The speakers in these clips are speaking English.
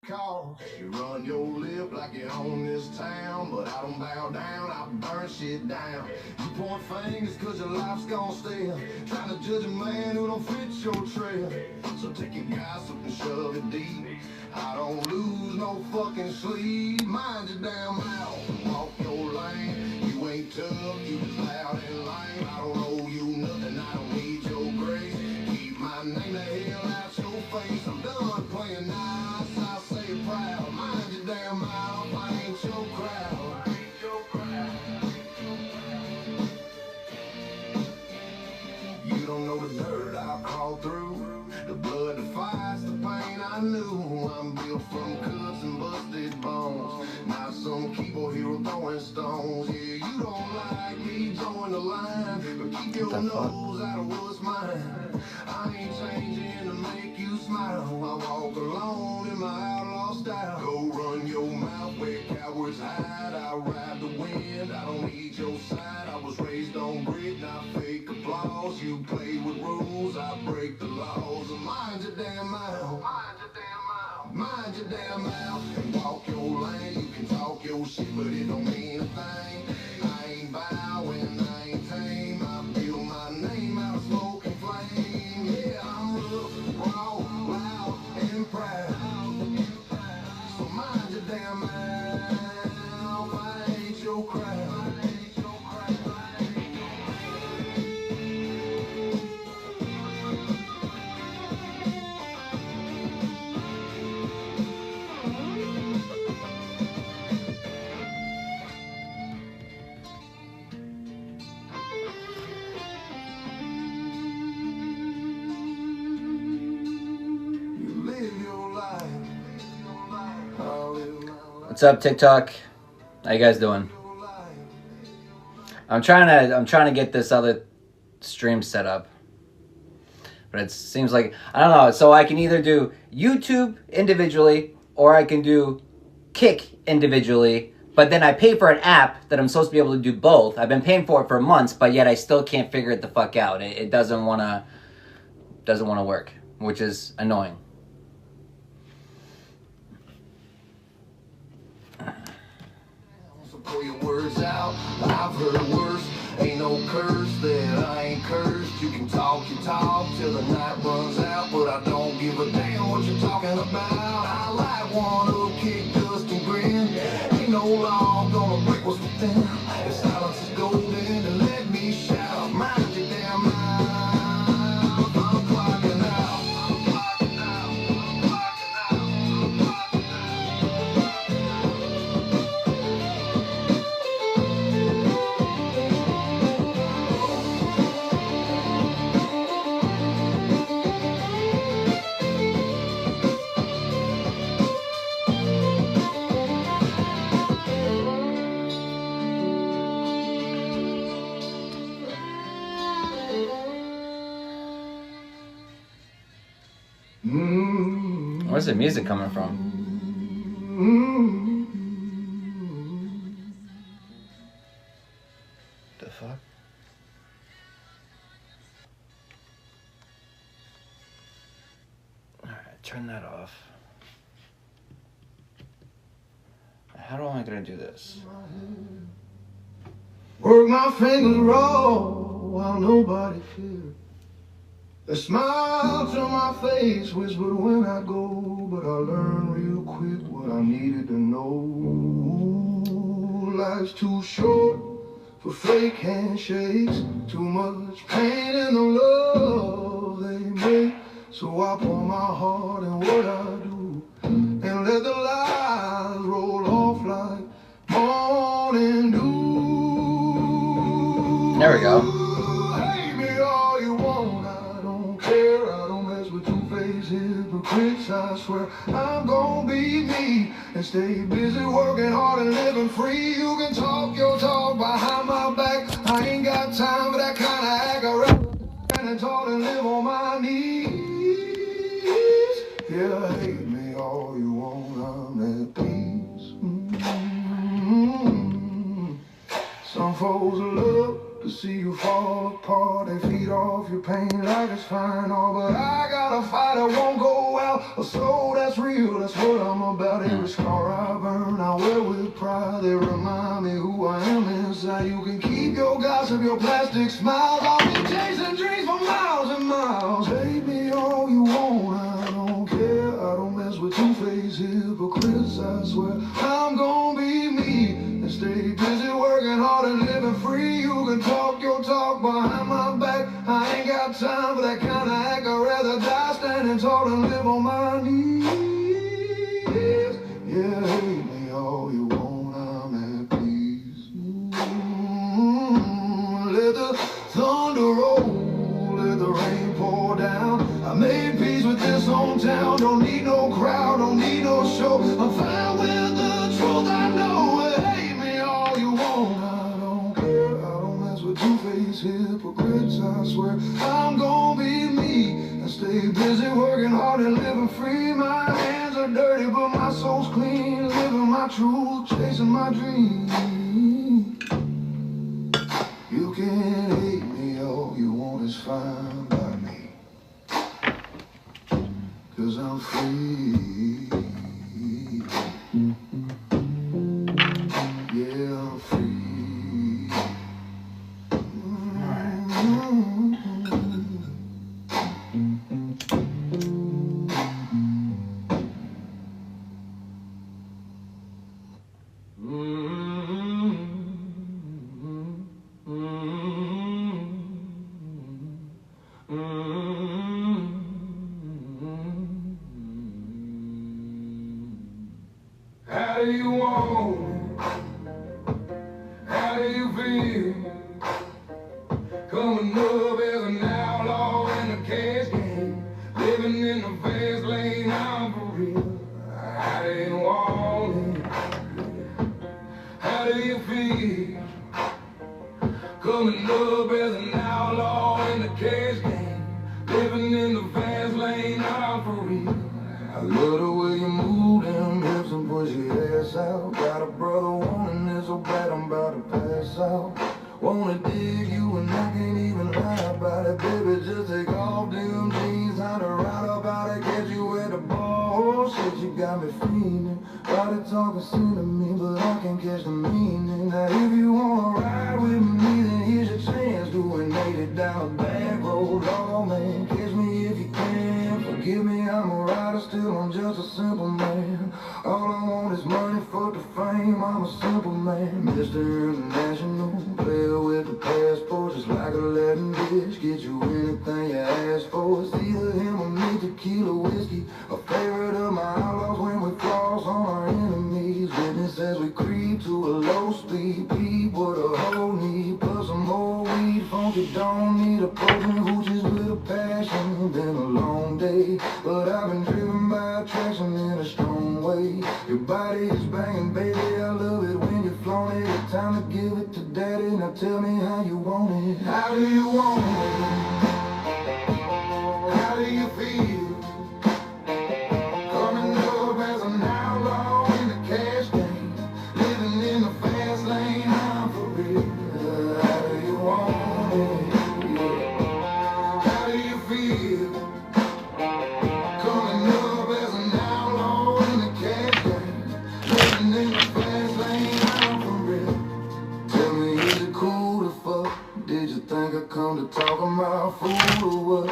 call. You run your lip like you own this town, but I don't bow down, I burn shit down. You point fingers cause your life's gone stale, trying to judge a man who don't fit your trail. So take your gossip and shove it deep. I don't lose no fucking sleep. Mind your damn mouth and walk your lane. You ain't tough, you just loud and lame. I don't owe you nothing, I don't need your grace. Keep my name the hell out your face. I'm done playing nice, I say it proud. Mind your damn mouth, I ain't your crowd. I ain't your crowd. You don't know the dirt I've crawled through, the blood that fights the pain I knew. I'm built from cuts and busted bones, not some keyboard hero throwing stones. Yeah, you don't like me throwing the line, but keep your nose out of what's mine. I ain't changing to make you smile. I walk alone in my outlaw style. Go run your mouth where cowards hide. I ride the wind, I don't need your side. I was raised on grit, not fake applause. You play with rules, I break the laws. Mind your damn mouth, mind your damn mouth, mind your damn mouth, and walk your lane. You can talk your shit, but it don't mean a thing. I ain't bowing, I ain't tame. I build my name out of smoke and flame. Yeah, I'm rough, raw, loud, and proud. So mind your damn mouth, I ain't your crowd. What's up, TikTok? How you guys doing? I'm trying to get this other stream set up, but it seems like I don't know. So I can either do YouTube individually or I can do Kick individually. But then I pay for an app that I'm supposed to be able to do both. I've been paying for it for months, but yet I still can't figure it the fuck out. It doesn't wanna work, which is annoying. Pull your words out, I've heard worse. Ain't no curse that I ain't cursed. You can talk your talk till the night runs out, but I don't give a damn what you're talking about. I like one up, kick, dust, and grin. Ain't no law gonna break what's within. If silence is golden, then let me shout. Mind your damn mouth, I'm clocking out. I'm clocking out. I'm clocking out. I'm clocking Where's the music coming from? The fuck? Alright, turn that off. How am I gonna do this? Work my fingers raw while nobody cares. A smile to my face whispered when I go, but I learned real quick what I needed to know. Life's too short for fake handshakes, too much pain in the love they make. So I pour my heart in what I do and let the lies roll off like morning dew. There we go. Hate me all you want, I don't care. I don't mess with two-faced hypocrites. I swear I'm gonna be me and stay busy working hard and living free. You can talk your talk behind my back. I ain't got time for that kind of act. I'd rather and talk and live on my knees. Yeah, hate me all you want, I'm at peace. Some folks love to see you fall apart. They feed off your pain like it's fine, all but I got a fight that won't go well. a soul that's real, that's what I'm about. Every scar I burn, I wear with pride. They remind me who I am inside. You can keep your gossip, your plastic smiles. I'll be chasing dreams for miles and miles. Hate me all you want, I don't care. I don't mess with two-faced hypocrites. I swear I'm gonna be me and stay busy working hard and living free. You can talk your talk behind my back. I ain't got time for that kind of act. I'd rather die standing tall than live on my knees. Yeah, hate me all you want, I'm at peace. Let the thunder roll, let the rain pour down. I made peace with this hometown. Don't need no crowd, don't need no show. I'm fine with the truth, I know. Hate me all you want, I don't care. I don't mess with two-faced hypocrites. I swear I'm gonna be me and stay busy working hard and living free. My hands are dirty but my soul's clean. Living my truth, chasing my dreams. You can hate me all you want, it's fine by me, 'cause I'm free. Yeah, I'm free. How do you want it? How do you feel? Coming up as an outlaw in the cash game, living in the fast lane, I'm for real. I didn't want it. How do you feel? Coming up as an outlaw in the cash game, living in the fast lane, I'm for real. I love the way you move them hips and push your ass out. Got a brother wanting it so bad I'm about to pass out. Wanna dig you and I can't even lie about it. Baby, just take off them jeans, time to ride up out and catch you at the ball. Shit, you got me fiending. Body talking soon to me, but I can't catch the meaning. Now if you wanna ride with me, then here's your chance. Doing 80 down a back road, oh man, catch me if you can. Forgive me, I'm a rider, still I'm just a simple man. All I want is money for the fame, I'm a simple man. Mr. International, player with the passport, just like a Latin bitch. Get you anything you ask for. It's either him or me, tequila, whiskey. A favorite of my outlaws when we cross on our enemies. Witness as we creep to a low speed. People the whole need, plus some more weed. Funky don't need a potion, hoochies with a passion. Been a long day, but I've been driven by attraction in a strong way. Your body is banging, baby, I love it when you flaunt it. It's time to give it to daddy, now tell me how you want it. How do you want it? How do you feel? Coming up as an outlaw in the cash game, living in the fast lane, I'm for real. How do you want it? Yeah. How do you feel? Coming up as an outlaw in the cash game, living in the fast lane, I'm for real. Tell me, is it cool to fuck? Did you think I come to talk about food or what?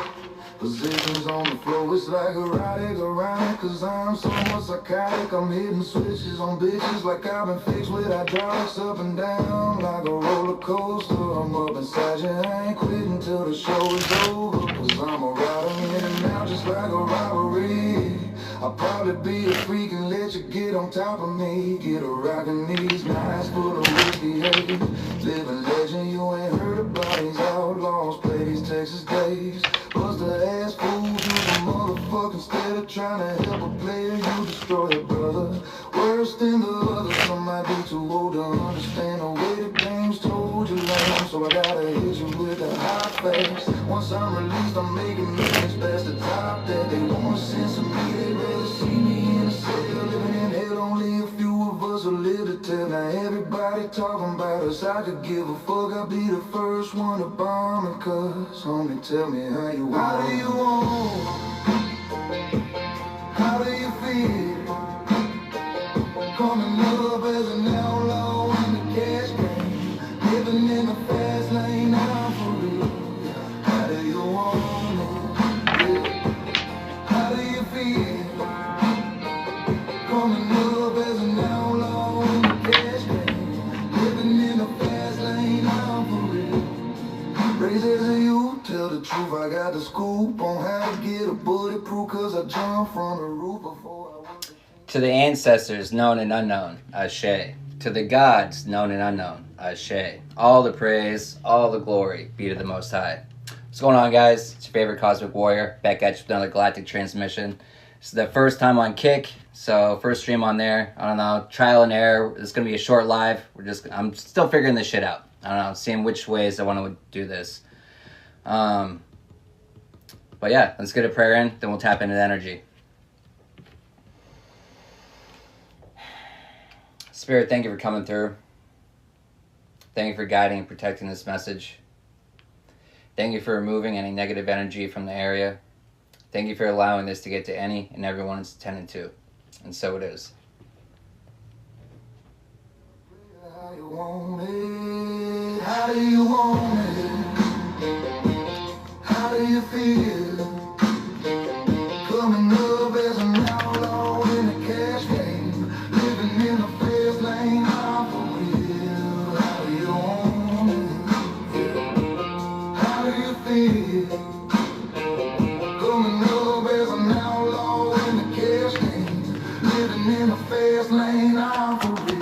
Positions on the floor, it's like erotic around it, 'cause I'm so much psychotic. I'm hitting switches on bitches like I've been fixed with hydraulics, up and down like a roller coaster. I'm up inside you, I ain't quitting till the show is over, 'cause I'm a rider in and out just like a robbery. I'll probably be a freak and let you get on top of me. Get a rockin' these nights full of whiskey, hey. Living legend, you ain't heard about these outlaws. Play these Texas days. Bust the ass fools, you the motherfucker. Instead of trying to help a player, you destroy a brother. Worse than the others, some might be too old to understand the way the game's told you lame. So I gotta hit you with a hot face. Once I'm released, I'm making millions past the top that they wanna censor me. They rather see me in a cell, living in hell. Only a few of us will live to tell. Now everybody talking about us, I could give a fuck. I'll be the first one to bomb and cuss. Homie, tell me how you want. How do you want? How do you feel? Coming up as an outlaw in the cash game, living in the fast lane now for real. How do you want it? How do you feel? Coming up as an outlaw in the cash game, living in the fast lane now for real. Raised as a youth, tell the truth, I got the scoop on how to get a bulletproof, cause I jumped from the roof before I was. To the ancestors, known and unknown, Ashe. To the gods, known and unknown, Ashe. All the praise, all the glory be to the Most High. What's going on, guys? It's your favorite Cosmic Warrior, back at you with another Galactic Transmission. This is the first time on Kick, so first stream on there. I don't know, trial and error. It's gonna be a short live. I'm still figuring this shit out. I don't know, seeing which ways I want to do this. But yeah, let's get a prayer in, then we'll tap into the energy. Spirit, thank you for coming through. Thank you for guiding and protecting this message. Thank you for removing any negative energy from the area. Thank you for allowing this to get to any and everyone it's intended to. And so it is. How you want it? How do you want it? How do you feel? Coming up as an outlaw in a cash game, living in a fast lane, I'm for real. How do you want it? How do you feel? Coming up as an outlaw in a cash game, living in a fast lane, I'm for real.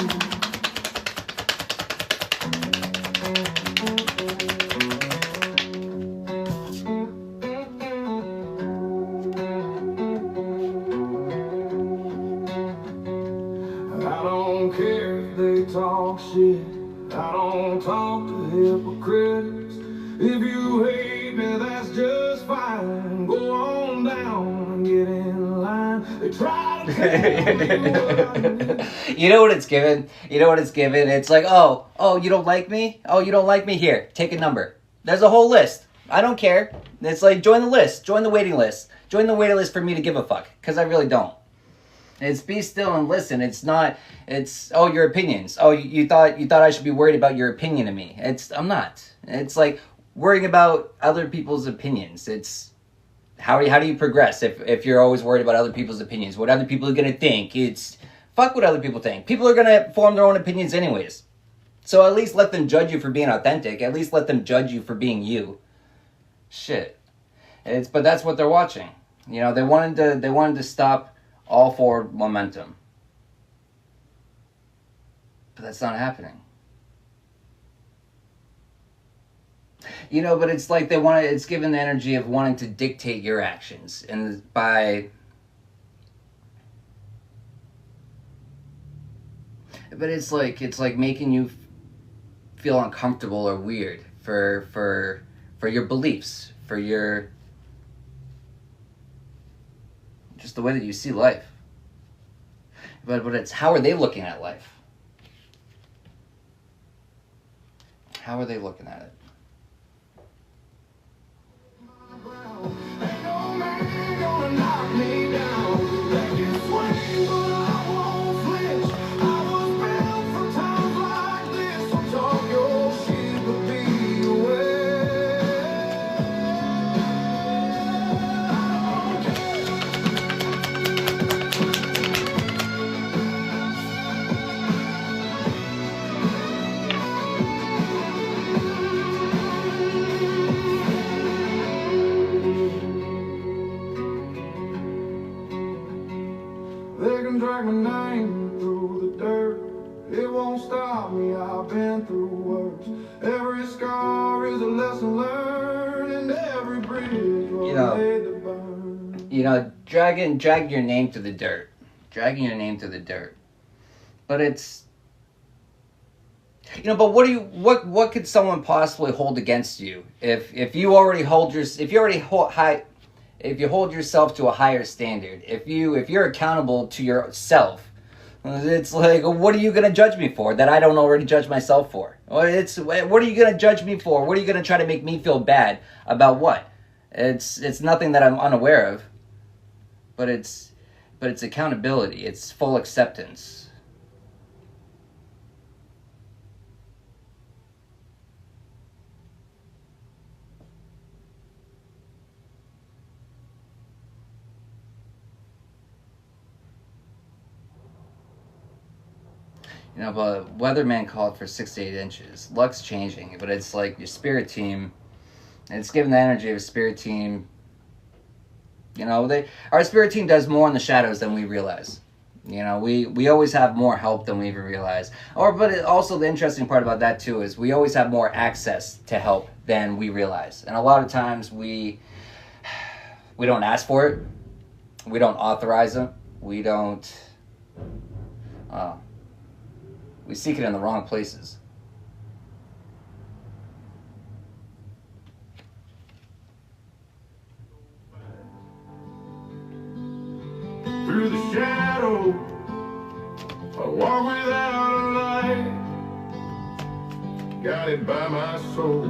Talk shit, I don't talk to hypocrites. If you hate me, that's just fine. Go on down and get in line. They try to tell me You know what it's given? You know what it's given? It's like, oh, you don't like me? Oh, you don't like me? Here, take a number. There's a whole list. I don't care. It's like, join the list. Join the waiting list. Join the waiting list for me to give a fuck. Because I really don't. It's be still and listen. It's not, it's, oh, your opinions. Oh, you thought I should be worried about your opinion of me. I'm not. It's like worrying about other people's opinions. It's, how do you progress if you're always worried about other people's opinions? What other people are going to think? It's, fuck what other people think. People are going to form their own opinions anyways. So at least let them judge you for being authentic. At least let them judge you for being you. Shit. But that's what they're watching. You know, they wanted to stop all forward momentum. But that's not happening. You know, but it's like it's given the energy of wanting to dictate your actions. And but it's like making you feel uncomfortable or weird for your beliefs, for your just the way that you see life. But it's how are they looking at life? How are they looking at it? Ain't no man gonna knock me down. They can swing, but I won't flinch. I was built for times like this. So talk your shit, but be aware. I don't care. They can drag my name through the dirt. It won't stop me, I've been through worse. Every scar is a lesson learned, and every bridge was made to burn. You know, dragging your name to the dirt. Dragging your name to the dirt. But it's, you know, but what could someone possibly hold against you if you hold yourself to a higher standard, if you're accountable to yourself, it's like, what are you going to judge me for that I don't already judge myself for? What are you going to judge me for? What are you going to try to make me feel bad about what? It's nothing that I'm unaware of, but it's but it's accountability. It's full acceptance. You know, but Weatherman called for 6 to 8 inches. Luck's changing, but it's like your spirit team, and it's giving the energy of a spirit team. You know, our spirit team does more in the shadows than we realize. You know, we always have more help than we even realize. Also the interesting part about that too is we always have more access to help than we realize. And a lot of times we don't ask for it. We don't authorize it. We don't. We seek it in the wrong places. Through the shadow, I walk without a light, guided by my soul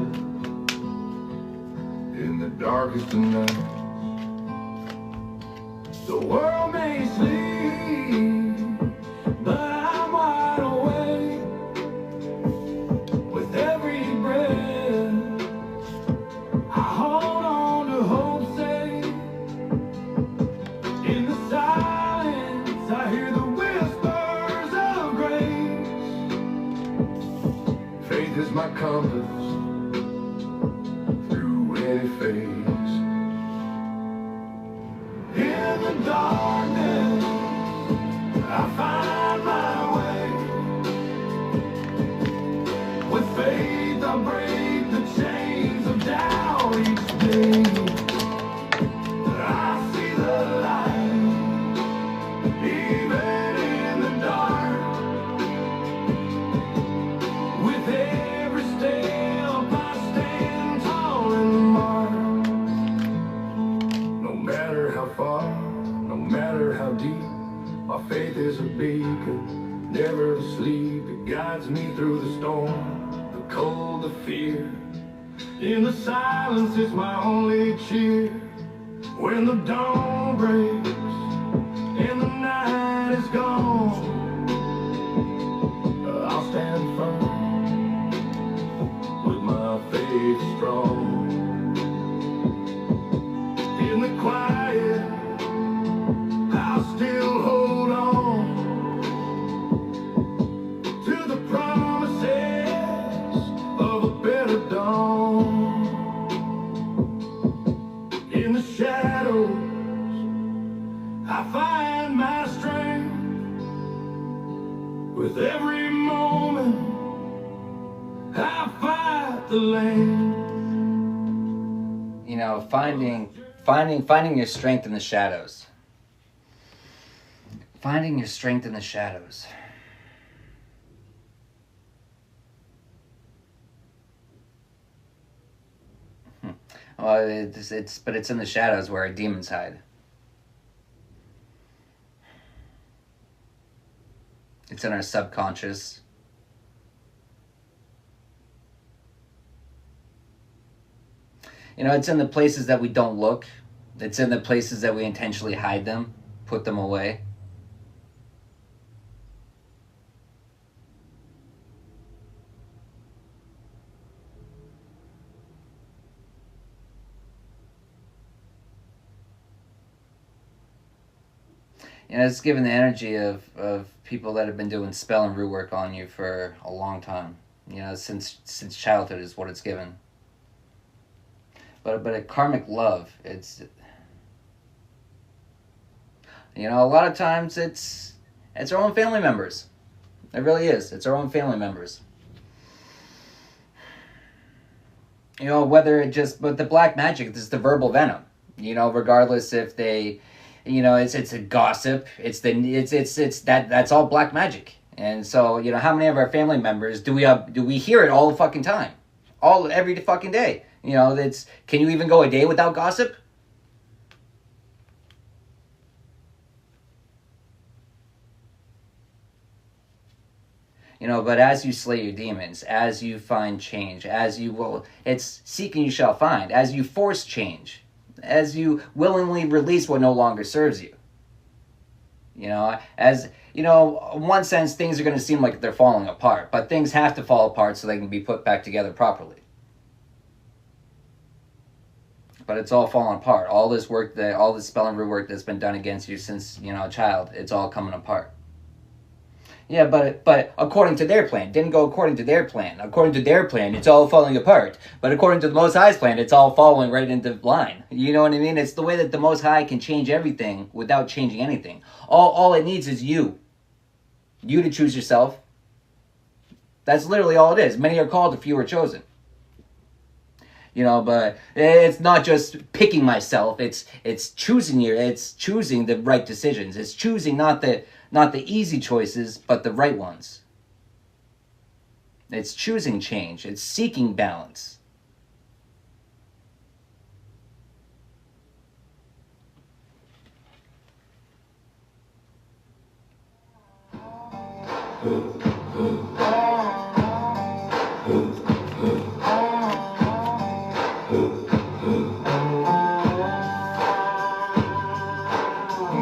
in the darkest of nights. The world may sleep, but I'm wide awake. With every breath, I hold on to hope's sake. In the silence, I hear the whispers of grace. Faith is my compass through any phase. In the darkness, I find my way. With faith, I break the chains of doubt each day. I see the light, even in the dark. With every step, I stand tall and marked. No matter how far, no matter how deep, my faith is a beacon, never to sleep. It guides me through the storm, the cold, the fear. In the silence, it's my only cheer. When the dawn breaks and the night is gone, I'll stand firm with my faith strong. In the quiet, I'll still hold on to the promises of a better dawn. In the shadows, I find my strength. With every moment, I fight the lane. You know, finding your strength in the shadows. Finding your strength in the shadows. Well, it's in the shadows where our demons hide. It's in our subconscious. You know, it's in the places that we don't look. It's in the places that we intentionally hide them, put them away. You know, it's given the energy of people that have been doing spell and root work on you for a long time. You know, since childhood is what it's given. But a karmic love, it's, you know, a lot of times it's our own family members. It really is. It's our own family members. You know, but the black magic is the verbal venom. You know, regardless if they, you know, it's a gossip. That's all black magic. And so, you know, how many of our family members do we hear it all the fucking time, every fucking day? You know, can you even go a day without gossip? You know, but as you slay your demons, as you find change, it's seek and you shall find. As you force change, as you willingly release what no longer serves you. You know, as you know, in one sense, things are going to seem like they're falling apart, but things have to fall apart so they can be put back together properly. But it's all falling apart. All this work, all this spell and root work that's been done against you since a child, it's all coming apart. Yeah, but according to their plan, didn't go according to their plan. According to their plan, it's all falling apart. But according to the Most High's plan, it's all falling right into line. You know what I mean? It's the way that the Most High can change everything without changing anything. All it needs is you. You to choose yourself. That's literally all it is. Many are called, a few are chosen. But it's not just picking myself. It's choosing it's choosing the right decisions. It's choosing not the easy choices, but the right ones. It's choosing change. It's seeking balance.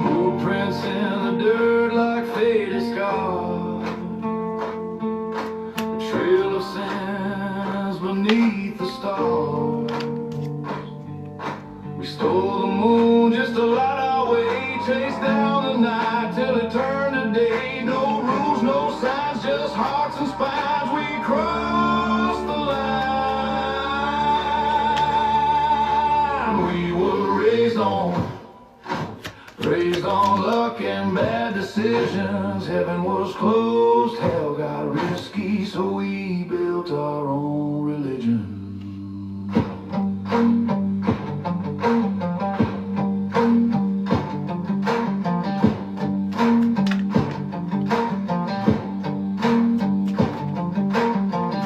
Footprints in the dirt like faded scars. A trail of sands beneath the stars. We stole the moon just to light our way. Chased down the night till it turned to day. No rules, no signs, just hearts and spines. We crossed the line. We were raised on luck and bad decisions. Heaven was closed, hell got risky, so we built our own religion.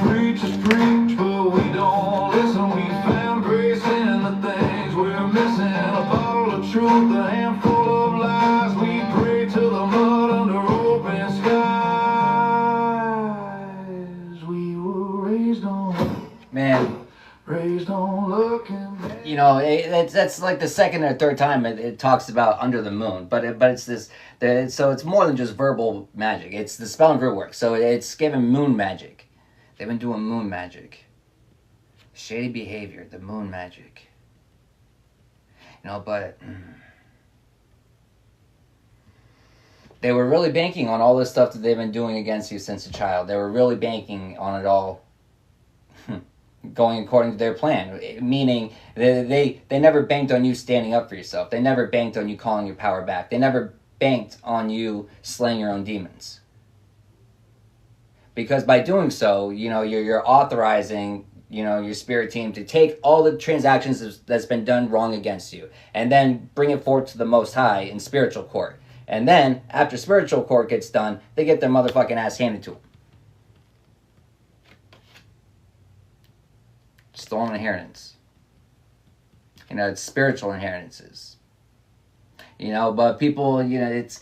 Preachers preach, but we don't listen. We found grace in the things we're missing. A bottle of truth, a handful of lies. We pray to the mud under open skies. We were raised on looking back. That's like the second or third time it talks about under the moon, but it's this. So it's more than just verbal magic. It's the spell and root work. So it's given moon magic. They've been doing moon magic. Shady behavior, the moon magic. But they were really banking on all this stuff that they've been doing against you since a child. They were really banking on it all going according to their plan. Meaning, they never banked on you standing up for yourself. They never banked on you calling your power back. They never banked on you slaying your own demons. Because by doing so, you're authorizing, your spirit team to take all the transactions that's been done wrong against you and then bring it forth to the Most High in spiritual court. And then, after spiritual court gets done, they get their motherfucking ass handed to them. Stolen inheritance. It's spiritual inheritances. But people, it's...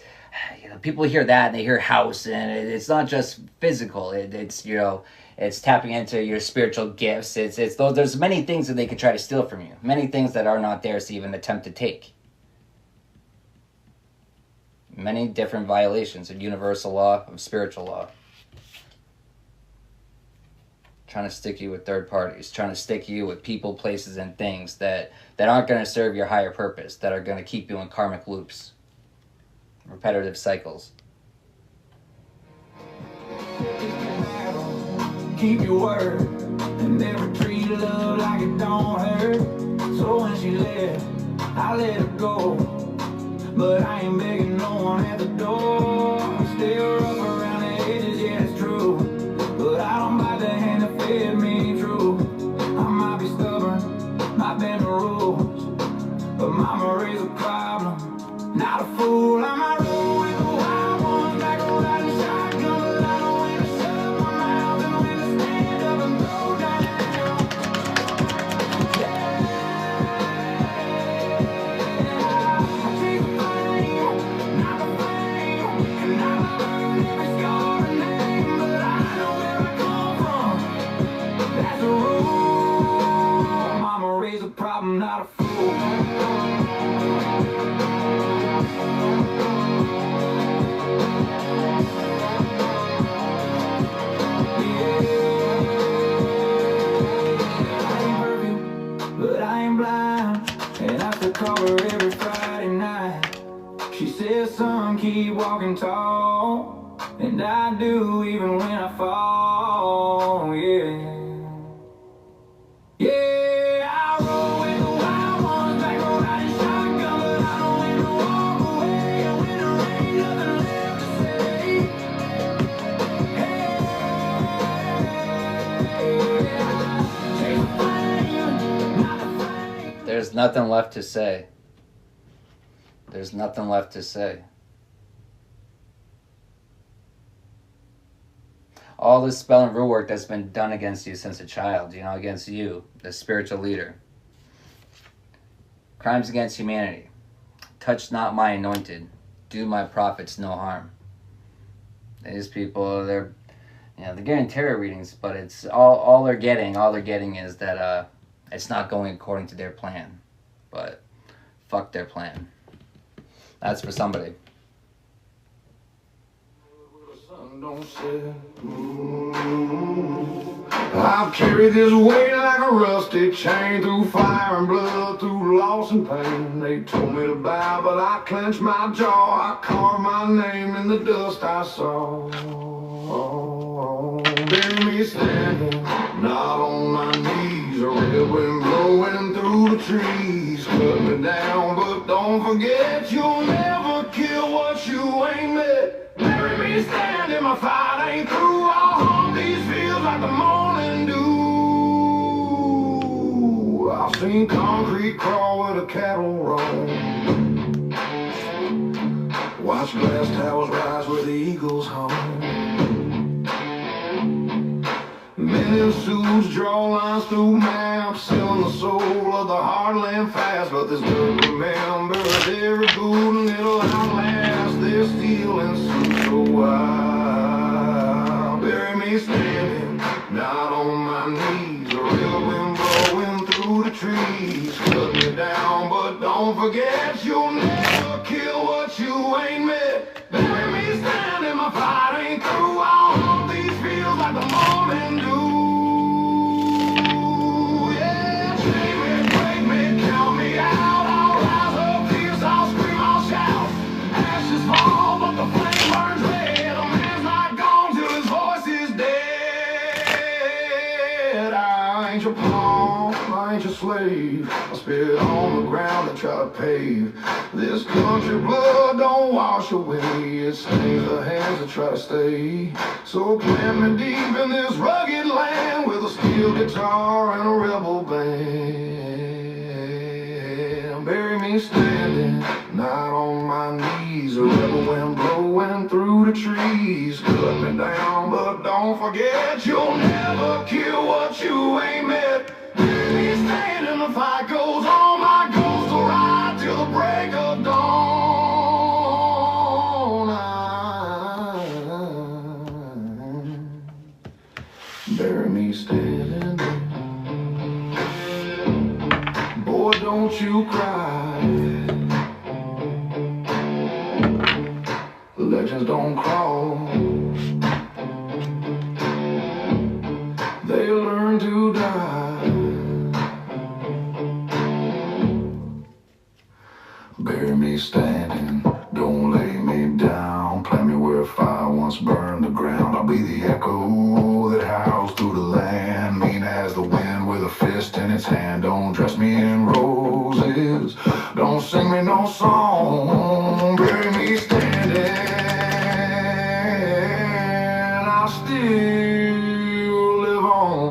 people hear that and they hear house, and it's not just physical. It's tapping into your spiritual gifts. It's those. There's many things that they could try to steal from you. Many things that are not theirs to even attempt to take. Many different violations of universal law, of spiritual law. Trying to stick you with third parties. Trying to stick you with people, places, and things that aren't going to serve your higher purpose. That are going to keep you in karmic loops. Repetitive cycles. Keep your word and never treat love like it don't hurt. So when she left, I let her go. But I ain't begging no one at the door. Still rough around the edges, yeah, it's true. But I don't bite the hand that fed me true. I might be stubborn, might bend the rules, but mama raised a problem. Not a fool, I'm a roll with the wild ones, back a riding shotgun. But I know when to shut up my mouth and when to stand up and throw down. Yeah, I take the flame, not the flame, and I learned it She says, son, keep walking tall, and I do even when I fall, yeah. Yeah, I roll with the wild ones, back riding shotgun, but I don't win to walk away. And when there ain't nothing left to say, hey, chase the flame, not the flame. There's nothing left to say. There's nothing left to say. All this spell and rule work that's been done against you since a child, against you, the spiritual leader. Crimes against humanity. Touch not my anointed. Do my prophets no harm. These people, they're getting tarot readings, but it's all they're getting is that it's not going according to their plan. But fuck their plan. That's for somebody. I've carried this weight like a rusty chain, through fire and blood, through loss and pain. They told me to bow, but I clenched my jaw. I carved my name in the dust I saw. Bury me standing, not on my knees, a red wind blowing through the trees. Cut me down, but don't forget, you'll never kill what you ain't met. Bury me standing, my fight ain't through. I'll haunt these fields like the morning dew. I've seen concrete crawl where the cattle roam. Watch glass towers rise where the eagles home. Men in suits draw lines through maps, selling the soul of the heartland fast. But this book remembers every boot and it'll outlast their steel and suits. So wild, bury me standing, not on my knees. A real wind blowing through the trees. Cut me down, but don't forget, you'll never kill what you ain't met. Bury me standing, my fight ain't through. I'll haunt these fields like the morning dew. Yeah, shame me, break me, count me out. I'll rise up, fierce, I'll scream, I'll shout. Ashes fall, but the flame burns red. A man's not gone till his voice is dead. I ain't your pawn, I ain't your slave. I spit on the ground and try to pave this country. Blood don't wash away, it stains the hands that try to stay. So plant me deep in this rugged land with a steel guitar and a rebel band. Bury me standing, not on my knees. A rebel wind blowing through the trees. Cut me down, but don't forget, you'll never kill what you ain't met. Bury me standing, the fight goes on. My ghost will ride till the break of dawn. Bury me standing. Boy, don't you cry. Legends don't crawl. They learn to die. Bury me standing, don't lay me down. Plant me where fire once burned the ground. I'll be the echo that howls through the land, mean as the wind with a fist in its hand. Don't dress me in roses, don't sing me no song. Bury me standing, I'll still live on.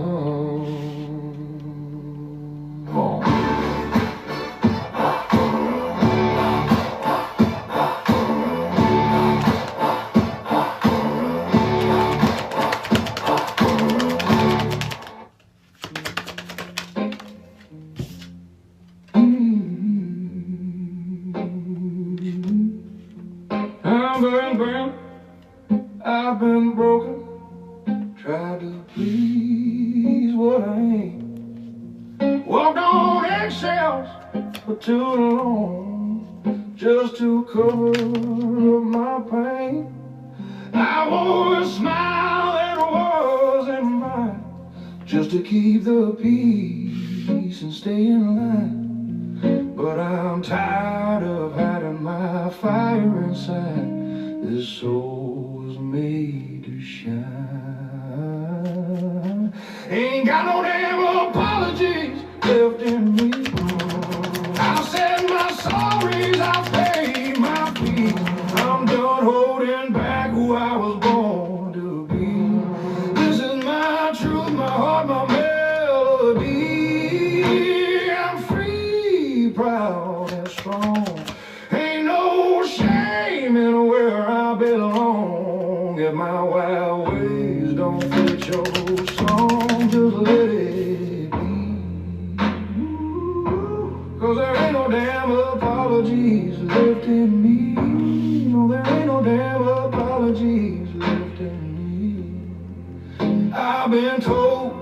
I've been broken, tried to please what I ain't. Walked on eggshells for too long, just to cover up my pain. I wore a smile that wasn't mine, just to keep the peace and stay in line. But I'm tired of hiding my fire fire inside. This soul was made to shine. Ain't got no damn apologies left in me. I've said my sorries, I've paid my fees. I'm done holding back who I was born to be. This is my truth, my heart, my melody. I'm free, proud and strong. Ain't no shame in where I belong. If my wild ways don't fit your song, just let it be. 'Cause there ain't no damn apologies left in me. No, there ain't no damn apologies left in me. I've been told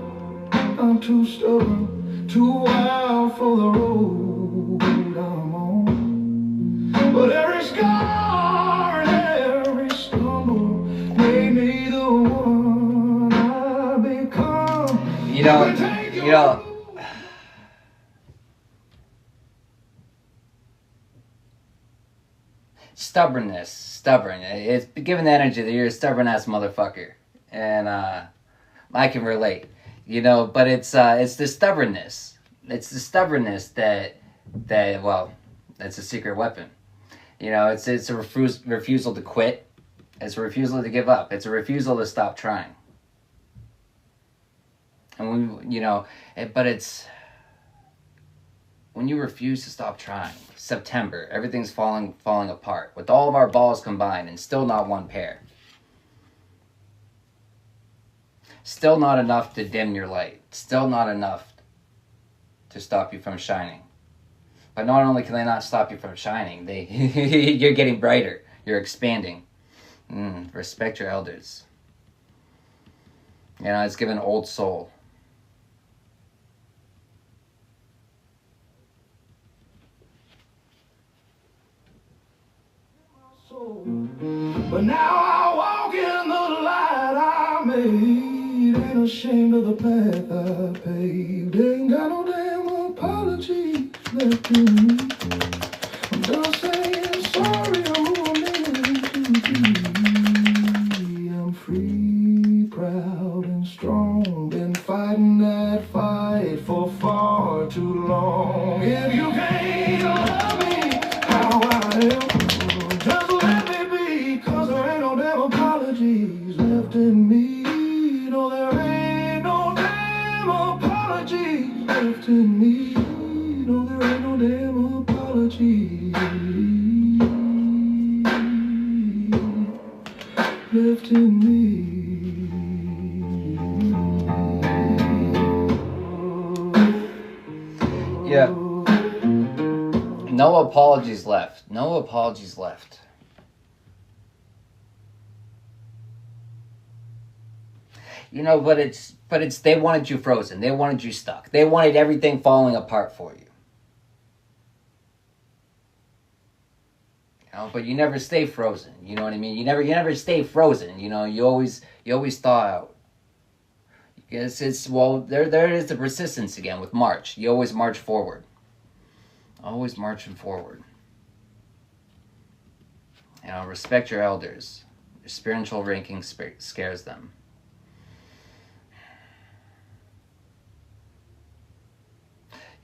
I'm too stubborn, too wild for the road I'm on. But every scar and every stumble made me the one I become. You know, stubborn. It's given the energy that you're a stubborn ass motherfucker, and I can relate. But it's the stubbornness. It's the stubbornness that well, that's a secret weapon. It's a refusal to quit. It's a refusal to give up. It's a refusal to stop trying. And but it's when you refuse to stop trying. September, everything's falling apart with all of our balls combined, and still not one pair. Still not enough to dim your light. Still not enough to stop you from shining. But not only can they not stop you from shining, you're getting brighter. You're expanding. Respect your elders. It's given old soul. But now I walk in the light I made. Ain't ashamed of the path I paved. Ain't got no damn apologies left in me. I'm just saying sorry, I'm who I'm meant to be. I'm free, proud and strong. Been fighting that fight for far too long. If you can't love me how I am, just let me be, 'cause there ain't no damn apologies left in me. No, there ain't no damn apologies left in me. No, there ain't no damn apologies left in me. Yeah. No apologies left. No apologies left. But it's they wanted you frozen. They wanted you stuck. They wanted everything falling apart for you. But you never stay frozen. You know what I mean? You never stay frozen. You always thaw out. There it is, the persistence again with March. You always march forward. Always marching forward. Respect your elders. Your spiritual ranking scares them.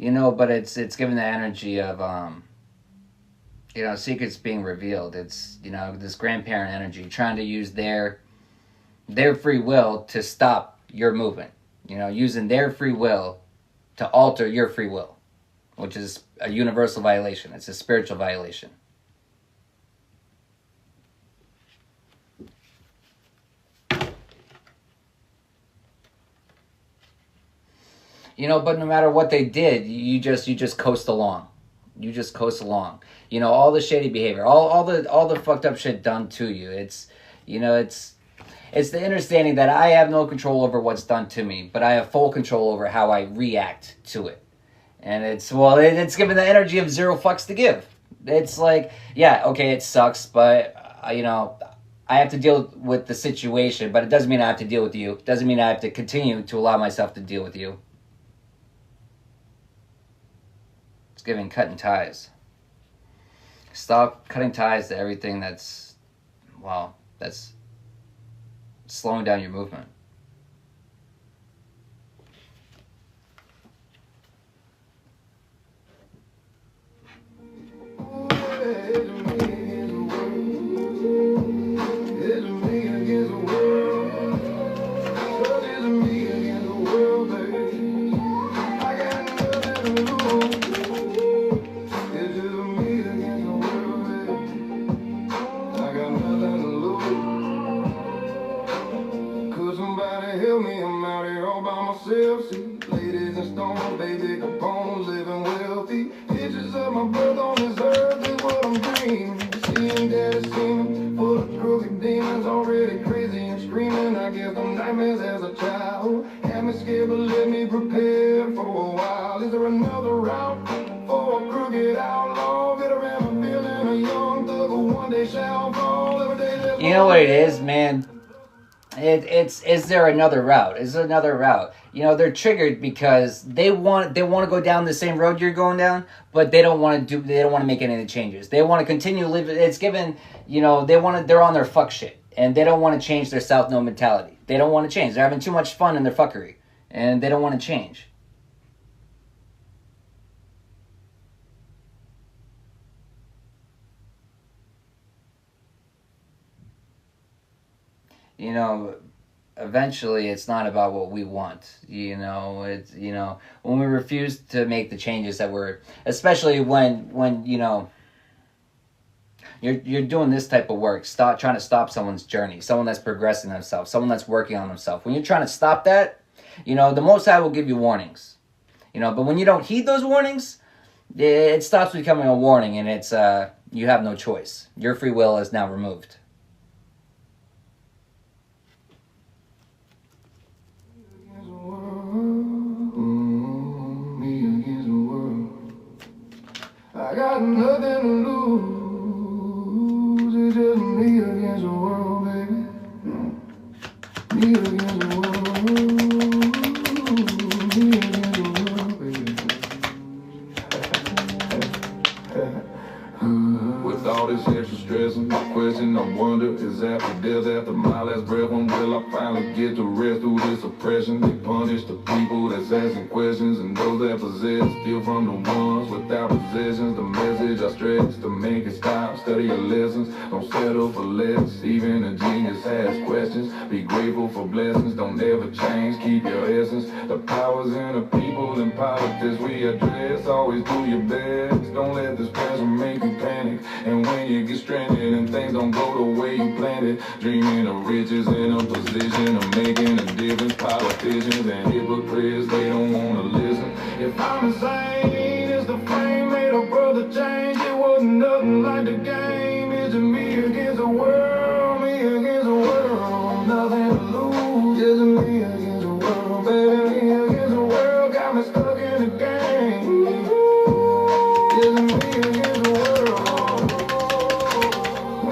But it's given the energy of secrets being revealed. It's this grandparent energy trying to use their free will to stop your movement. Using their free will to alter your free will, which is a universal violation. It's a spiritual violation. But no matter what they did, you just coast along. You just coast along. All the shady behavior, all the fucked up shit done to you. It's the understanding that I have no control over what's done to me, but I have full control over how I react to it. And it's given the energy of zero fucks to give. It's like, yeah, okay, it sucks, but I have to deal with the situation, but it doesn't mean I have to deal with you. It doesn't mean I have to continue to allow myself to deal with you. It's giving cutting ties. Stop cutting ties to everything that's, well, that's slowing down your movement. Help me, I'm out here all by myself. See, ladies and stones, baby Capone, living wealthy. Pictures of my brother on this earth is what I'm dreaming. Seeing daddy seeming full of crooked demons, already crazy and screaming. I guess them nightmares as a child had me scared, but let me prepare for a while. Is there another route for a crooked outlaw? Veteran feeling a young thug who one day shall fall. Every day. You know what it is, man? It's is there another route? Is there another route? You know, they're triggered because they want to go down the same road you're going down, but they don't want to make any changes. They want to continue living. It's given, you know, they're on their fuck shit, and they don't want to change their South Node mentality. They don't want to change. They're having too much fun in their fuckery, and they don't want to change. You know, eventually it's not about what we want. You know, it's, you know, when we refuse to make the changes that we're, especially when you know, you're doing this type of work, stop trying to stop someone's journey, someone that's progressing themselves, someone that's working on themselves. When you're trying to stop that, you know, the Most High will give you warnings. You know, but when you don't heed those warnings, it stops becoming a warning, and it's you have no choice. Your free will is now removed. I got nothing to lose. It's just me against the world, baby. Me against the world. Me against the world, baby. With all this extra stress and my question, I wonder, is after death, after my last breath, when will I finally get to rest through this oppression? They punish the people that's asking questions, and those that possess steal from the ones without possessions. The message I stress to make it stop, study your lessons, don't settle for less. Even a genius asks questions, be grateful for blessings, don't ever change, keep your essence. The powers in the people and politics we address, always do your best, don't let this pressure make you panic. And when you get stranded and things don't go the way you planned it, dreaming of riches in a position of making a difference. Politicians and hypocrites, they don't wanna listen. If I'm insane, it's the frame made a brother change. It wasn't nothing like the game. It's just me against the world, me against the world. Nothing to lose, just me against the world, baby. Me against the world, got me stuck in the game. Just me against the world.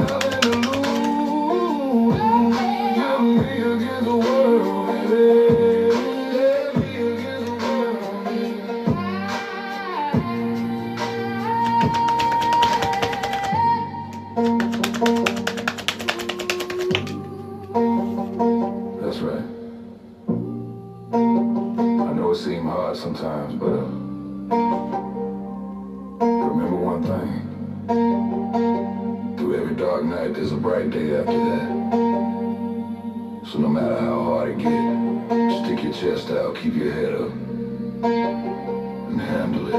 Nothing to lose, just me against the world, baby. Just me against the world, baby. That's right. I know it seems hard sometimes, but remember one thing. Through every dark night, there's a bright day after that. So no matter how hard it gets, stick your chest out, keep your head up, and handle it.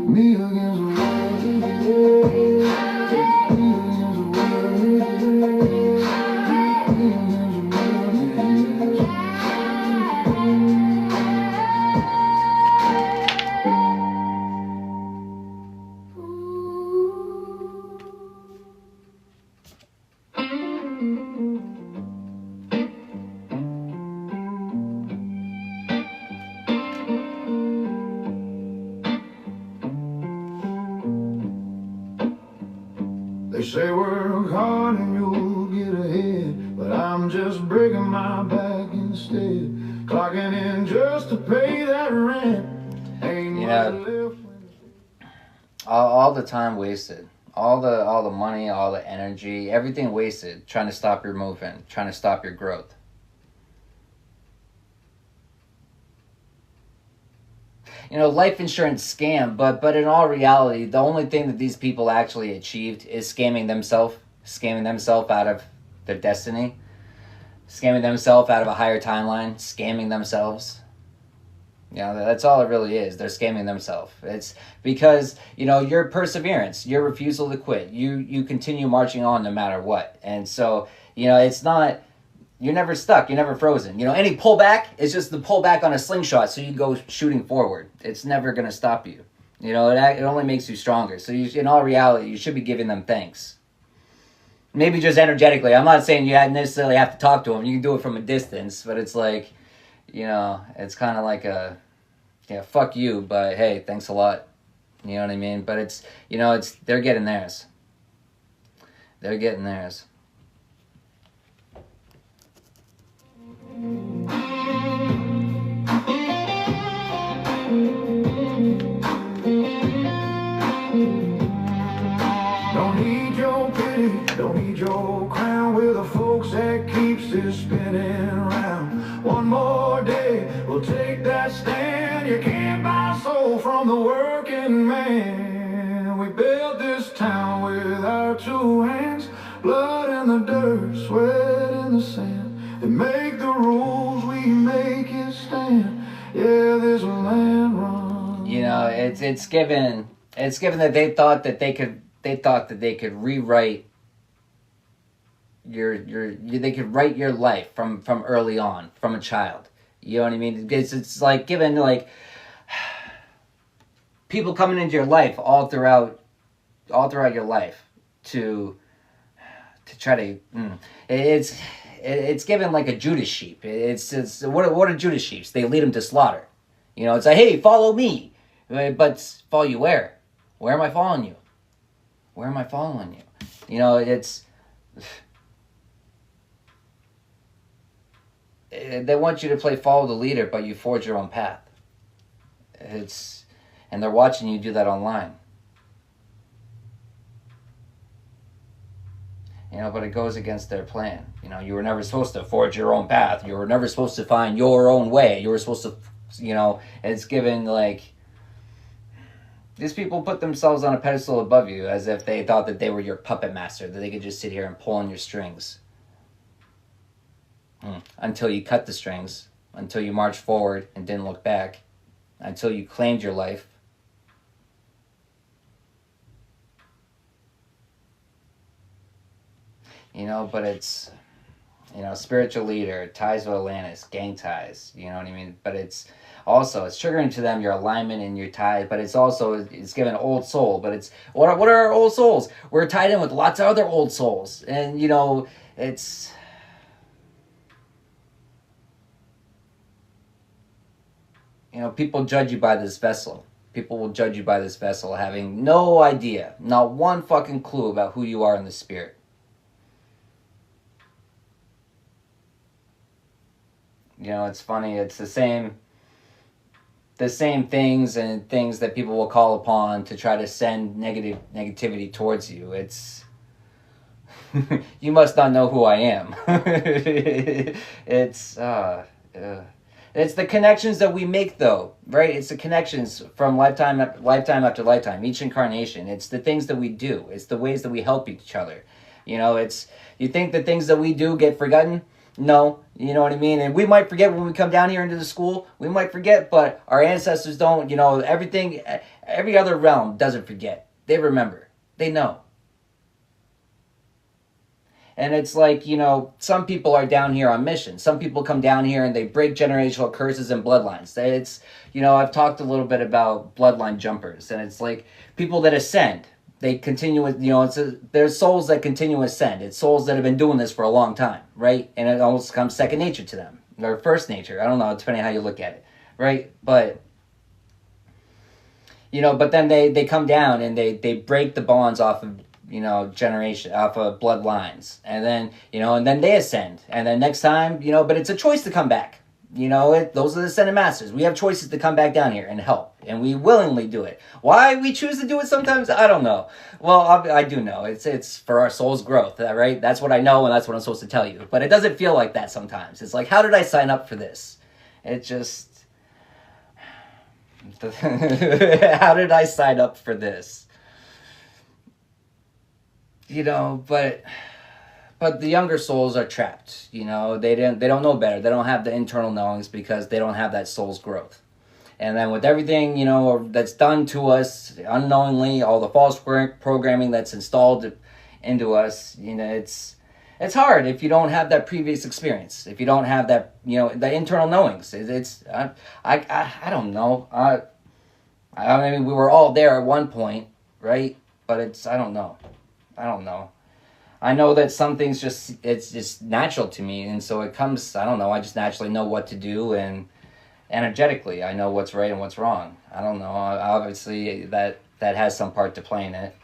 Me against the world. Me against the world. Me against the world. They say work hard and you'll get ahead, but I'm just breaking my back instead. Clocking in just to pay that rent. Ain't Yeah. much left. All the time wasted. All the money, all the energy, everything wasted trying to stop your movement, trying to stop your growth. You know, life insurance scam, but in all reality, the only thing that these people actually achieved is scamming themselves out of their destiny, scamming themselves out of a higher timeline, scamming themselves. You know, that's all it really is. They're scamming themselves. It's because, you know, your perseverance, your refusal to quit, you continue marching on no matter what. And so, you know, it's not, you're never stuck, you're never frozen. You know, any pullback is just the pullback on a slingshot, so you go shooting forward. It's never going to stop you. You know, it only makes you stronger. So you, in all reality, you should be giving them thanks. Maybe just energetically. I'm not saying you necessarily have to talk to them. You can do it from a distance, but it's like, you know, it's kind of like a, yeah, fuck you, but hey, thanks a lot. You know what I mean? But it's, you know, it's, they're getting theirs. They're getting theirs. Don't need your pity, don't need your crown. We're the folks that keeps this spinning round. One more day, we'll take that stand. You can't buy a soul from the working man. We built this town with our two hands. Blood in the dirt, sweat in the sand. They make the rules, we make it stand. Yeah, there's a land run. You know, it's given that they thought that they could rewrite they could write your life from early on, from a child. You know what I mean? It's like given like people coming into your life all throughout your life to try to it's given like a Judas sheep. It's what are Judas sheep? They lead them to slaughter. You know, it's like, hey, follow me, but follow you where? Where am I following you? Where am I following you? You know, it's they want you to play follow the leader, but you forge your own path. And they're watching you do that online. You know, but it goes against their plan. You know, you were never supposed to forge your own path. You were never supposed to find your own way. You were supposed to, you know, it's given like, these people put themselves on a pedestal above you as if they thought that they were your puppet master, that they could just sit here and pull on your strings. Until you cut the strings, until you marched forward and didn't look back, until you claimed your life. You know, but it's, you know, spiritual leader, ties with Atlantis, gang ties, you know what I mean? But it's also, it's triggering to them your alignment and your tie, but it's also, it's given old soul, but it's, what are our old souls? We're tied in with lots of other old souls. And, you know, it's, you know, people judge you by this vessel. People will judge you by this vessel having no idea, not one fucking clue about who you are in the spirit. You know, it's funny. It's the same things and things that people will call upon to try to send negativity towards you. It's you must not know who I am. It's the connections that we make, though, right? It's the connections from lifetime after lifetime, each incarnation. It's the things that we do. It's the ways that we help each other. You know, it's, you think the things that we do get forgotten? No, you know what I mean? And we might forget when we come down here into the school. We might forget, but our ancestors don't. You know, everything, every other realm doesn't forget. They remember. They know. And it's like, you know, some people are down here on mission. Some people come down here and they break generational curses and bloodlines. It's, you know, I've talked a little bit about bloodline jumpers. And it's like people that ascend. They continue with, you know, there's souls that continue to ascend. It's souls that have been doing this for a long time, right? And it almost becomes second nature to them. Or first nature. I don't know, depending on how you look at it, right? But, you know, but then they come down and they break the bonds off of, you know, generation, off of bloodlines. And then, you know, and then they ascend. And then next time, you know, but it's a choice to come back. You know, those are the Ascended Masters. We have choices to come back down here and help, and we willingly do it. Why we choose to do it sometimes, I don't know. Well, I do know. It's for our soul's growth, right? That's what I know, and that's what I'm supposed to tell you. But it doesn't feel like that sometimes. It's like, how did I sign up for this? It just... how did I sign up for this? You know, but the younger souls are trapped. You know, they don't know better. They don't have the internal knowings because they don't have that soul's growth. And then with everything, you know, that's done to us unknowingly, all the false programming that's installed into us, you know, it's hard if you don't have that previous experience. If you don't have that, you know, the internal knowings. I don't know. I mean, we were all there at one point, right? But I don't know. I know that some things it's just natural to me, and so it comes, I don't know, I just naturally know what to do, and energetically I know what's right and what's wrong. I don't know, obviously that has some part to play in it.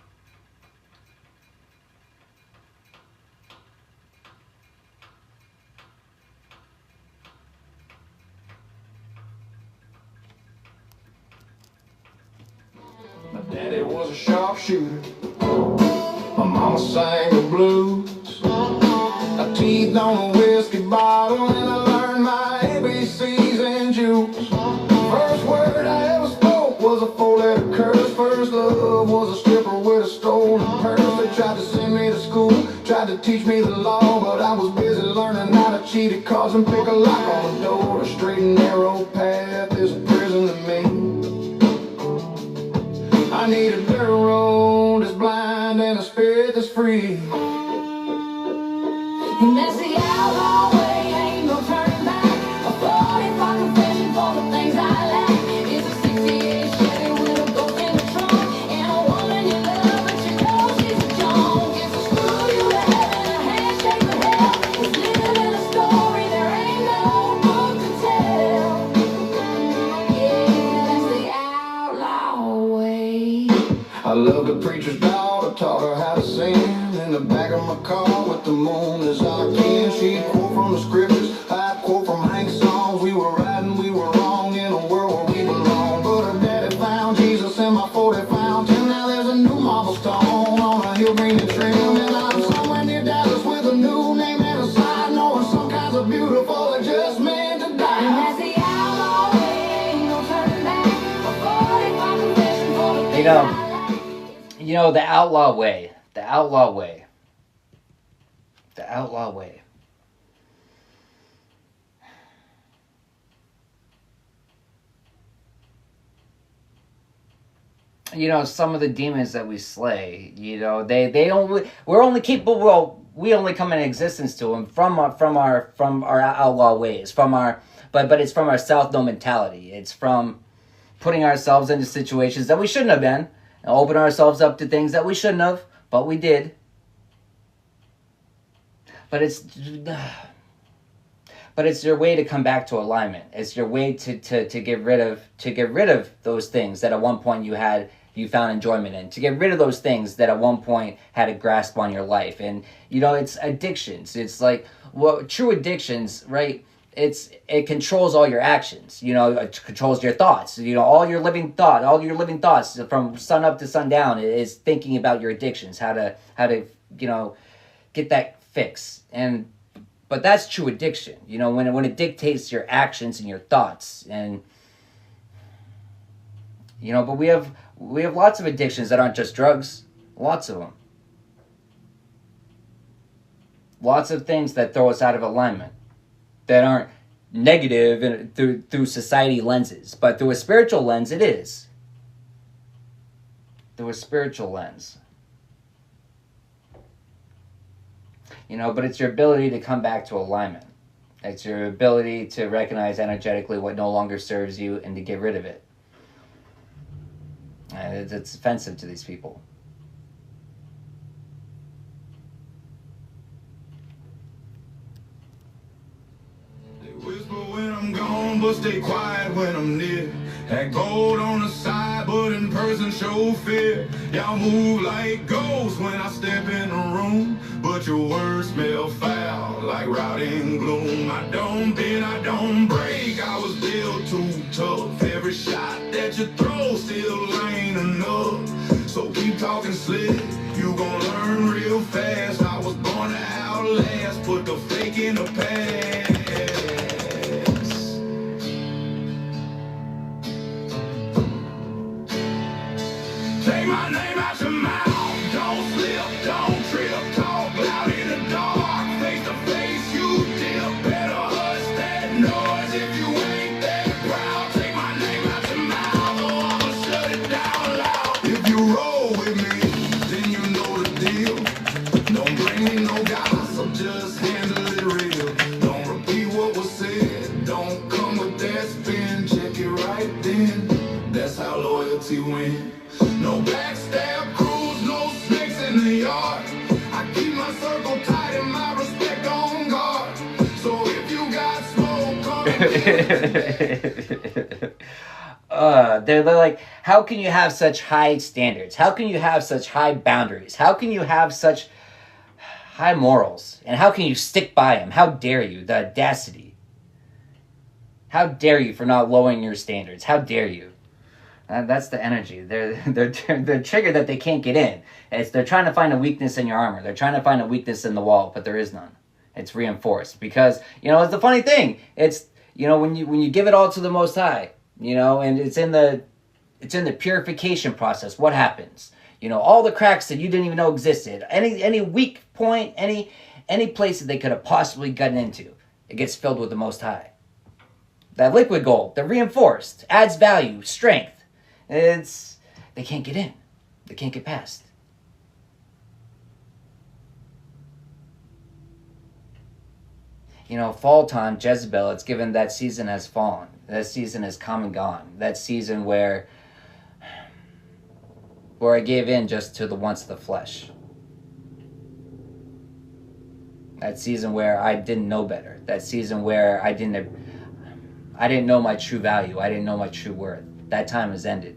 My daddy was a sharpshooter. My mama sang the blues. I teethed on a whiskey bottle and I learned my ABCs and Jews. First word I ever spoke was a 4-letter curse. First love was a stripper with a stolen purse. They tried to send me to school, tried to teach me the law, but I was busy learning how to cheat at cards and pick a lock on the door. A straight and narrow path is a prison to me. I need a dirt road that's blind and a spirit that's free. And that's the outlaw way, ain't no turning back. A 45 confession for the things I lack. It's a 68 Chevy with a ghost in the trunk, and a woman you love but you know she's a junk. It's a screw you to heaven, a handshake to hell. It's living a story, there ain't no book to tell. Yeah, that's the outlaw way. I love the preacher's daughter, taught her how to sing. In the back of my car with the moon as I can. She'd quote from the scriptures, I'd quote from Hank's songs. We were right and we were wrong in a world where we belong. But her daddy found Jesus in my 40 fountain. Now there's a new marble stone on a hill green and trim. And I'm somewhere near Dallas with a new name and a sign, knowing some kinds are beautiful are just meant to die. And that's the outlaw way, ain't no turning back. A 45 confession for the things I lack. You know, the outlaw way. The outlaw way. The outlaw way. You know, some of the demons that we slay, you know, we're only capable, well, we only come in existence to them from our outlaw ways, but it's from our self-know mentality. It's from putting ourselves into situations that we shouldn't have been, and opening ourselves up to things that we shouldn't have, but we did. But it's your way to come back to alignment. It's your way to get rid of those things that at one point you found enjoyment in. To get rid of those things that at one point had a grasp on your life. And you know, it's addictions. It's like, well, true addictions, right? It controls all your actions. You know, it controls your thoughts. You know, all your living thoughts from sun up to sundown is thinking about your addictions, how to you know, get that fix. But that's true addiction. You know, when it dictates your actions and your thoughts. And you know, but we have lots of addictions that aren't just drugs. Lots of them. Lots of things that throw us out of alignment, that aren't negative through society lenses, but through a spiritual lens, it is. Through a spiritual lens. You know, but it's your ability to come back to alignment. It's your ability to recognize energetically what no longer serves you and to get rid of it. And it's offensive to these people. Whisper when I'm gone, but stay quiet when I'm near. Had gold on the side, but in person show fear. Y'all move like ghosts when I step in the room, but your words smell foul like rotting gloom. I don't bend, I don't break. slick, you gon' learn real fast. I was born to outlast, put the fake in the past. Take my name out your mouth, don't slip, don't trip, talk loud in the dark, face to face you dip, better hush that noise if you ain't that proud. Take my name out your mouth, or I'ma shut it down loud. If you roll with me, then you know the deal. Don't bring me no gossip, just handle it real. Don't repeat what was said, don't come with that spin, check it right then. That's how loyalty wins. No backstab crews, no snakes in the yard. I keep my circle tight and my respect on guard. So if you got smoke, come they're like, how can you have such high standards? How can you have such high boundaries? How can you have such high morals? And how can you stick by them? How dare you? The audacity. How dare you for not lowering your standards? How dare you? That's the energy. They're triggered that they can't get in. They're trying to find a weakness in your armor. They're trying to find a weakness in the wall, but there is none. It's reinforced because it's the funny thing. It's when you give it all to the Most High, and it's in the purification process. What happens? All the cracks that you didn't even know existed, any weak point, any place that they could have possibly gotten into, it gets filled with the Most High. That liquid gold, the reinforced, adds value, strength. They can't get in. They can't get past. Fall time, Jezebel, it's given that season has fallen. That season has come and gone. That season where I gave in just to the wants of the flesh. That season where I didn't know better. That season where I didn't know my true value. I didn't know my true worth. That time has ended.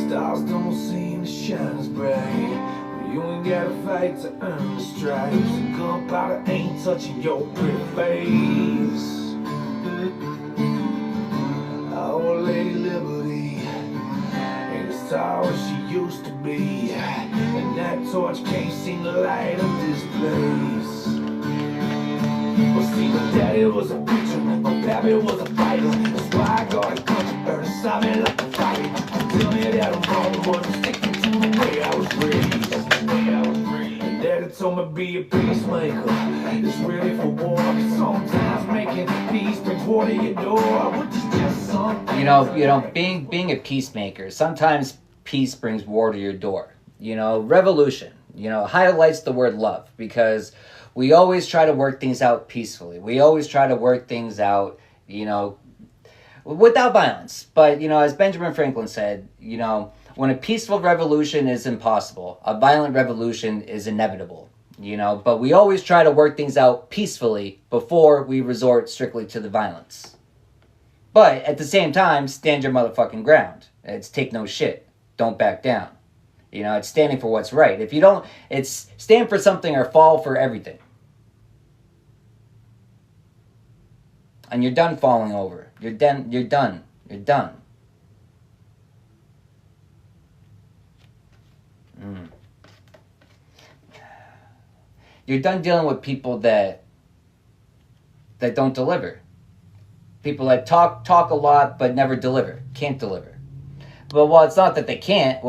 Stars don't seem to shine as bright. You ain't gotta fight to earn the stripes. Gunpowder ain't touching your pretty face. Our Lady Liberty ain't as tall as she used to be, and that torch can't seem to light up this place. Well, see, my daddy was a preacher, my pappy was a fighter. That's why I got a country bird inside me like a fighter. Tell me that I'm wrong, but I'm sticking to the way I was raised. And daddy told me be a peacemaker. It's ready for war. Sometimes making peace brings war to your door. Which is just something. Being a peacemaker. Sometimes peace brings war to your door. Revolution. Highlights the word love because we always try to work things out peacefully. We always try to work things out, without violence. But, as Benjamin Franklin said, when a peaceful revolution is impossible, a violent revolution is inevitable, But we always try to work things out peacefully before we resort strictly to the violence. But at the same time, stand your motherfucking ground. It's take no shit. Don't back down. It's standing for what's right. If you don't, it's stand for something or fall for everything. And you're done falling over. You're done. You're done. You're done dealing with people that don't deliver. People that talk a lot but never deliver. Can't deliver. But it's not that they can't.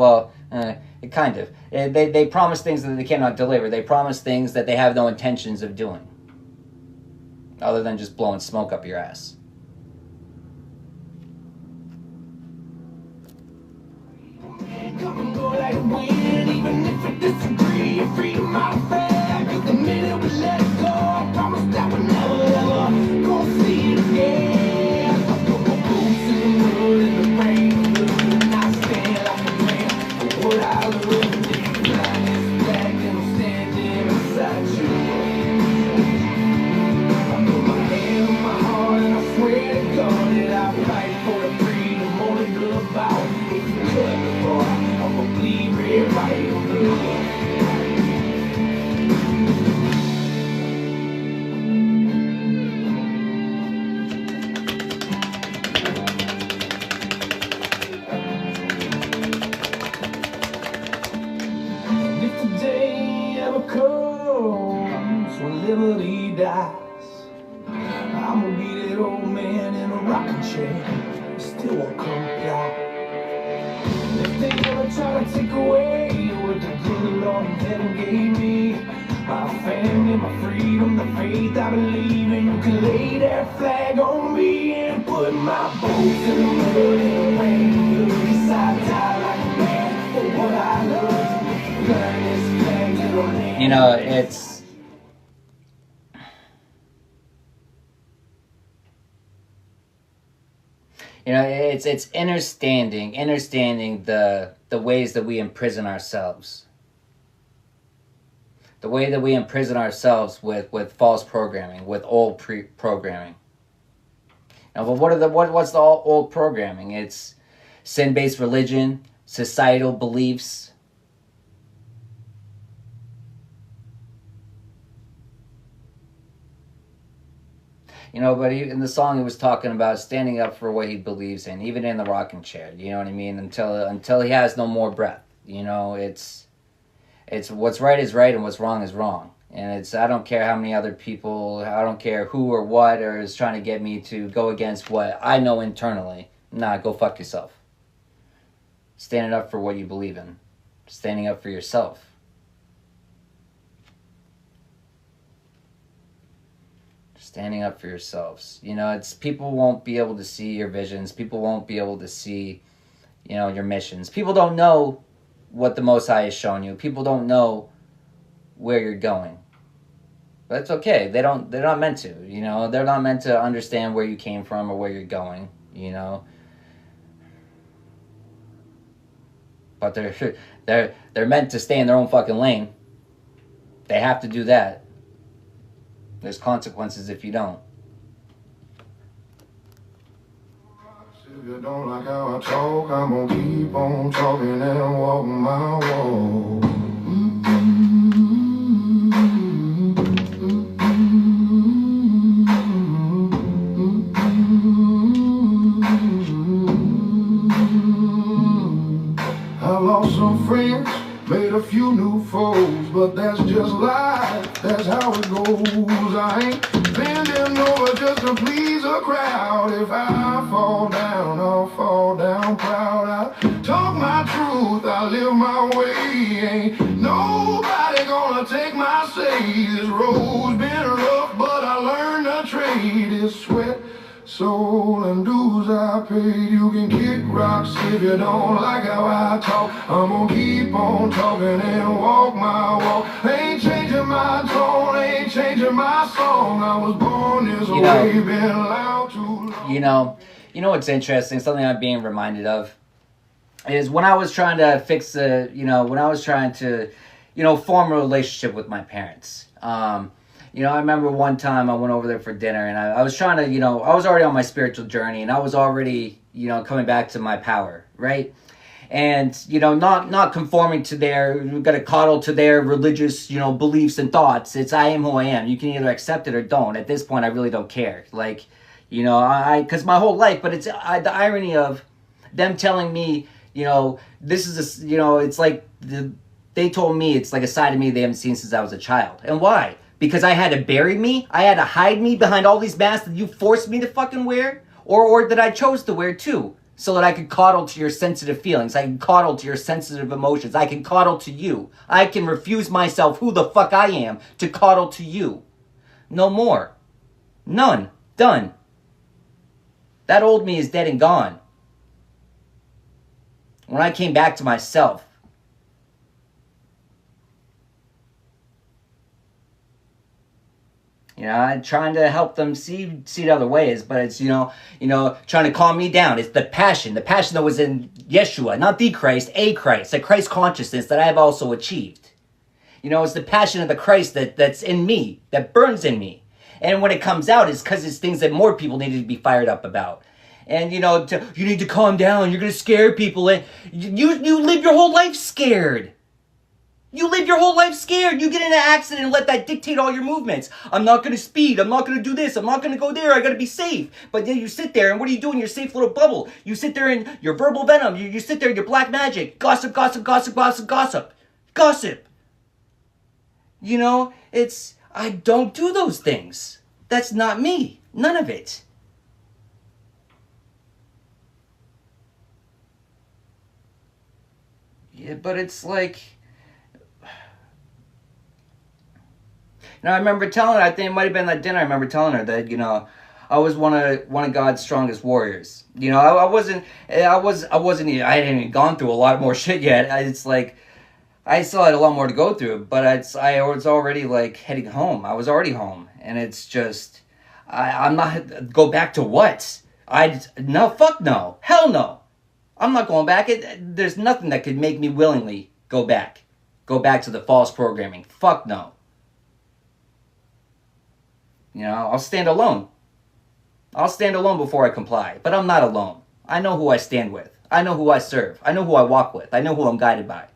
It kind of. They promise things that they cannot deliver. They promise things that they have no intentions of doing. Other than just blowing smoke up your ass. Come and go like a wind, even if we disagree. You're free to modify. Cause the minute we let it go, I promise that we're never ever gonna see it again. I put my boots in the mud, in the rain, and I stand like a man for what I love. Line is back and I'm standing beside you. I put my hand on my heart and I swear to God that I fight for the freedom only love about. If you cut the bar, I'ma bleed red, white, and blue. dies, I'm gonna be that old man in a rocking chair, still won't comply. If they ever try to take away what the good Lord in heaven gave me, my family, my freedom, the faith I believe in, you can lay that flag on me and put my bones in the mud and the rain. Cause I die like a man for what I love. Learn this flag to the land. You know, it's understanding the ways that we imprison ourselves. The way that we imprison ourselves with false programming, with old programming. Now, but what's the old programming? It's sin-based religion, societal beliefs. You know, but in the song, he was talking about standing up for what he believes in, even in the rocking chair. You know what I mean? Until he has no more breath. You know, it's what's right is right and what's wrong is wrong. And I don't care how many other people, I don't care who or what is trying to get me to go against what I know internally. Nah, go fuck yourself. Standing up for what you believe in. Standing up for yourself. Standing up for yourselves. You know, people won't be able to see your visions. People won't be able to see, you know, your missions. People don't know what the Most High has shown you. People don't know where you're going. But that's okay. They're not meant to, you know. They're not meant to understand where you came from or where you're going, you know. But they're meant to stay in their own fucking lane. They have to do that. There's consequences if you don't. If you don't like how I talk, I'm gonna keep on talking and walk my walk. I lost some friends, made a few new foes, but that's just life, that's how it goes. I ain't bending over just to please a crowd. If I fall down, I'll fall down proud. I talk my truth, I live my way. Ain't nobody gonna take my say. This road's been rough, but I learned to trade. It's sweat, soul, and dues I paid. You can kick rocks if you don't like how I talk. I'm gonna keep on talking and walk my walk. Ain't changing my tone, ain't changing my song. I was born this way, been loud too long. You know what's interesting? Something I'm being reminded of is when I was trying to fix when I was trying to, form a relationship with my parents. I remember one time I went over there for dinner and I was trying to, I was already on my spiritual journey and I was already, coming back to my power, right? And, not conforming to gotta coddle to their religious, beliefs and thoughts. It's I am who I am. You can either accept it or don't. At this point, I really don't care. Like, because my whole life, but it's the irony of them telling me, this is it's like they told me it's like a side of me they haven't seen since I was a child. And why? Because I had to bury me? I had to hide me behind all these masks that you forced me to fucking wear? Or that I chose to wear too? So that I could coddle to your sensitive feelings. I can coddle to your sensitive emotions. I can coddle to you. I can refuse myself who the fuck I am to coddle to you. No more. None. Done. That old me is dead and gone. When I came back to myself, I'm trying to help them see it other ways, but it's, trying to calm me down. It's the passion that was in Yeshua, not the Christ, a Christ consciousness that I have also achieved. It's the passion of the Christ that's in me, that burns in me. And when it comes out, it's because it's things that more people need to be fired up about. And, you need to calm down. You're going to scare people. And you live your whole life scared. You live your whole life scared. You get in an accident and let that dictate all your movements. I'm not going to speed. I'm not going to do this. I'm not going to go there. I got to be safe. But then you sit there and what do you do in your safe little bubble? You sit there in your verbal venom. You sit there in your black magic. Gossip, gossip, gossip, gossip, gossip. Gossip. I don't do those things. That's not me. None of it. Yeah, but it's like... I remember telling her, I think it might have been that dinner, I remember telling her that, I was one of God's strongest warriors. I hadn't even gone through a lot more shit yet. It's like, I still had a lot more to go through, but I was already like heading home. I was already home, and it's just, I'm not, go back to what? No, fuck no. Hell no. I'm not going back. There's nothing that could make me willingly go back. Go back to the false programming. Fuck no. I'll stand alone. I'll stand alone before I comply. But I'm not alone. I know who I stand with. I know who I serve. I know who I walk with. I know who I'm guided by.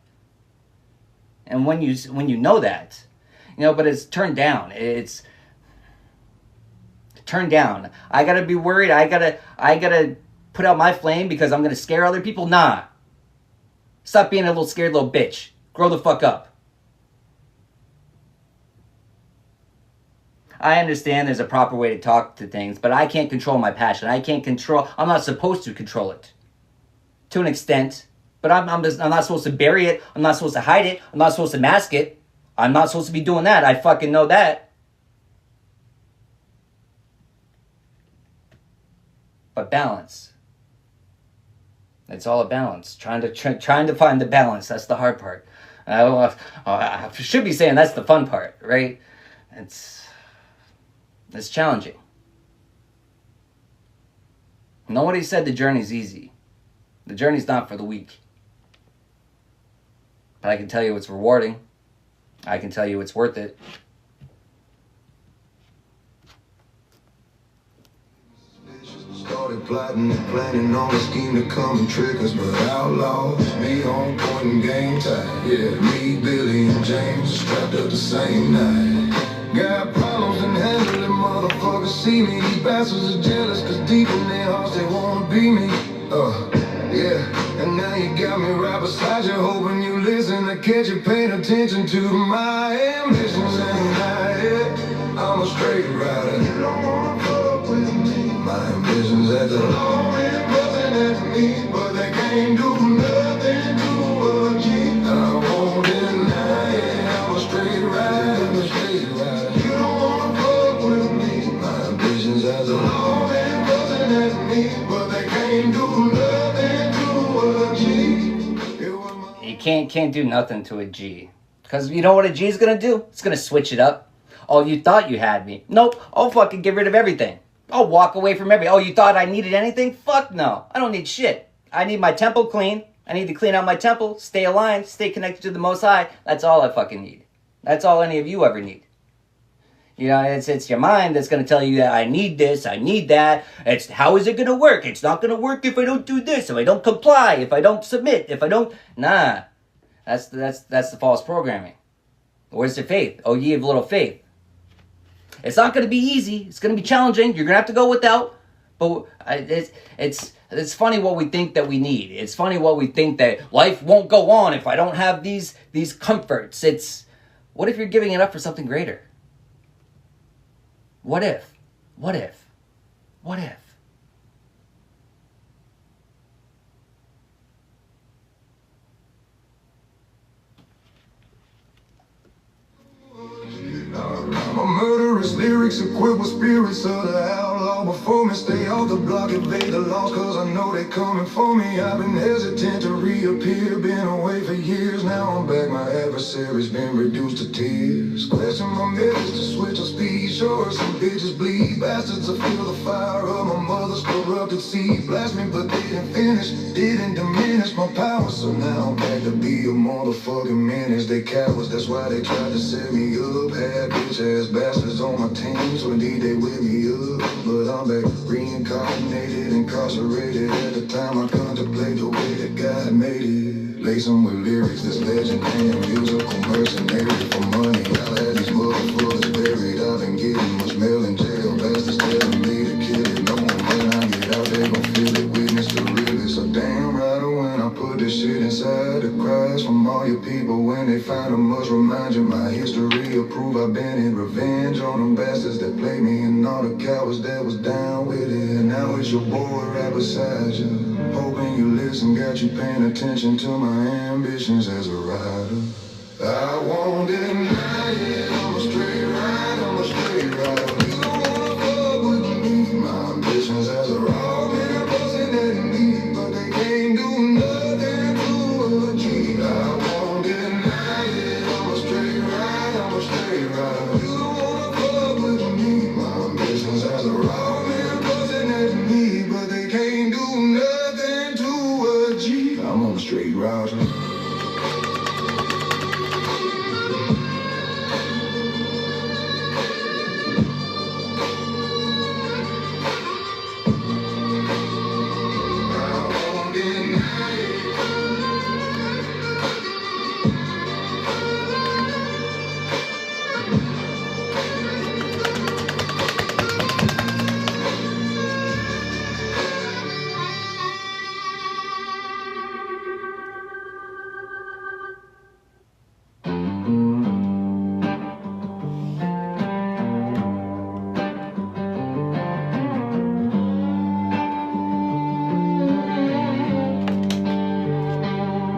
And when you know that, but it's turned down. It's turned down. I gotta be worried. I gotta put out my flame because I'm gonna scare other people. Nah. Stop being a little scared little bitch. Grow the fuck up. I understand there's a proper way to talk to things, but I can't control my passion. I'm not supposed to control it. To an extent. But I'm not supposed to bury it. I'm not supposed to hide it. I'm not supposed to mask it. I'm not supposed to be doing that. I fucking know that. But balance. It's all a balance. Trying to find the balance. That's the hard part. I should be saying that's the fun part, right? It's challenging. Nobody said the journey's easy. The journey's not for the weak. But I can tell you it's rewarding. I can tell you it's worth it. Started plotting and planning on a scheme to come and trick us, but outlaws, me on point and game time. Yeah, me, Billy, and James strapped up the same night. Got problems and handle it, motherfuckers see me. These bastards are jealous, cause deep in their hearts they wanna be me. Yeah, and now you got me right beside you, hoping you listen to catch you, paying attention to my ambitions. And I'm a straight rider. You don't wanna fuck with me. My ambitions at the low end, bustin' at me, but they can't do nothing to achieve. I won't deny it. I'm a straight rider. You don't wanna fuck with me. My ambitions at the low end, bustin' at me, but they can't do nothing to achieve. You can't do nothing to a G. Because you know what a G is going to do? It's going to switch it up. Oh, you thought you had me. Nope. I'll fucking get rid of everything. I'll walk away from everything. Oh, you thought I needed anything? Fuck no. I don't need shit. I need my temple clean. I need to clean out my temple, stay aligned, stay connected to the Most High. That's all I fucking need. That's all any of you ever need. It's your mind that's going to tell you that I need this, I need that. How is it going to work? It's not going to work if I don't do this, if I don't comply, if I don't submit, if I don't... Nah. That's the false programming. Where's your faith? Oh, ye of little faith. It's not going to be easy. It's going to be challenging. You're going to have to go without. But it's funny what we think that we need. It's funny what we think that life won't go on if I don't have these comforts. What if you're giving it up for something greater? What if? What if? What if? My murderous lyrics equipped with spirits of the outlaw. Before me, stay off the block, evade the law, cause I know they coming for me. I've been hesitant to reappear, been away for years. Now I'm back, my adversary's been reduced to tears. Question my methods to switch on speed, sure some bitches bleed. Bastards will feel the fire of my mother's corrupted seed. Blast me, but didn't finish, didn't diminish my power. So now I'm back to be a motherfucking menace. They cowards, that's why they tried to set me up. Had bitch ass bastards on my team, so indeed they whip me up. But I'm back reincarnated, incarcerated. At the time I contemplate the way that God made it. Lace them with lyrics that's legendary, musical mercenary for money. I'll have these motherfuckers buried. I've been getting much mail in jail. Bastards telling me to kill it. No one when I get out, they gon' feel it. Witness the realest. So damn right when I put this shit inside the cries from all all your people when they find them must remind you my history will prove I've been in revenge on them bastards that played me and all the cowards that was down with it. And now it's your boy right beside you, hoping you listen, got you paying attention to my ambitions as a rider. I won't deny it, I'm a straight ride, I'm a straight rider. You don't wanna fuck with me, my ambitions as a rider. Man, bustin' at me, but they can't do nothing to a G. I won't deny it, I'm a straight ride, I'm a straight rider. You don't wanna fuck with me, my ambitions as a rider. Man, bustin' at me, but they can't do nothing to a G. I'm on a straight rider.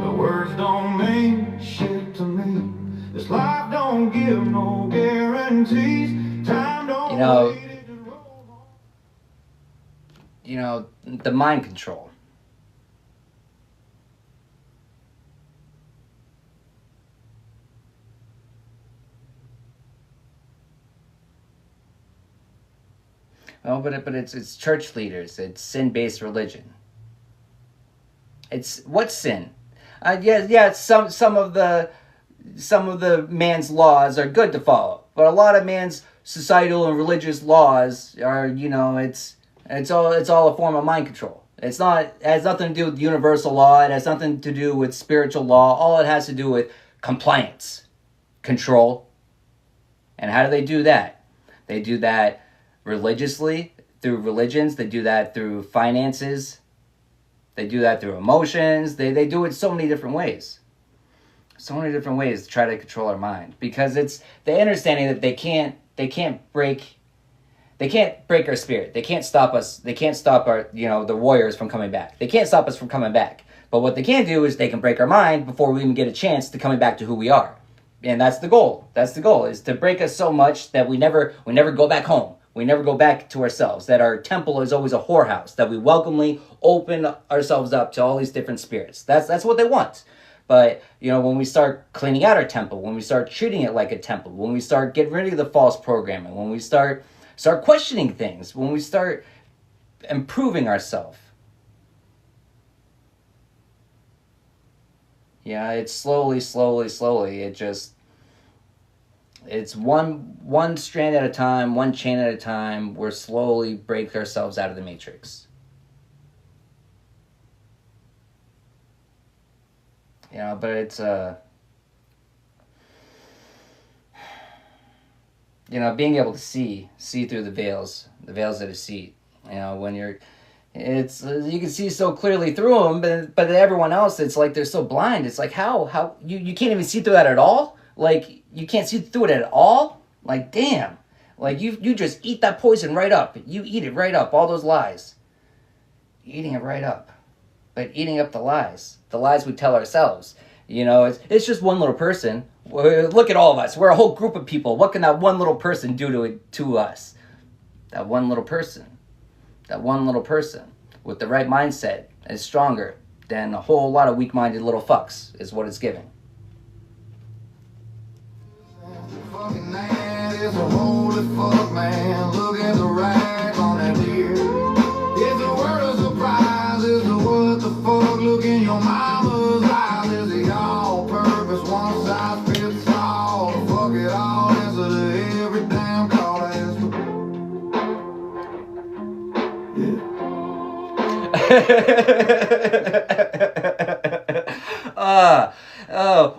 The words don't mean shit to me. This life don't give no guarantees. Time don't You know- wait, it just rolls on. You know, the mind control. Well, but it's church leaders. It's sin-based religion. It's what's sin? Yeah. Some of the man's laws are good to follow, but a lot of man's societal and religious laws are, it's all a form of mind control. It has nothing to do with universal law. It has nothing to do with spiritual law. All it has to do with compliance, control. And how do they do that? They do that religiously, through religions. They do that through finances. They do that through emotions. They do it so many different ways. So many different ways to try to control our mind. Because it's the understanding that they can't break our spirit. They can't stop us. They can't stop our, the warriors from coming back. They can't stop us from coming back. But what they can do is they can break our mind before we even get a chance to coming back to who we are. And that's the goal. That's the goal, is to break us so much that we never go back home. We never go back to ourselves, that our temple is always a whorehouse, that we welcomely open ourselves up to all these different spirits. That's what they want. But, when we start cleaning out our temple, when we start treating it like a temple, when we start getting rid of the false programming, when we start questioning things, when we start improving ourselves, it's slowly, it's one strand at a time, one chain at a time. We're slowly break ourselves out of the matrix. But it's being able to see through the veils of deceit. When you can see so clearly through them, but everyone else, it's like they're so blind. It's like how you can't even see through that at all. Like, you can't see through it at all? Like, damn. Like, you just eat that poison right up. You eat it right up, all those lies. Eating it right up. But eating up the lies we tell ourselves. It's just one little person. Look at all of us. We're a whole group of people. What can that one little person do to us? That one little person. That one little person with the right mindset is stronger than a whole lot of weak-minded little fucks, is what it's giving. Fucking man, it's a holy fuck, man. Look at the rag on that deer. It's a word of surprise. It's a what the fuck look in your mama's eyes. Is the all-purpose one size fits all? Fuck it all, answer to every damn call I ask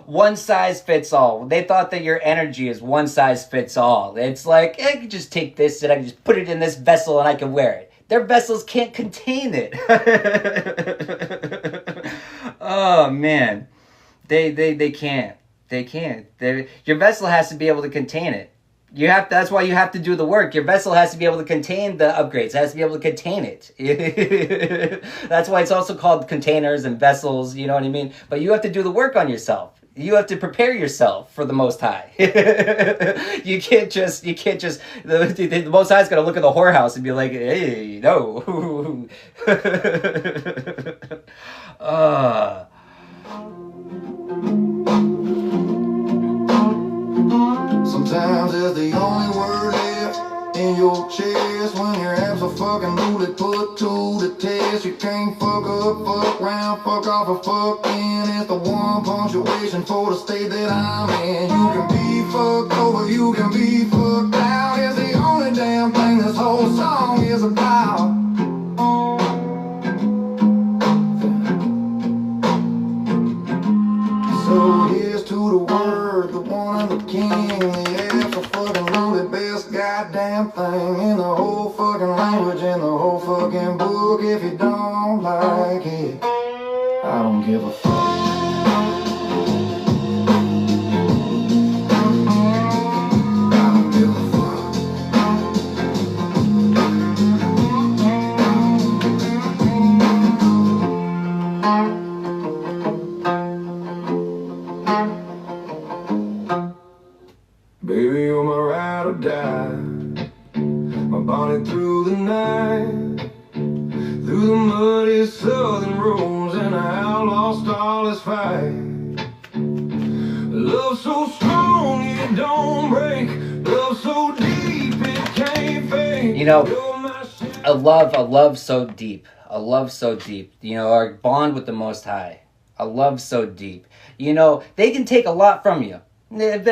one size fits all. They thought that your energy is one size fits all. It's like, I can just take this and I can just put it in this vessel and I can wear it. Their vessels can't contain it. Oh, man. They can't. They can't. Your vessel has to be able to contain it. You have to, that's why you have to do the work. Your vessel has to be able to contain the upgrades. It has to be able to contain it. That's why it's also called containers and vessels, you know what I mean? But you have to do the work on yourself. You have to prepare yourself for the Most High. You can't just, the Most High's gonna look at the whorehouse and be like, hey, no. Sometimes there's the only word left in your chest when your abs are fucking newly put to the test. You can't fuck up, fuck round, fuck off, or fuck in. It's the one punctuation for the state that I'm in. You can be fucked over, you can be fucked out. It's the only damn thing this whole song is about. So here's to the word, the one and the king. The F for fucking loaded, best goddamn thing in the whole fucking language, in the whole fucking book. If you don't like it, I don't give a fuck. I don't give a fuck. Baby, you're my ride or die, my body through the night, through the muddy southern roads, and I lost all this fight. Love so strong it don't break, love so deep it can't fake. You know, You're my shit. a love so deep. A love so deep. You know, our bond with the Most High. A love so deep. You know, they can take a lot from you. But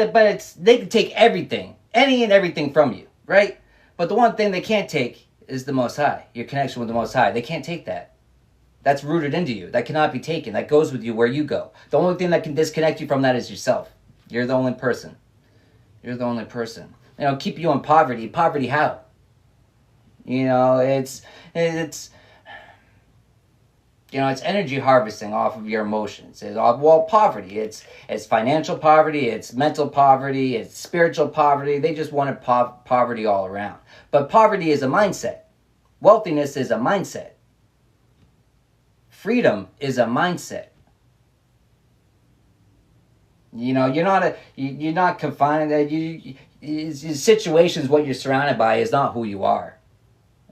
they can take everything. Any and everything from you, right? But the one thing they can't take is the Most High. Your connection with the Most High. They can't take that. That's rooted into you. That cannot be taken. That goes with you where you go. The only thing that can disconnect you from that is yourself. You're the only person. You're the only person. You know, keep you in poverty. Poverty how? You know, it's you know, it's energy harvesting off of your emotions. It's poverty. It's financial poverty. It's mental poverty. It's spiritual poverty. They just wanted poverty all around. But poverty is a mindset. Wealthiness is a mindset. Freedom is a mindset. You know, you're not confined. Situations, what you're surrounded by is not who you are.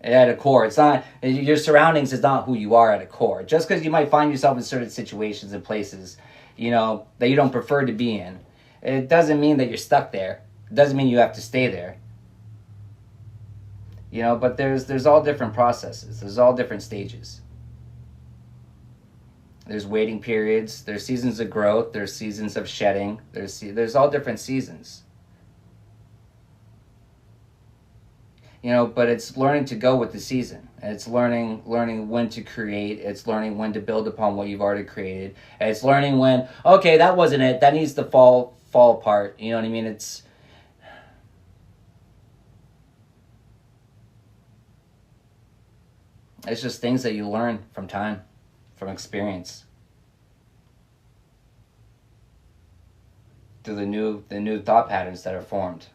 At a core, it's not, your surroundings is not who you are at a core. Just because you might find yourself in certain situations and places, you know, that you don't prefer to be in, it doesn't mean that you're stuck there. It doesn't mean you have to stay there. You know, but there's all different processes. There's all different stages. There's waiting periods. There's seasons of growth. There's seasons of shedding. There's all different seasons. You know, but it's learning to go with the season. And it's learning when to create. It's learning when to build upon what you've already created. And it's learning when, okay, that wasn't it. That needs to fall apart. You know what I mean? It's just things that you learn from time, from experience. Through the new thought patterns that are formed.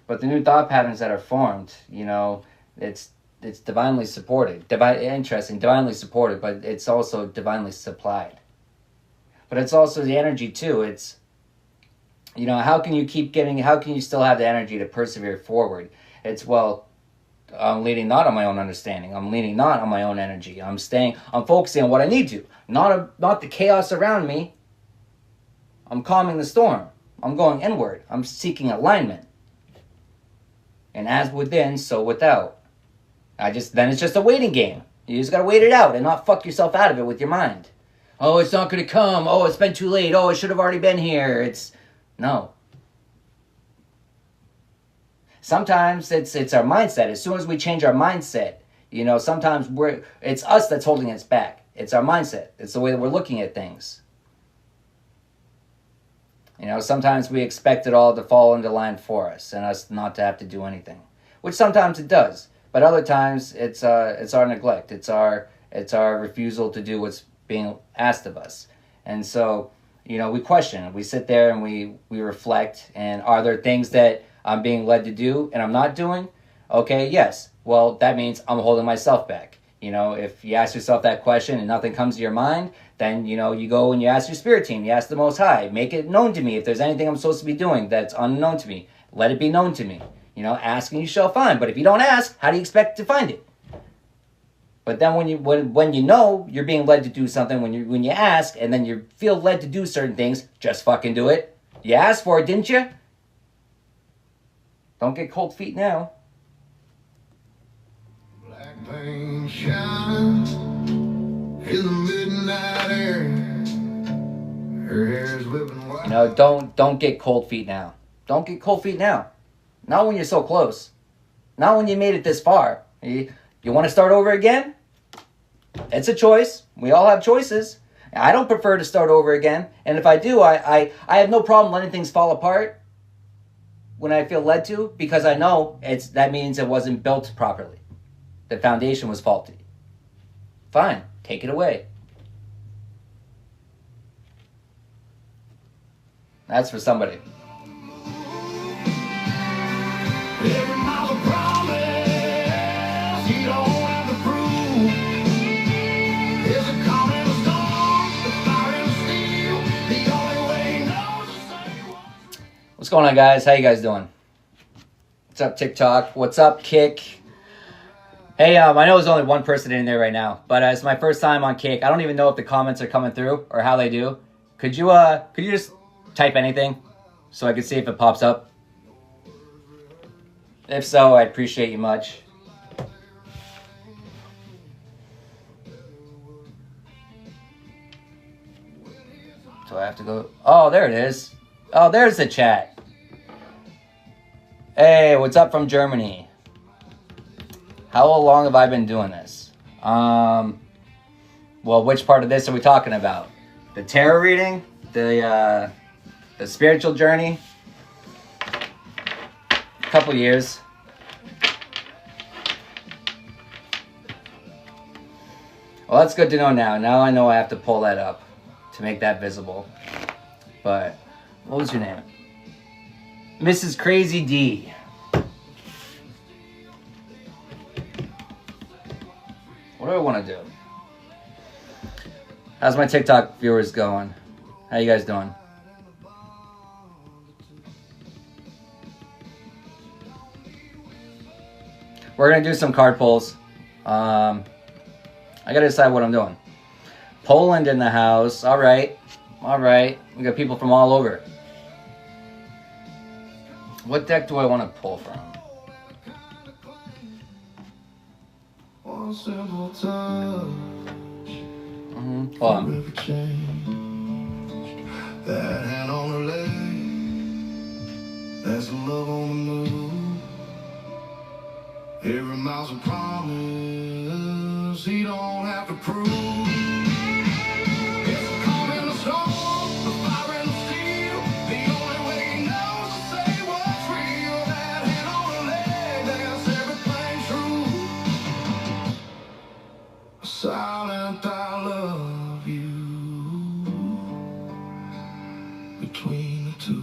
But the new thought patterns that are formed, you know, it's divinely supported. Divinely supported, but it's also divinely supplied. But it's also the energy too. It's, you know, how can you still have the energy to persevere forward? It's, well, I'm leaning not on my own understanding. I'm leaning not on my own energy. I'm focusing on what I need to. Not the chaos around me. I'm calming the storm. I'm going inward. I'm seeking alignment. And as within, so without. Then it's just a waiting game. You just gotta wait it out and not fuck yourself out of it with your mind. Oh, it's not gonna come. Oh, it's been too late. Oh, it should have already been here. No. Sometimes it's our mindset. As soon as we change our mindset, you know, sometimes it's us that's holding us back. It's our mindset. It's the way that we're looking at things. You know, sometimes we expect it all to fall into line for us and us not to have to do anything, which sometimes it does. But other times it's our neglect. It's our refusal to do what's being asked of us. And so, you know, we question, we sit there and we reflect, and are there things that I'm being led to do and I'm not doing? Okay, yes. Well, that means I'm holding myself back. You know, if you ask yourself that question and nothing comes to your mind, then, you know, you go and you ask your spirit team, you ask the Most High, make it known to me. If there's anything I'm supposed to be doing that's unknown to me, let it be known to me. You know, ask and you shall find. But if you don't ask, how do you expect to find it? But then when you know you're being led to do something, when you ask and then you feel led to do certain things, just fucking do it. You asked for it, didn't you? Don't get cold feet now. Black paint shining in the midnight air. Her hair's whipping white. You know, don't get cold feet now. Don't get cold feet now. Not when you're so close. Not when you made it this far. You want to start over again? It's a choice. We all have choices. I don't prefer to start over again. And if I do, I have no problem letting things fall apart when I feel led to, because I know that means it wasn't built properly. The foundation was faulty. Fine, take it away. That's for somebody. Every mile's a promise, you don't have to prove. There's a calm in the storm, the fire in the steel. The only way he knows to say what's real. What's going on, guys? How you guys doing? What's up, TikTok? What's up, Kick? Hey, I know there's only one person in there right now, but it's my first time on Kick. I don't even know if the comments are coming through or how they do. Could you just type anything so I can see if it pops up? If so, I'd appreciate you much. So I have to go. Oh, there it is. Oh, there's the chat. Hey, what's up from Germany? How long have I been doing this? Well, which part of this are we talking about? The tarot reading? The spiritual journey? A couple years. Well, that's good to know now. Now I know I have to pull that up to make that visible. But, what was your name? Mrs. Crazy D. What do I want to do? How's my TikTok viewers going? How you guys doing? We're going to do some card pulls. I got to decide what I'm doing. Poland in the house. All right. All right. We got people from all over. What deck do I want to pull from? One simple touch. Hold on. Never changed. That hand on her leg. That's love on the move. Every mile's a promise. He don't have to prove. It's a calm in the storm, the fire and the steel. The only way he knows to say what's real. That hand on her leg, that's everything true. Silent, I love you. Between the two.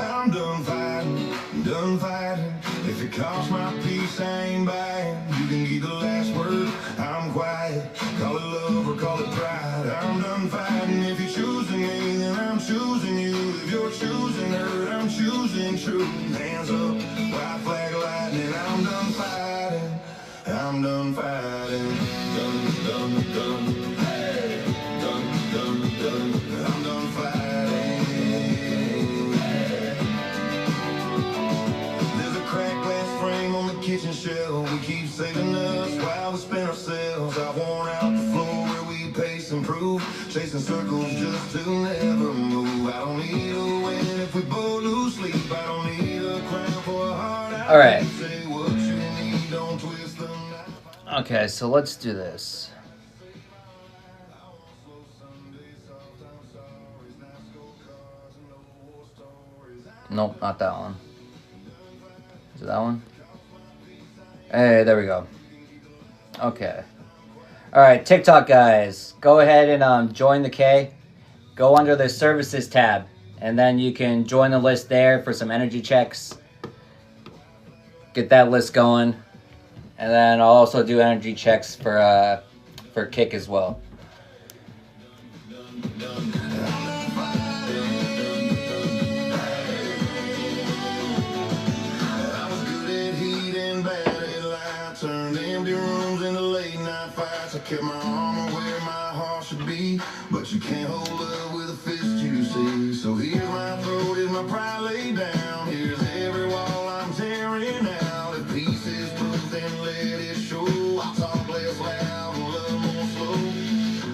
I'm done fighting. If it costs my peace, I ain't buying. You can get the last word, I'm quiet. Call it love or call it pride. I'm done fighting. If you're choosing me, then I'm choosing you. If you're choosing her, I'm choosing truth. Hands up, white flag lightning. I'm done fighting. I'm done fighting. Done. Hey. Done. I'm done fighting. There's a cracked glass frame on the kitchen shelf. We keep saving us while we spin ourselves. I worn out the floor where we pace and prove. Chasing circles just to never move. I don't need a win if we both lose sleep. I don't need a crown for a heart. All right. Say what you need, don't twist the knife. Okay, so let's do this. Nope, not that one. Is it that one? Hey, there we go. Okay. Alright, TikTok guys. Go ahead and join the K. Go under the services tab. And then you can join the list there for some energy checks. Get that list going. And then I'll also do energy checks for Kick as well. I kept my armor where my heart should be, but you can't hold up with a fist, you see. So here's my throat, here's my pride laid down. Here's every wall I'm tearing out. If pieces bruised, then let it show. I talk less loud and love more slow.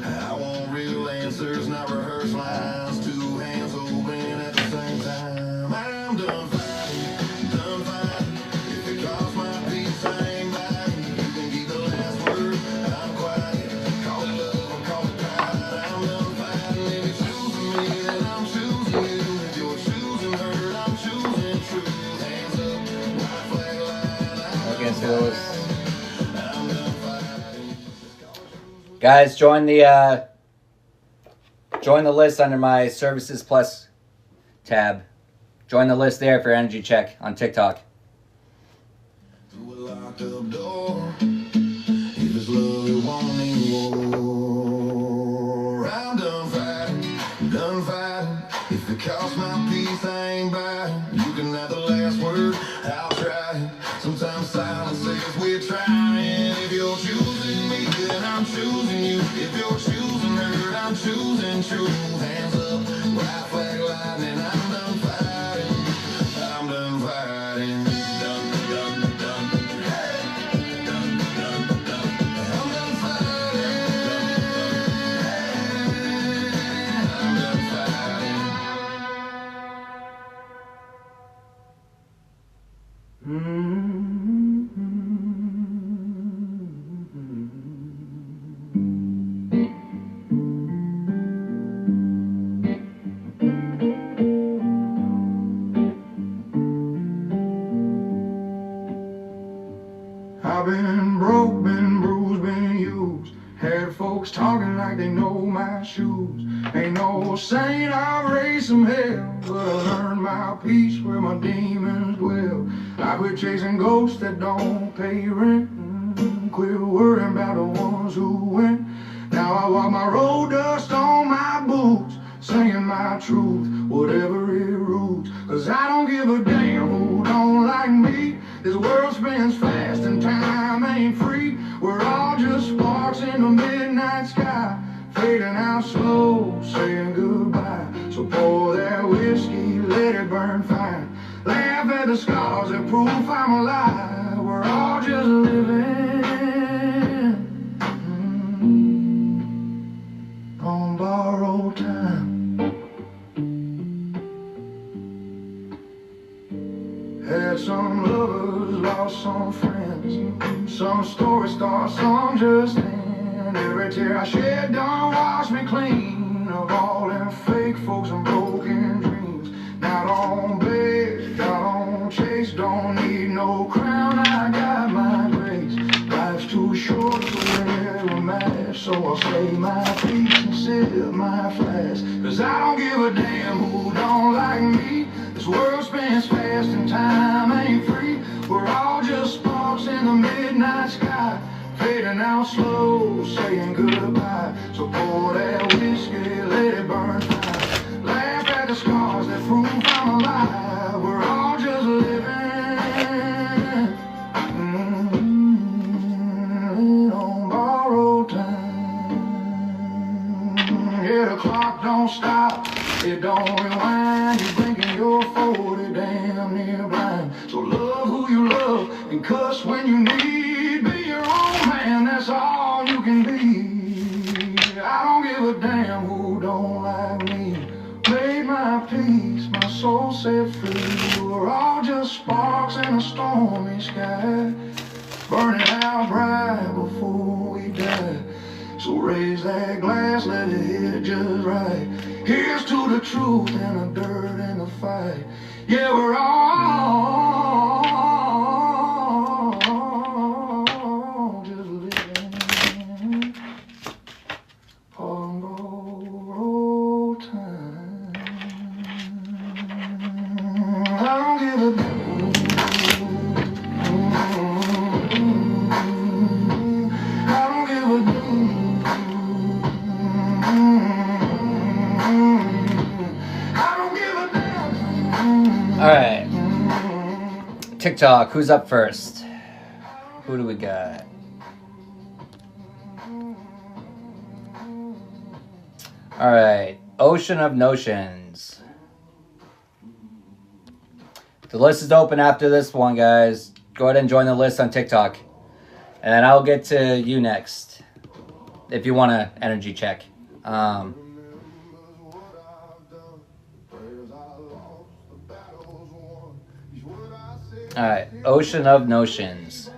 I want real answers, not rehearsed lines. Two hands open at the same time. I'm done fighting, done fighting. If it costs my peace, I ain't biting. You can keep the last word. I'm quiet. Call it love or call it pride. I'm done fighting. If you're choosing me, then I'm choosing you. If you're choosing hurt, I'm choosing truth. Hands up, white flag line. Okay, so guys, join the list under my Services Plus tab. Join the list there for energy check on TikTok. Through a locked up door. If it's love, it won't need war. I'm done fighting, done fighting. If it costs my peace, I ain't buying. You can have the last word, I'll try it. Sometimes silence says we're trying. If you're choosing me, then I'm choosing you. If you're choosing hurt, I'm choosing truth. Hands up, white flag lightning. I'm done fighting. I'm done fighting. Done, done, done. Hey, done, done, done. I'm done fighting. I'm done I've been broke, been bruised, been used. Had folks talking like they know my shoes. Ain't no saint, I've raised some hell, but I learned my peace where my demons dwell. I quit chasing ghosts that don't pay rent. Quit worrying about the ones who went. Now I walk my road, dust on my boots, singing my truth, whatever it roots. Cause I don't give a damn who don't like me. This world spins fast and time ain't free. We're all just sparks in the midnight sky, fading out slow, saying goodbye. So pour that whiskey, let it burn fine. Laugh at the scars that prove I'm alive. We're all just living on borrowed time. Had some lovers, lost some friends. Some stories start, some just end. Every tear I shed don't wash me clean of all them fake folks and broken dreams. Now don't beg, I don't chase, don't need no crown. I got my grace. Life's too short to wear a mask, so I'll say my peace and sip my flask. Cause I don't give a damn who don't like me. This world spins fast and time ain't free. We're all just sparks in the midnight sky, fading out slow, saying goodbye. So pour that whiskey, let it burn fine. Laugh at the scars that prove I'm alive. We're all just living on borrowed time. Yeah, the clock don't stop, it don't rewind. You're blinking your 40, damn near blind. So love who you love and cuss when you need. Be your own man, that's all you can be. I don't give a damn who don't like me. Made my peace, my soul set free. We're all just sparks in a stormy sky, burn it out right before we die. So raise that glass, let it hit just right. Here's to the truth and the dirt and the fight. Yeah, we're all just living on borrowed time. I don't give a damn. I don't give a damn. I don't give a damn. All right. TikTok, who's up first? Who do we got? All right. Ocean of Notions. The list is open after this one, guys. Go ahead and join the list on TikTok. And then I'll get to you next. If you want to energy check. Alright, Ocean of Notions.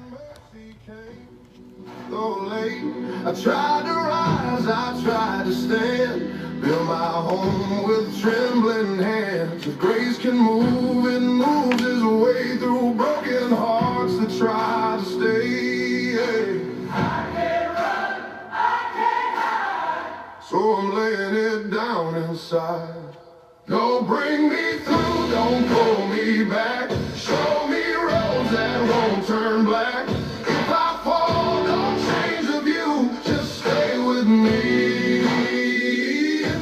I tried to rise, I tried to stand. Build my home with trembling hands. If grace can move, it moves its way through broken hearts that try to stay. I can't run, I can't hide. So I'm laying it down inside. No, bring me through, don't pull me back. Show me roads that won't turn black. If I fall, don't change the view, just stay with me.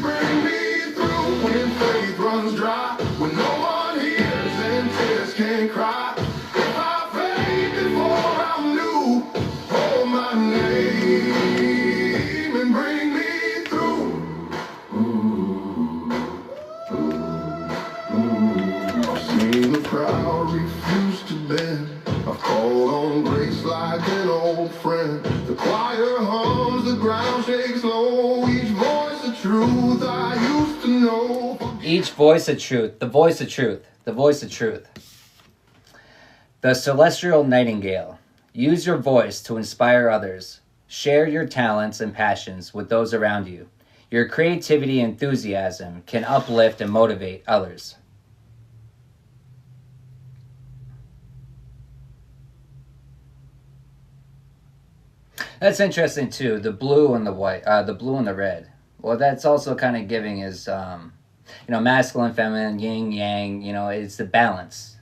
Bring me through when faith runs dry. When no one hears and tears can't cry. If I fade before I'm new, hold my name and bring me through. I've seen the crowd refuse to bend. I've called on grace like an old friend. The choir hums, the ground shakes low. Each voice of truth I used to know. Each voice of truth. The voice of truth. The voice of truth. The celestial nightingale. Use your voice to inspire others. Share your talents and passions with those around you. Your creativity and enthusiasm can uplift and motivate others. That's interesting too. The blue and the white, the blue and the red. Well, that's also kind of giving is, masculine, feminine, yin, yang. It's the balance.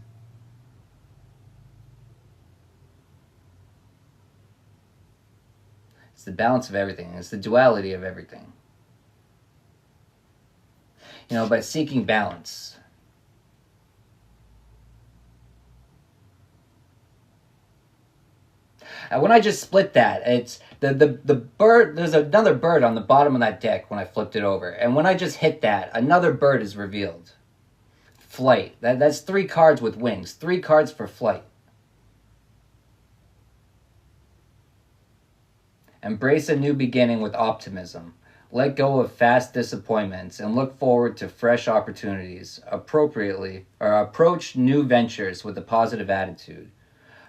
It's the balance of everything. It's the duality of everything. By seeking balance. When I just split that, it's the bird. There's another bird on the bottom of that deck when I flipped it over, and when I just hit that, another bird is revealed. Flight. That's 3 cards with wings. 3 cards for flight. Embrace a new beginning with optimism. Let go of fast disappointments and look forward to fresh opportunities. Approach new ventures with a positive attitude.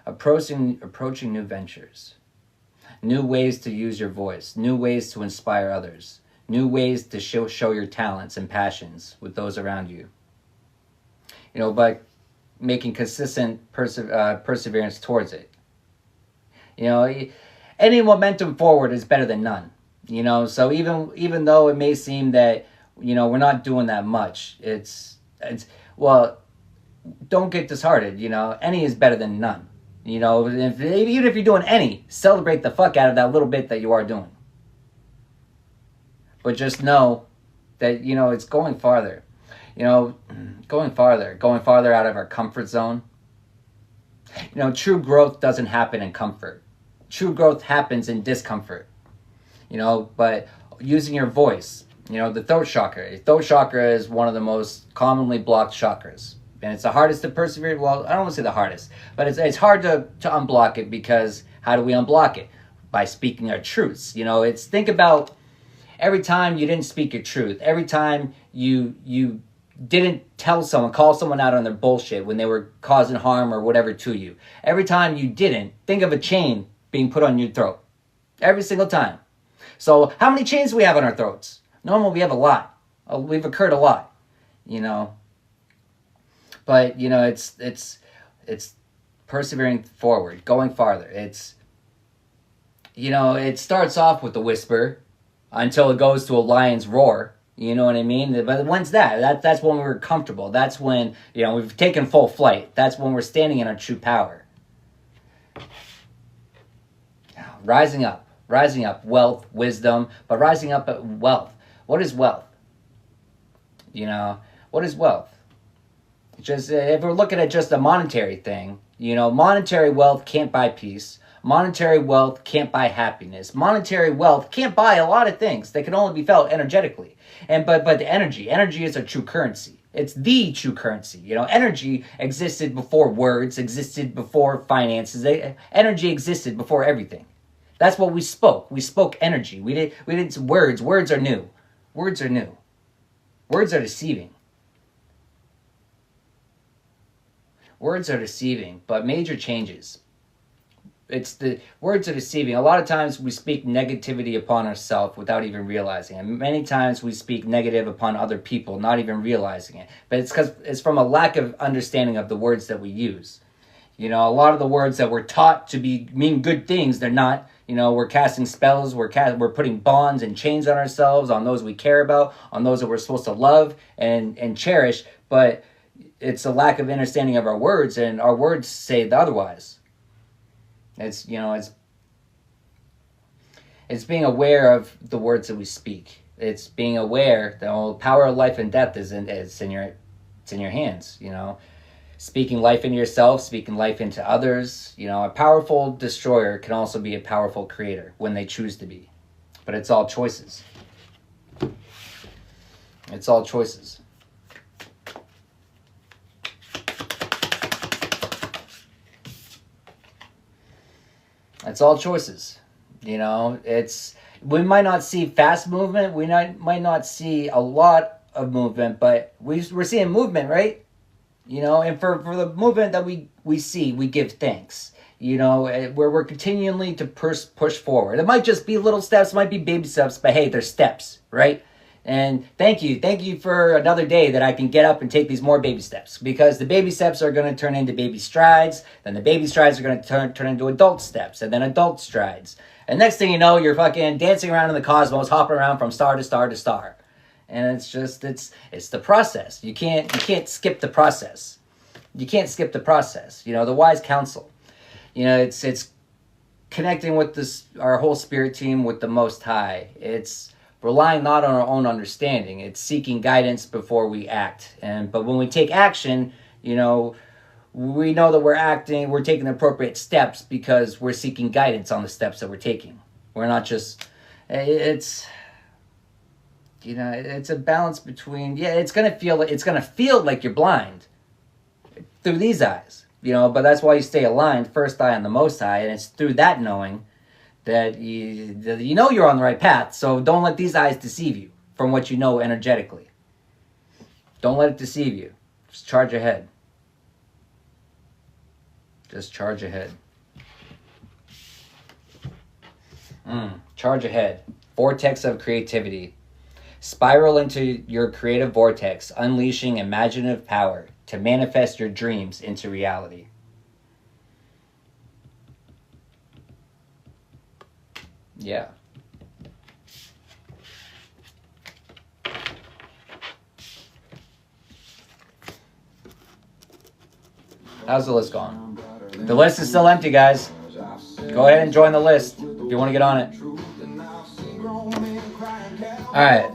Approaching new ventures. New ways to use your voice. New ways to inspire others. New ways to show your talents and passions with those around you. By making consistent perseverance towards it. Any momentum forward is better than none. So even though it may seem that, we're not doing that much, don't get disheartened. Any is better than none. Even if you're doing any, celebrate the fuck out of that little bit that you are doing. But just know that, it's going farther. Going farther out of our comfort zone. True growth doesn't happen in comfort. True growth happens in discomfort. But using your voice, the throat chakra. The throat chakra is one of the most commonly blocked chakras. And it's the hardest to persevere. Well, I don't want to say the hardest, but it's hard to unblock it, because how do we unblock it? By speaking our truths. Think about every time you didn't speak your truth, every time you didn't call someone out on their bullshit when they were causing harm or whatever to you. Every time you didn't, think of a chain being put on your throat. Every single time. So how many chains do we have on our throats? Normally we have a lot. We've occurred a lot, you know. But, you know, it's persevering forward, going farther. It's, you know, it starts off with a whisper until it goes to a lion's roar. You know what I mean? But when's that? That's when we're comfortable. That's when, you know, we've taken full flight. That's when we're standing in our true power. Rising up, wealth, wisdom, but rising up at wealth. What is wealth? You know, what is wealth? Just if we're looking at just a monetary thing, you know, monetary wealth can't buy peace. Monetary wealth can't buy happiness. Monetary wealth can't buy a lot of things that can only be felt energetically. But the energy is a true currency. It's the true currency. You know, energy existed before words, existed before finances. Energy existed before everything. That's what we spoke. We spoke energy. We didn't words. Words are new. Words are new. Words are deceiving. Words are deceiving, but major changes. It's the words are deceiving. A lot of times we speak negativity upon ourselves without even realizing it. Many times we speak negative upon other people, not even realizing it. But it's because it's from a lack of understanding of the words that we use. You know, a lot of the words that we're taught to mean good things, they're not. You know, we're casting spells, we're putting bonds and chains on ourselves, on those we care about, on those that we're supposed to love and cherish. But it's a lack of understanding of our words, and our words say the otherwise. It's, you know, it's being aware of the words that we speak. It's being aware that the power of life and death is in your hands, you know. Speaking life into yourself, speaking life into others. You know, a powerful destroyer can also be a powerful creator when they choose to be. But it's all choices. It's all choices. It's all choices. You know, we might not see fast movement. We might not see a lot of movement, but we're seeing movement, right? You know, and for the movement that we see, we give thanks. You know, where we're continually to push forward. It might just be little steps, might be baby steps, but hey, they're steps, right? And thank you for another day that I can get up and take these more baby steps, because the baby steps are going to turn into baby strides, then the baby strides are going to turn into adult steps, and then adult strides. And next thing you know, you're fucking dancing around in the cosmos, hopping around from star to star to star. And it's just, it's the process. You can't skip the process. You can't skip the process. You know, the wise counsel. You know, it's connecting with our whole spirit team with the Most High. It's relying not on our own understanding. It's seeking guidance before we act. But when we take action, you know, we know that we're taking the appropriate steps because we're seeking guidance on the steps that we're taking. We're not just, you know, it's a balance between, it's gonna feel like you're blind through these eyes, you know, but that's why you stay aligned, first eye on the Most High, and it's through that knowing that you know you're on the right path. So don't let these eyes deceive you from what you know energetically. Don't let it deceive you. Just charge ahead. Just charge ahead. Charge ahead. Vortex of creativity. Spiral into your creative vortex, unleashing imaginative power to manifest your dreams into reality. Yeah. How's the list going? The list is still empty, guys. Go ahead and join the list if you want to get on it. Alright.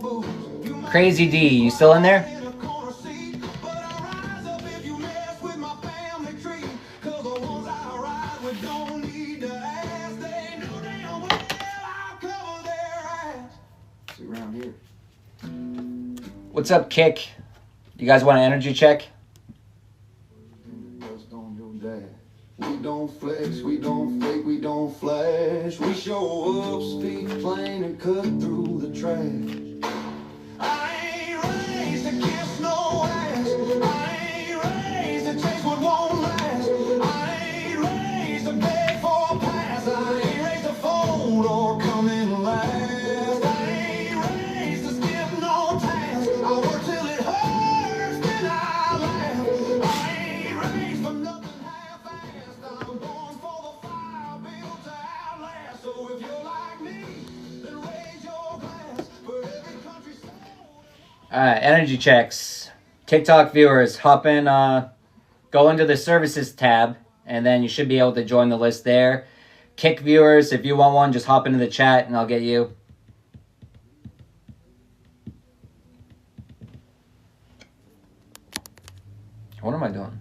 Crazy D, you still in there? What's up, Kick? You guys want an energy check? We don't flex, we don't fake, we don't flash. We show up, speak plain, and cut through the trash. I ain't raised to kiss no ass. All right, energy checks. TikTok viewers, hop in, go into the services tab, and then you should be able to join the list there. Kick viewers, if you want one, just hop into the chat and I'll get you. What am I doing?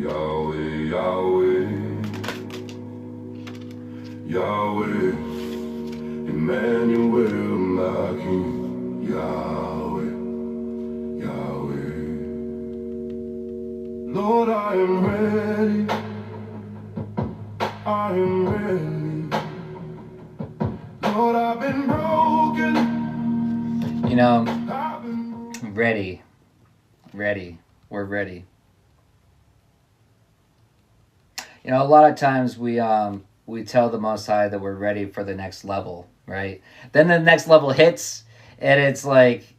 Yahweh, Yahweh, Yahweh, Emmanuel, my King. Yahweh, Yahweh. Lord, I am ready. I am ready. Lord, I've been broken. You know, I've been ready. We're ready. You know, a lot of times we tell the Most High that we're ready for the next level, right? Then the next level hits, and it's like,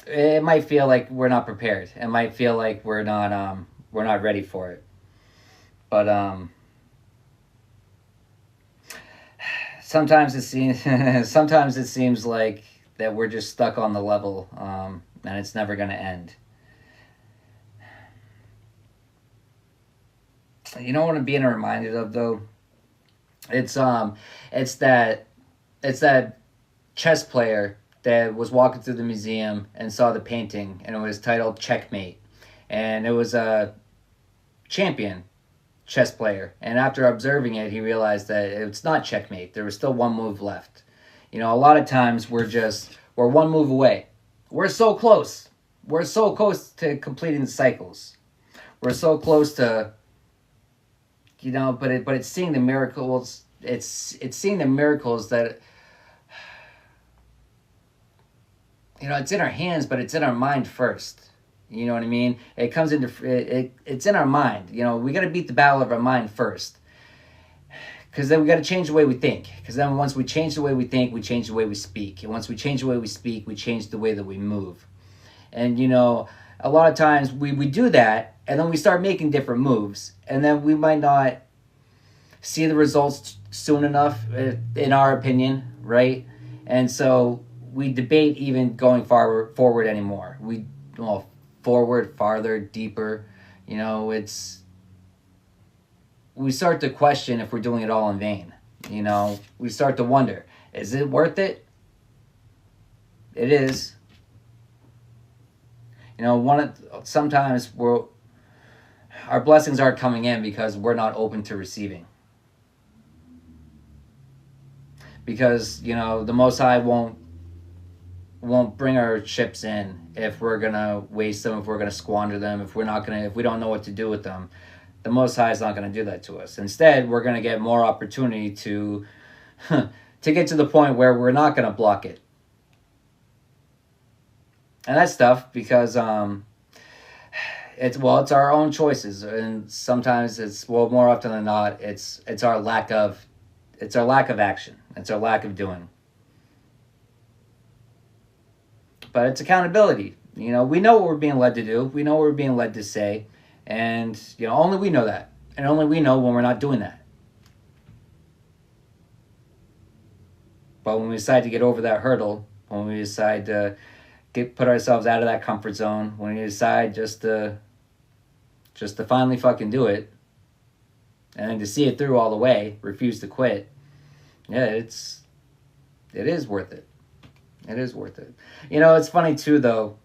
it might feel like we're not prepared. It might feel like we're not ready for it. But sometimes it seems like that we're just stuck on the level, and it's never going to end. You know what I'm being reminded of though? It's that chess player that was walking through the museum and saw the painting, and it was titled Checkmate, and it was a champion chess player, and after observing it, he realized that it's not checkmate. There was still one move left. You know, a lot of times we're one move away. We're so close to completing the cycles. We're so close to, you know, but it's seeing the miracles. It's seeing the miracles that, you know, it's in our hands, but it's in our mind first. You know what I mean? It comes into it's in our mind. You know, we got to beat the battle of our mind first, because then we got to change the way we think. Because then once we change the way we think, we change the way we speak. And once we change the way we speak, we change the way that we move. And you know, a lot of times we do that, and then we start making different moves, and then we might not see the results soon enough, in our opinion, right? And so we debate even going forward anymore. Forward, farther, deeper. You know, we start to question if we're doing it all in vain. You know, we start to wonder, is it worth it? It is. You know, sometimes our blessings aren't coming in because we're not open to receiving. Because, you know, the Most High won't bring our chips in if we're gonna waste them, if we're gonna squander them, if we don't know what to do with them. The Most High is not gonna do that to us. Instead, we're gonna get more opportunity to get to the point where we're not gonna block it. And that's tough because it's our own choices, and sometimes more often than not it's our lack of action. It's our lack of doing. But it's accountability. You know, we know what we're being led to do. We know what we're being led to say. And, you know, only we know that. And only we know when we're not doing that. But when we decide to get over that hurdle, when we decide to put ourselves out of that comfort zone, when we decide just to finally fucking do it, and then to see it through all the way, refuse to quit, yeah, it is worth it. It is worth it. You know, it's funny too, though.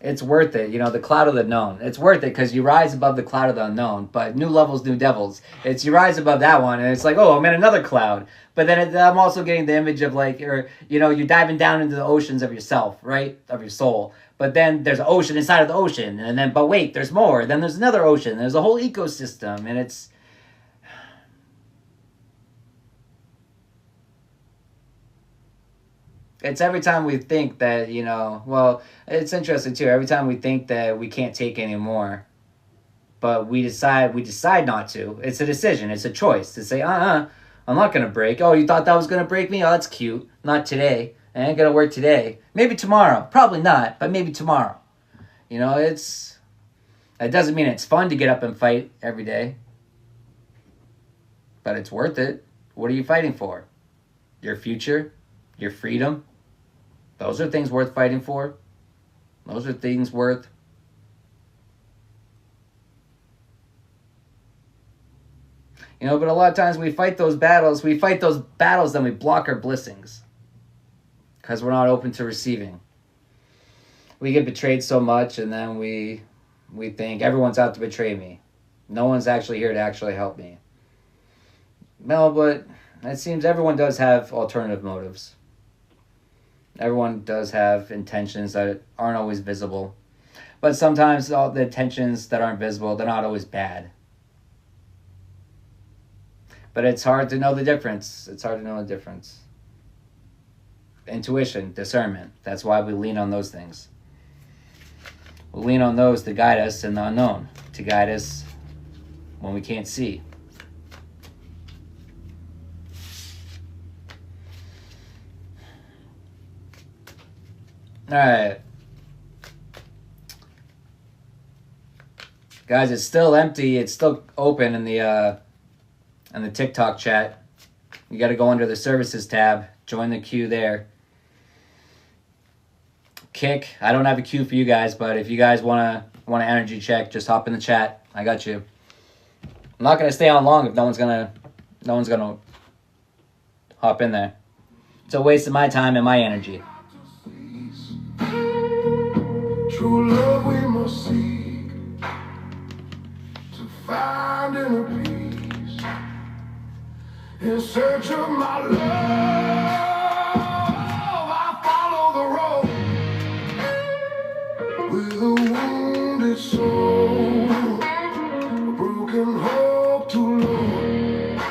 it's worth it. You know, the cloud of the known. It's worth it because you rise above the cloud of the unknown. But new levels, new devils. It's you rise above that one, and it's like, oh, I'm in another cloud. But then I'm also getting the image of like, or you know, you're diving down into the oceans of yourself, right, of your soul. But then there's an ocean inside of the ocean, and then but wait, there's more. Then there's another ocean. There's a whole ecosystem, and it's every time we think that, you know, well, it's interesting too. Every time we think that we can't take any more, but we decide not to. It's a decision. It's a choice to say, I'm not going to break. Oh, you thought that was going to break me? Oh, that's cute. Not today. I ain't going to work today. Maybe tomorrow. Probably not, but maybe tomorrow. You know, it doesn't mean it's fun to get up and fight every day, but it's worth it. What are you fighting for? Your future? Your freedom? Those are things worth fighting for. Those are things worth. You know, but a lot of times we fight those battles, then we block our blessings. Because we're not open to receiving. We get betrayed so much, and then we think everyone's out to betray me. No one's actually here to actually help me. No, but it seems everyone does have alternative motives. Everyone does have intentions that aren't always visible. But sometimes all the intentions that aren't visible, they're not always bad. But it's hard to know the difference. It's hard to know the difference. Intuition, discernment. That's why we lean on those things. We lean on those to guide us in the unknown. To guide us when we can't see. Alright. Guys, it's still empty. It's still open in the TikTok chat. You got to go under the services tab. Join the queue there. Kick. I don't have a queue for you guys, but if you guys want an energy check, just hop in the chat. I got you. I'm not going to stay on long if no one's going to hop in there. It's a waste of my time and my energy. True love we must seek to find inner peace in search of my love. I follow the road with a wounded soul, a broken hope too low,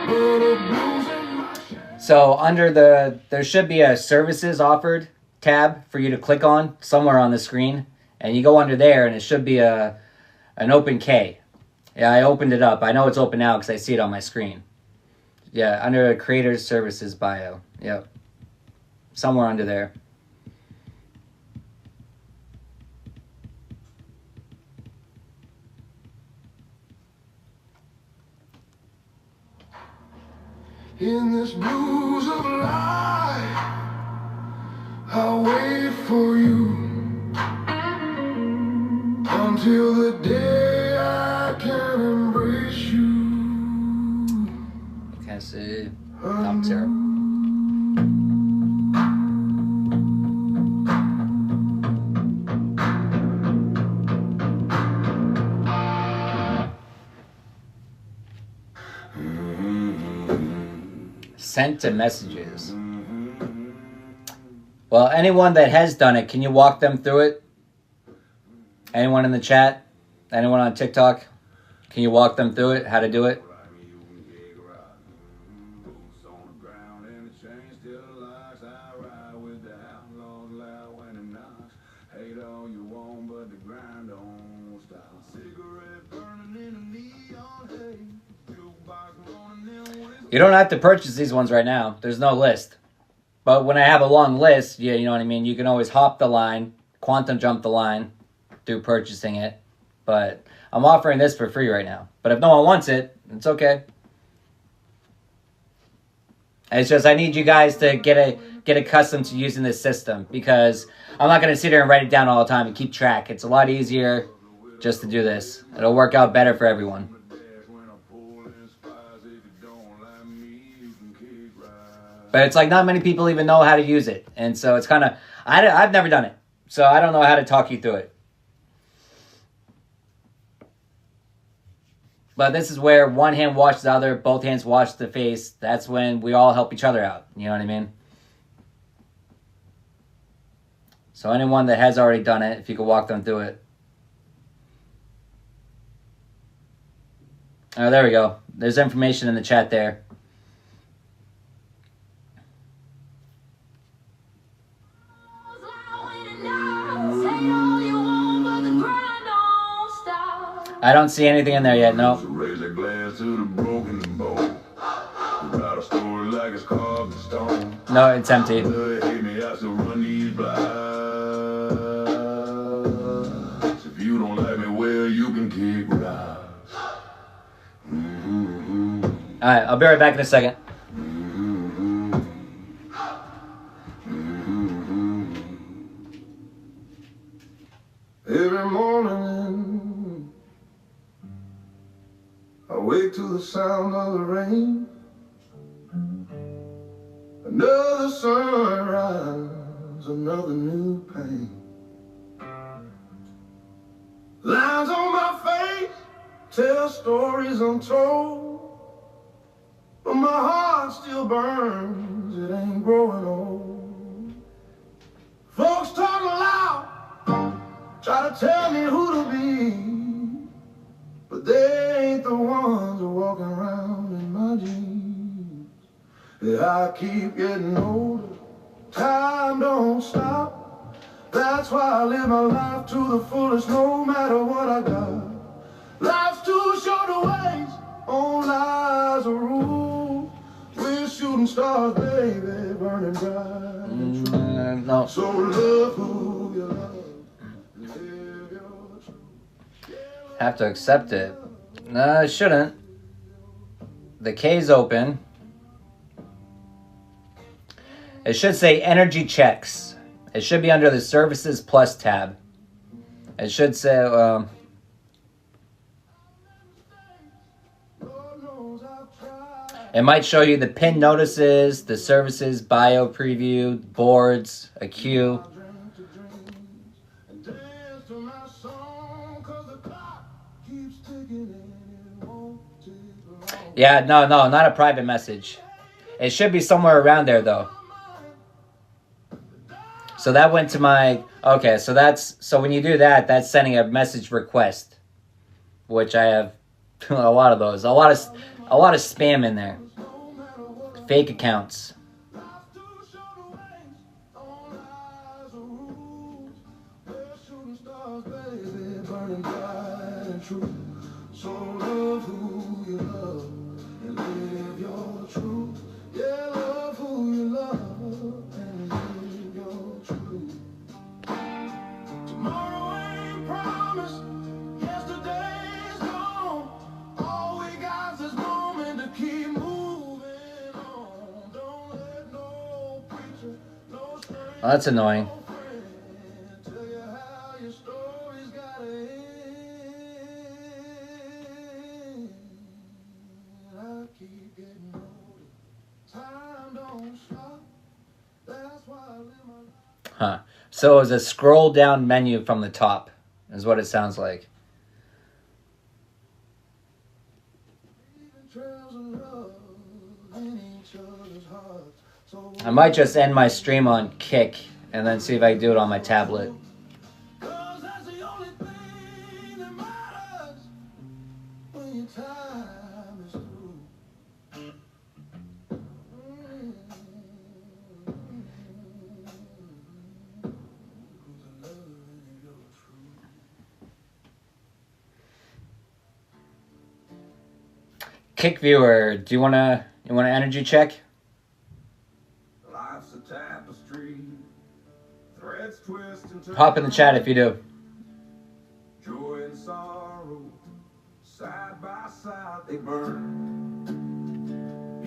but a bruise in my shadow. So under there should be a services offered tab for you to click on somewhere on the screen, and you go under there and it should be an open K. Yeah, I opened it up. I know it's open now because I see it on my screen. Yeah, under a creator's services bio. Yep. Somewhere under there. In this blues of life, I'll wait for you until the day I can embrace you. Can't see. Top zero. Sent to messages. Well, anyone that has done it, can you walk them through it? Anyone in the chat? Anyone on TikTok? Can you walk them through it? How to do it? You don't have to purchase these ones right now. There's no list. But when I have a long list, yeah, you know what I mean? You can always hop the line, quantum jump the line through purchasing it. But I'm offering this for free right now. But if no one wants it, it's okay. It's just I need you guys to get accustomed to using this system, because I'm not going to sit here and write it down all the time and keep track. It's a lot easier just to do this. It'll work out better for everyone. But it's like not many people even know how to use it. And so it's kind of, I've never done it. So I don't know how to talk you through it. But this is where one hand washes the other, both hands wash the face. That's when we all help each other out. You know what I mean? So anyone that has already done it, if you could walk them through it. Oh, there we go. There's information in the chat there. I don't see anything in there yet, no. Raise a glass to the broken bowl. Write a story like it's carved in stone. No, it's empty. Hate me, I still run these blinds. If you don't like me, well, you can kick rocks. Alright, I'll be right back in a second. Every morning I wake to the sound of the rain. Another sunrise, another new pain. Lines on my face tell stories untold, but my heart still burns, it ain't growing old. Folks talk loud, try to tell me who to be, but they ain't the ones who walking around in my jeans. Yeah, I keep getting older, time don't stop. That's why I live my life to the fullest, no matter what I got. Life's too short to waste on lies or rules. We're shooting stars, baby, burning bright and true. No. So love who you love. Live your truth. Have to accept it. No, I shouldn't. The K's open. It should say energy checks. It should be under the services plus tab. It should say, it might show you the pin notices, the services, bio preview, boards, a queue. Yeah, no, not a private message. It should be somewhere around there, though. So that went to my... Okay, so when you do that, that's sending a message request. Which I have a lot of those. A lot of spam in there. Fake accounts. So love who you love and live your truth. Yeah, love who you love and live your truth. Tomorrow ain't promised, yesterday's gone. All we got's this moment to keep moving on. Don't let no preacher, no stranger, Oh, that's annoying. no friend tell you how your story's gotta end. I keep getting older, time don't stop. That's why I live my life. Huh. So it was a scroll down menu from the top, is what it sounds like. Leaving trails of love in each other's hearts. So I might just end my stream on Kick and then see if I can do it on my tablet. 'cause that's the only thing that matters when your time is through. Kick viewer, you want an energy check? Life's a tapestry, threads twist and turn. Hop in the chat if you do. Joy and sorrow, side by side they burn.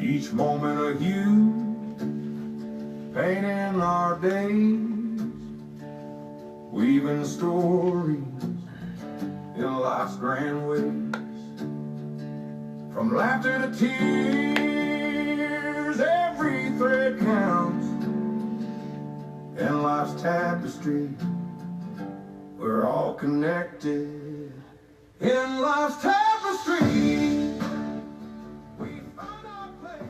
Each moment a hue, painting our days, weaving stories in life's grand ways. From laughter to tears, every thread counts. In life's tapestry, We're all connected in life's tapestry. We find our place,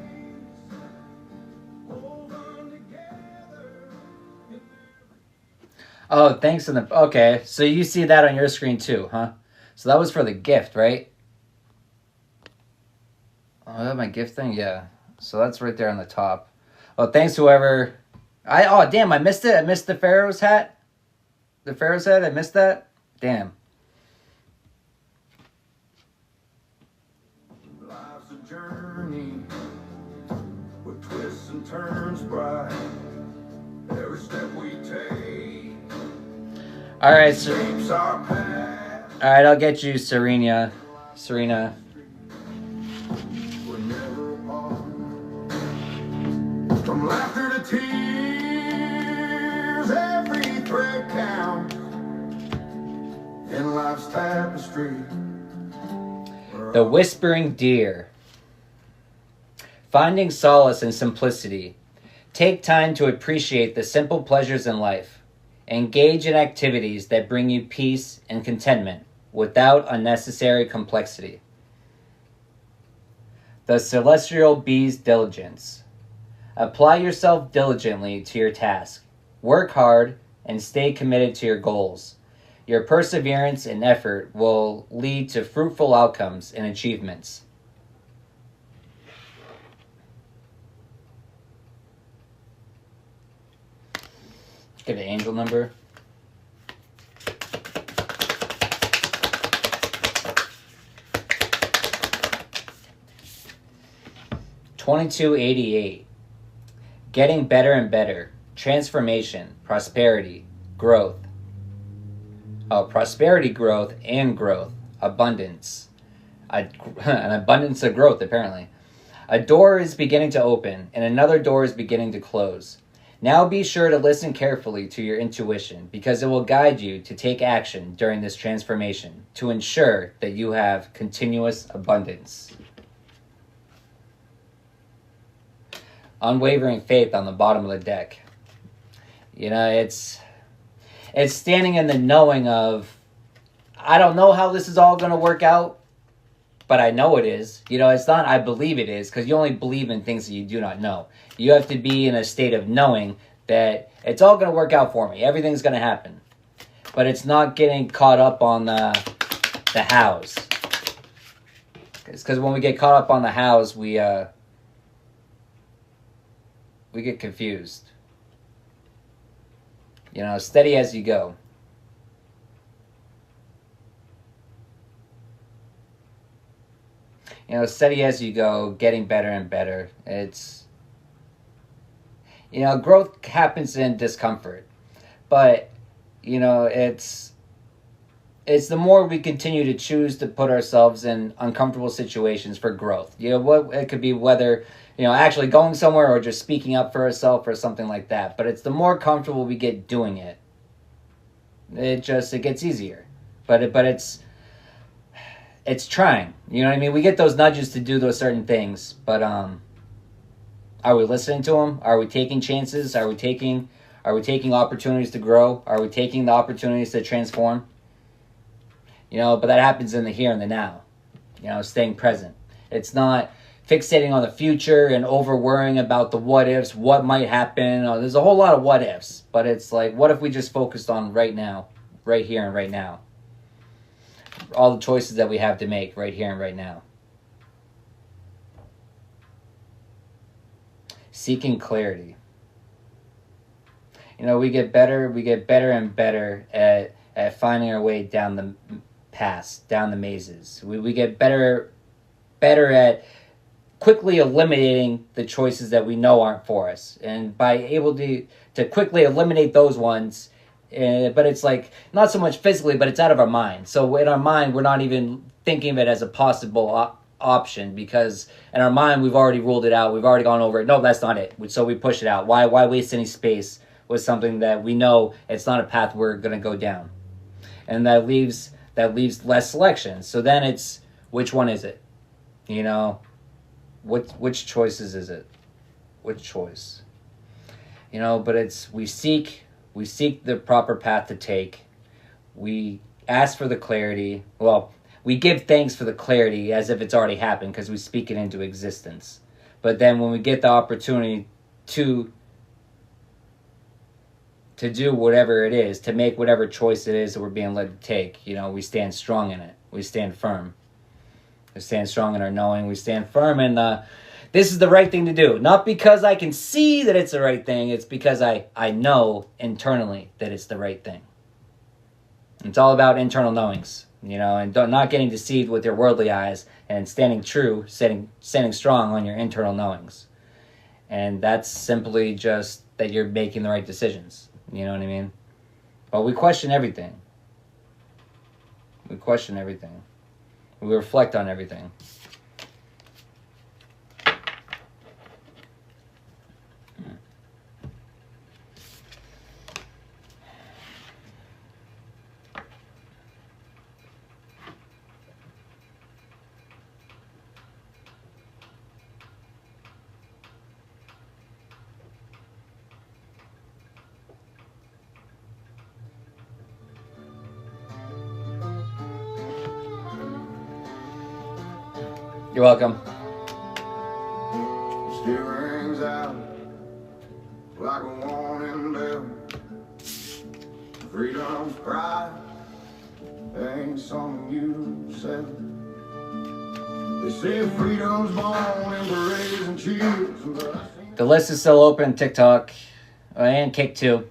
woven together. Oh, thanks in the... Okay, so you see that on your screen too, huh? So that was for the gift, right? Oh, that my gift thing? Yeah. So that's right there on the top. Oh, thanks whoever... Oh, damn, I missed it. I missed the Pharaoh's hat. The Pharaoh's hat, I missed that? Damn. Life's a journey with twists and turns bright. Every step we take All right, so... shapes our path. All right, I'll get you Serena. Serena. We're never apart. From laughter to tears, every thread counts in life's tapestry. The Whispering Deer. Finding solace in simplicity. Take time to appreciate the simple pleasures in life. Engage in activities that bring you peace and contentment without unnecessary complexity. The Celestial Bee's Diligence. Apply yourself diligently to your task. Work hard and stay committed to your goals. Your perseverance and effort will lead to fruitful outcomes and achievements. Get an angel number. $2288. Getting better and better. Transformation, prosperity, growth. Oh, prosperity, growth, and growth. Abundance. An abundance of growth, apparently. A door is beginning to open, and another door is beginning to close. Now be sure to listen carefully to your intuition, because it will guide you to take action during this transformation to ensure that you have continuous abundance. Unwavering faith on the bottom of the deck. You know, it's standing in the knowing of, I don't know how this is all going to work out, but I know it is. You know, it's not I believe it is, because you only believe in things that you do not know. You have to be in a state of knowing that it's all going to work out for me. Everything's going to happen. But it's not getting caught up on the hows. Because when we get caught up on the hows, we get confused. You know, steady as you go. You know, steady as you go, getting better and better. It's, you know, growth happens in discomfort. But, you know, it's the more we continue to choose to put ourselves in uncomfortable situations for growth. You know, what it could be whether, you know, actually going somewhere or just speaking up for ourselves or something like that. But it's the more comfortable we get doing it, it gets easier. But it's trying. You know what I mean? We get those nudges to do those certain things, but are we listening to them? Are we taking chances? Are we taking opportunities to grow? Are we taking the opportunities to transform? You know, but that happens in the here and the now. You know, staying present. It's not fixating on the future and over worrying about the what ifs, what might happen. There's a whole lot of what ifs, but it's like, what if we just focused on right now, right here and right now? All the choices that we have to make right here and right now. Seeking clarity. You know, we get better and better at finding our way down the paths, down the mazes. We get better at quickly eliminating the choices that we know aren't for us. And by able to quickly eliminate those ones, but it's like, not so much physically, but it's out of our mind. So in our mind, we're not even thinking of it as a possible option, because in our mind, we've already ruled it out. We've already gone over it. No, that's not it. So we push it out. Why waste any space with something that we know it's not a path we're going to go down? And that leaves less selection. So then it's, which one is it? You know, which choices is it? Which choice? You know, but it's, we seek the proper path to take. we ask for the clarity. Well, we give thanks for the clarity as if it's already happened because we speak it into existence. But then when we get the opportunity to do whatever it is, to make whatever choice it is that we're being led to take, you know, we stand strong in it. We stand firm. We stand strong in our knowing. We stand firm in this is the right thing to do. Not because I can see that it's the right thing. It's because I know internally that it's the right thing. It's all about internal knowings, you know, and not getting deceived with your worldly eyes and standing true, standing strong on your internal knowings. And that's simply just that you're making the right decisions. You know what I mean? But we question everything. We question everything. We reflect on everything. You're welcome. Still rings out like a warning bell. Freedom's pride ain't something you sell. They say freedom's born in berets and cheers, but I seen The list is still open. TikTok and Kick too.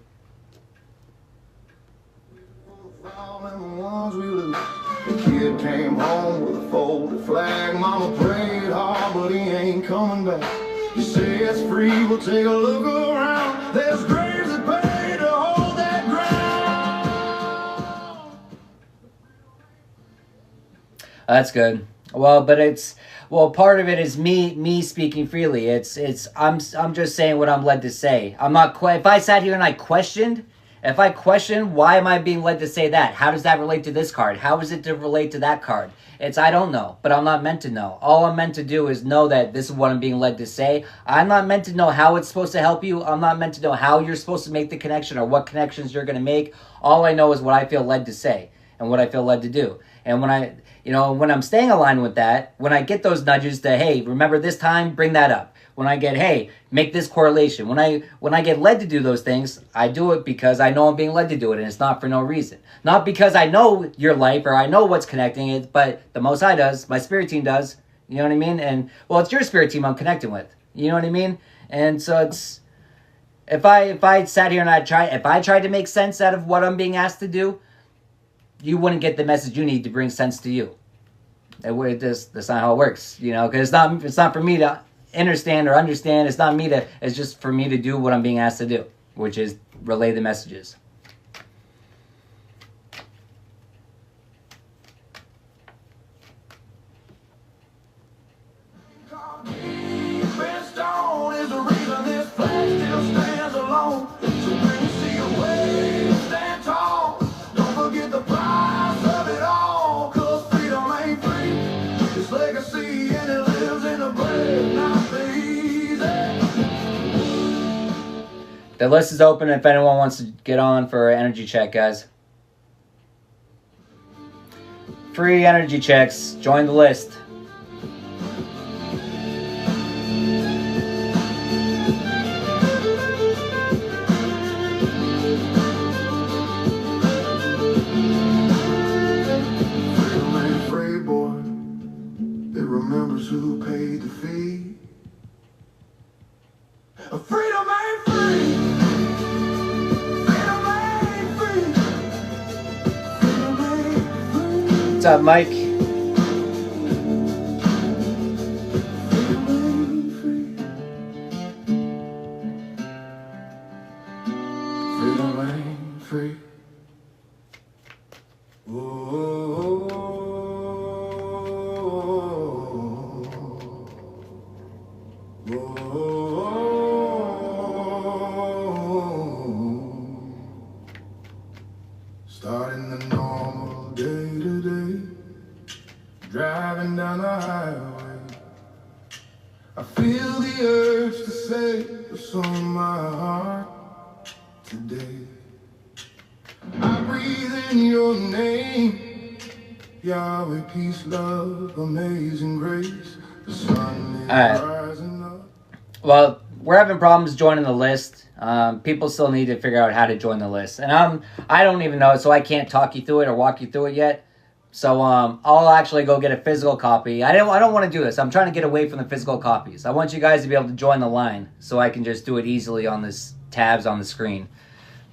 foul and the ones we lose. The kid came home with a folded flag. Mama prayed hard, but he ain't coming back. You say it's free, we'll take a look around. There's graves that pay to hold that ground. That's good. Well, but part of it is me speaking freely. I'm just saying what I'm led to say. I'm not if I sat here and I questioned why am I being led to say that? How does that relate to this card? How is it to relate to that card? I don't know, but I'm not meant to know. All I'm meant to do is know that this is what I'm being led to say. I'm not meant to know how it's supposed to help you. I'm not meant to know how you're supposed to make the connection or what connections you're going to make. All I know is what I feel led to say and what I feel led to do. And when I'm staying aligned with that, when I get those nudges to, hey, remember this time, bring that up. When I get, hey, make this correlation. When I get led to do those things, I do it because I know I'm being led to do it, and it's not for no reason. Not because I know your life or I know what's connecting it, but the Most High does, my spirit team does. You know what I mean? And, well, it's your spirit team I'm connecting with. You know what I mean? And so it's, if I sat here and if I tried to make sense out of what I'm being asked to do, you wouldn't get the message you need to bring sense to you. That's not how it works, you know, because it's not for me to understand. It's just for me to do what I'm being asked to do, which is relay the messages. Stone is the reason this flag still stands alone. So when you see a wave, stand tall. Don't forget the price of it all. 'Cause freedom ain't free. It's legacy and it lives in the brave, not the easy. The list is open if anyone wants to get on for an energy check, guys. Free energy checks. Join the list. Freedom ain't free, boy. It remembers who paid the fee. Freedom ain't free. Freedom ain't free. Freedom ain't free. What's up, Mike? Freedom ain't free. Freedom ain't free. Starting the normal day to day, driving down the highway. I feel the urge to say what's on my heart today. I breathe breathing your name. Yahweh, peace, love, amazing grace. The sun is rising up. Well, we're having problems joining the list. People still need to figure out how to join the list, and I don't even know, so I can't talk you through it or walk you through it yet. So I'll actually go get a physical copy. I don't want to do this. I'm trying to get away from the physical copies. I want you guys to be able to join the line, so I can just do it easily on this tabs on the screen.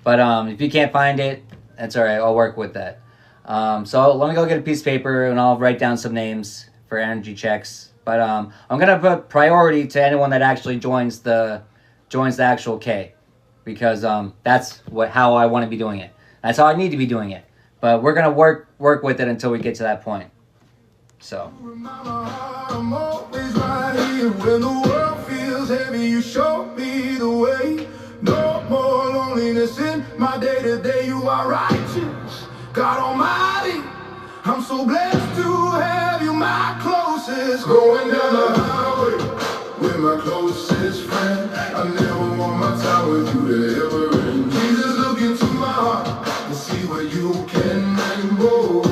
But if you can't find it, that's all right. I'll work with that. So let me go get a piece of paper and I'll write down some names for energy checks. But I'm gonna put priority to anyone that actually joins the actual K, because that's how I want to be doing it. That's how I need to be doing it. But we're gonna work with it until we get to that point. So. I'm always right here when the world feels heavy. You show me the way. No more loneliness in my day to day. You are righteous, God Almighty. I'm so blessed to have you, my closest. Going down the highway with my closest friend. I never want my time with you to ever end. Jesus, look into my heart and see where you can go.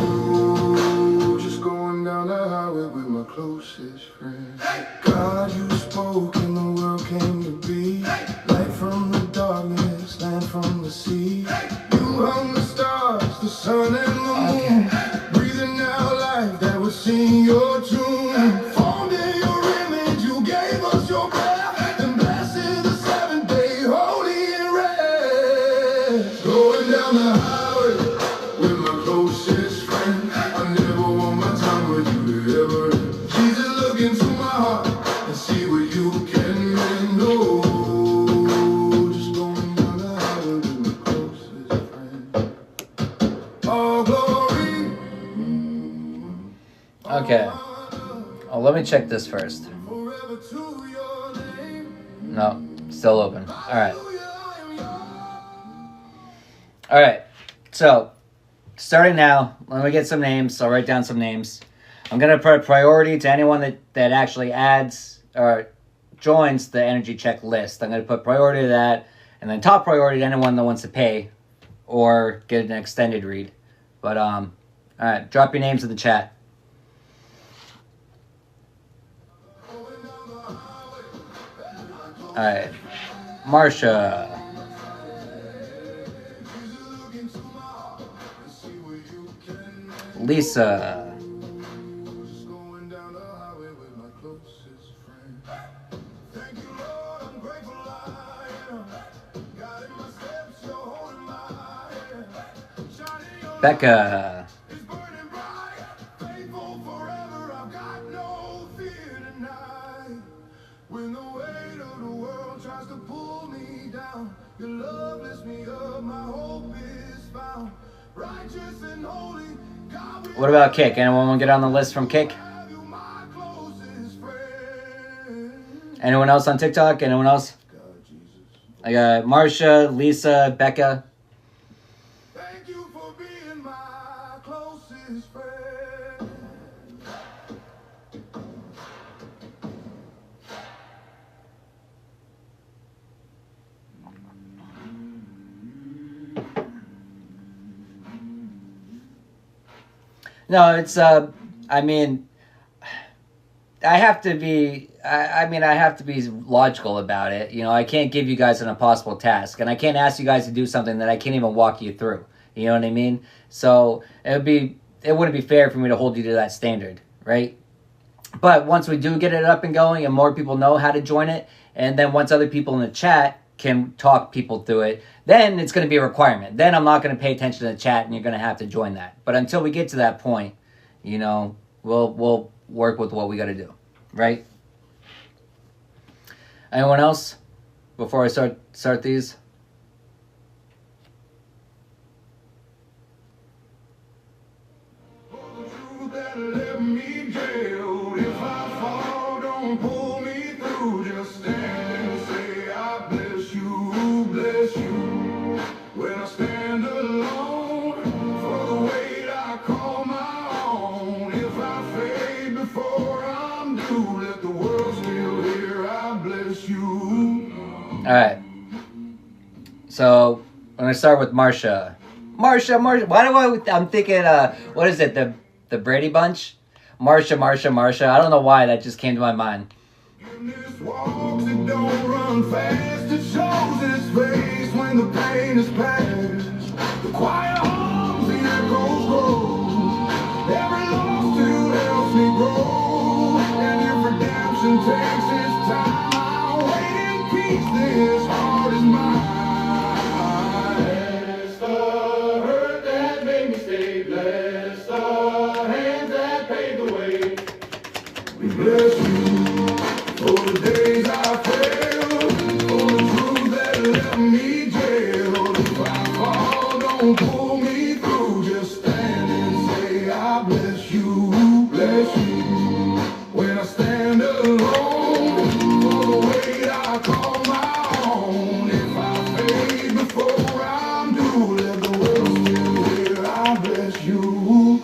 Just going down the highway with my closest friend. God, you spoke and the world came to be. Light from the darkness, land from the sea. You hung the stars, the sun and the moon. Breathing out life that was sing your tune. Formed in your image, you gave us your breath. And blessed the seventh day, holy and rest. Going down the highway with my closest friend. I never want my time with you to ever end. Jesus, look into my heart and see where you can go. Just going down the highway with my closest friend. All glory. Okay. Oh, let me check this first. Forever to your name. No, still open. All right. All right. So, starting now, let me get some names. I'll write down some names. I'm going to put priority to anyone that actually adds or joins the energy check list. I'm going to put priority to that, and then top priority to anyone that wants to pay or get an extended read. But, all right, drop your names in the chat. All right. Marsha. Lisa. Just going down the highway with my closest friend. Thank you, Lord, I'm grateful I am. Guiding my steps, you're holding my hand. Shining your Becca. is burning bright. Faithful forever, I've got no fear tonight. When the weight of the world tries to pull me down, your love lifts me up, my hope is found. Righteous and holy, God, we What about Kick? Anyone want to get on the list from Kick? have you, my closest friend. Anyone else on TikTok? Anyone else? God, Jesus. I got Marsha, Lisa, Becca. Thank you for being my closest friend. No, it's I mean, I have to be. I mean, I have to be logical about it. You know, I can't give you guys an impossible task, and I can't ask you guys to do something that I can't even walk you through. You know what I mean? So it wouldn't be fair for me to hold you to that standard, right? But once we do get it up and going, and more people know how to join it, and then once other people in the chat can talk people through it, then it's going to be a requirement. Then I'm not going to pay attention to the chat, and you're going to have to join that. But until we get to that point, you know, we'll work with what we got to do, right? Anyone else before I start these? You that let me jail. If I fall, don't pull me through. Just stand and say, I bless you, bless you. When I stand alone, for the weight I call my own. If I fade before I'm due, let the world still hear, I bless you. All right. So I'm going to start with Marsha. Marsha. Why do I'm thinking, what is it, the Brady Bunch? Marsha. I don't know why that just came to my mind. Goodness walks, it don't run fast. It shows its face when the pain is past. The choir hums, the echoes grow. Every lost tune helps me grow. And if redemption takes its time, I'll wait in peace. This heart is mine. Bless the hurt that made me stay. Bless the hands that paved the way. We bless you. For the days I failed, for the truth that left me jailed. If I fall, don't pull me through. Just stand and say, I bless you, bless you. When I stand alone, for the weight I call my own. If I fade before I'm due, let the world still hear, I bless you.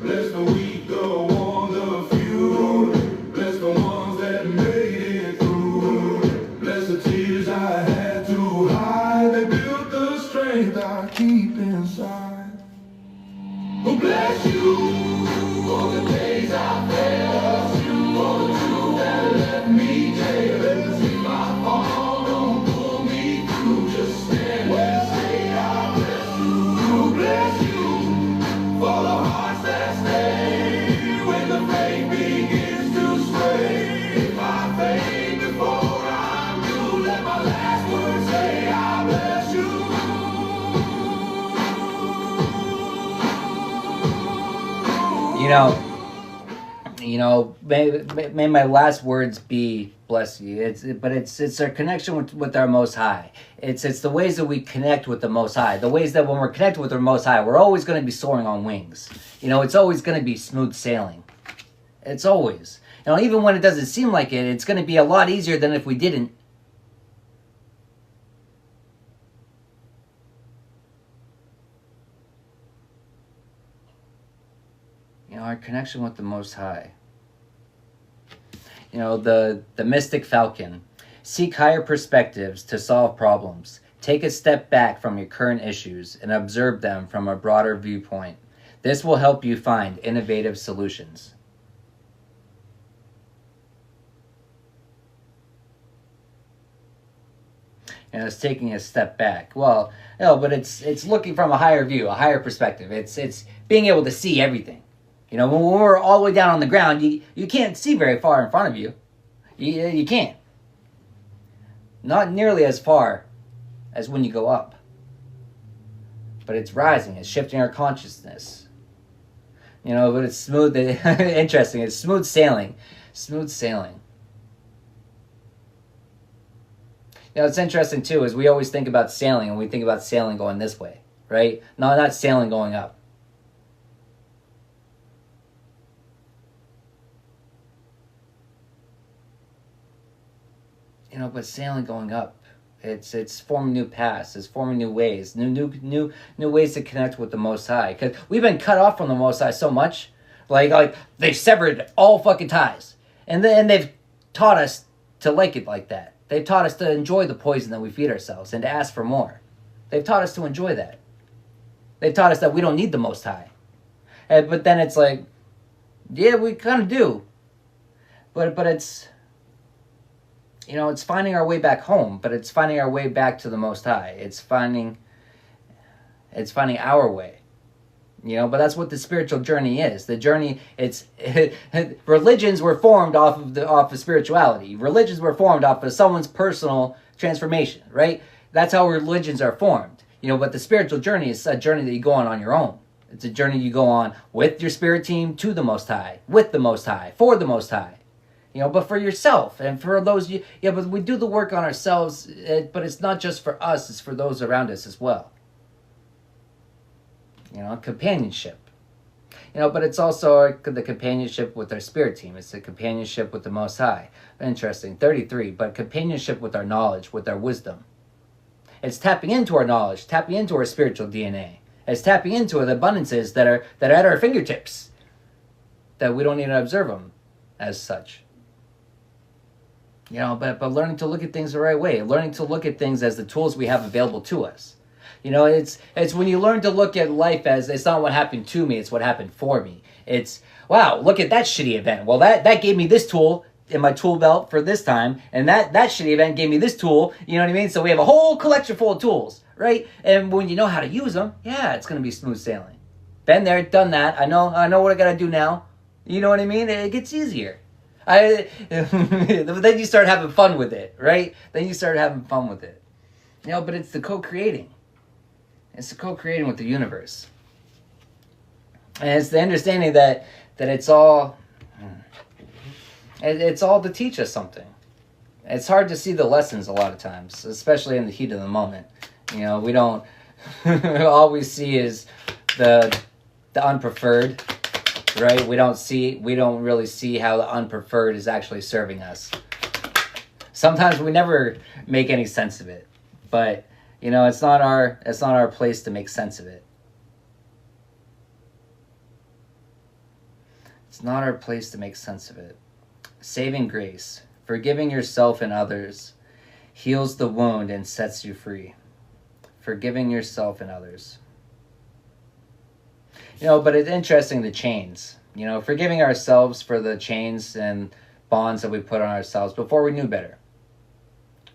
Bless the weak, the one, the few. Bless the ones that made it through. Bless the tears I had to hide. They built the strength I keep inside. Oh, bless you for the days I failed. For the truth that left me jailed. If I fall, don't pull me through. Just stand and say I bless you. Oh, bless you for the hearts that stay when the faith begins to sway. If I fade before I'm through, let my last words say I bless you. May my last words be bless you. It's our connection with our Most High. It's the ways that we connect with the Most High. The ways that when we're connected with the Most High, we're always going to be soaring on wings. It's always going to be smooth sailing. It's always. Even when it doesn't seem like it, it's going to be a lot easier than if we didn't. Our connection with the Most High. The mystic falcon. Seek higher perspectives to solve problems. Take a step back from your current issues and observe them from a broader viewpoint. This will help you find innovative solutions. It's taking a step back. Well, but it's looking from a higher view, a higher perspective. It's being able to see everything. When we're all the way down on the ground, you can't see very far in front of you. You can't. Not nearly as far as when you go up. But it's rising. It's shifting our consciousness. But it's smooth. Interesting. It's smooth sailing. Smooth sailing. It's interesting, too, is we always think about sailing, and we think about sailing going this way, right? No, not sailing going up. But sailing going up, it's forming new paths, it's forming new ways, new ways to connect with the Most High. Because we've been cut off from the Most High so much, like they've severed all fucking ties, and they've taught us to like it like that. They've taught us to enjoy the poison that we feed ourselves and to ask for more. They've taught us to enjoy that. They've taught us that we don't need the Most High. But then it's like, yeah, we kind of do. But it's, it's finding our way back home, but it's finding our way back to the Most High. It's finding our way. But that's what the spiritual journey is. The journey, religions were formed off of spirituality. Religions were formed off of someone's personal transformation, right? That's how religions are formed. But the spiritual journey is a journey that you go on your own. It's a journey you go on with your spirit team to the Most High, with the Most High, for the Most High. But for yourself and for those, but we do the work on ourselves, but it's not just for us, it's for those around us as well. Companionship. But it's also the companionship with our spirit team. It's the companionship with the Most High. Interesting. 33, but companionship with our knowledge, with our wisdom. It's tapping into our knowledge, tapping into our spiritual DNA. It's tapping into the abundances that are at our fingertips, that we don't need to observe them as such. But learning to look at things the right way, learning to look at things as the tools we have available to us. You know, it's when you learn to look at life as it's not what happened to me, it's what happened for me. It's, wow, look at that shitty event. Well, that gave me this tool in my tool belt for this time, and that shitty event gave me this tool. You know what I mean? So we have a whole collection full of tools, right? And when you know how to use them, yeah, it's going to be smooth sailing. Been there, done that. I know what I got to do now. You know what I mean? It gets easier. Then you start having fun with it, right? Then you start having fun with it. You know, but it's the co-creating. It's the co-creating with the universe. And it's the understanding that it's all to teach us something. It's hard to see the lessons a lot of times, especially in the heat of the moment. You know, we don't all we see is the unpreferred, right? We don't really see how the unpreferred is actually serving us. Sometimes we never make any sense of it. But, you know, it's not our place to make sense of it. It's not our place to make sense of it. Saving grace, forgiving yourself and others, heals the wound and sets you free. Forgiving yourself and others. You know, but it's interesting, the chains. You know, forgiving ourselves for the chains and bonds that we put on ourselves before we knew better.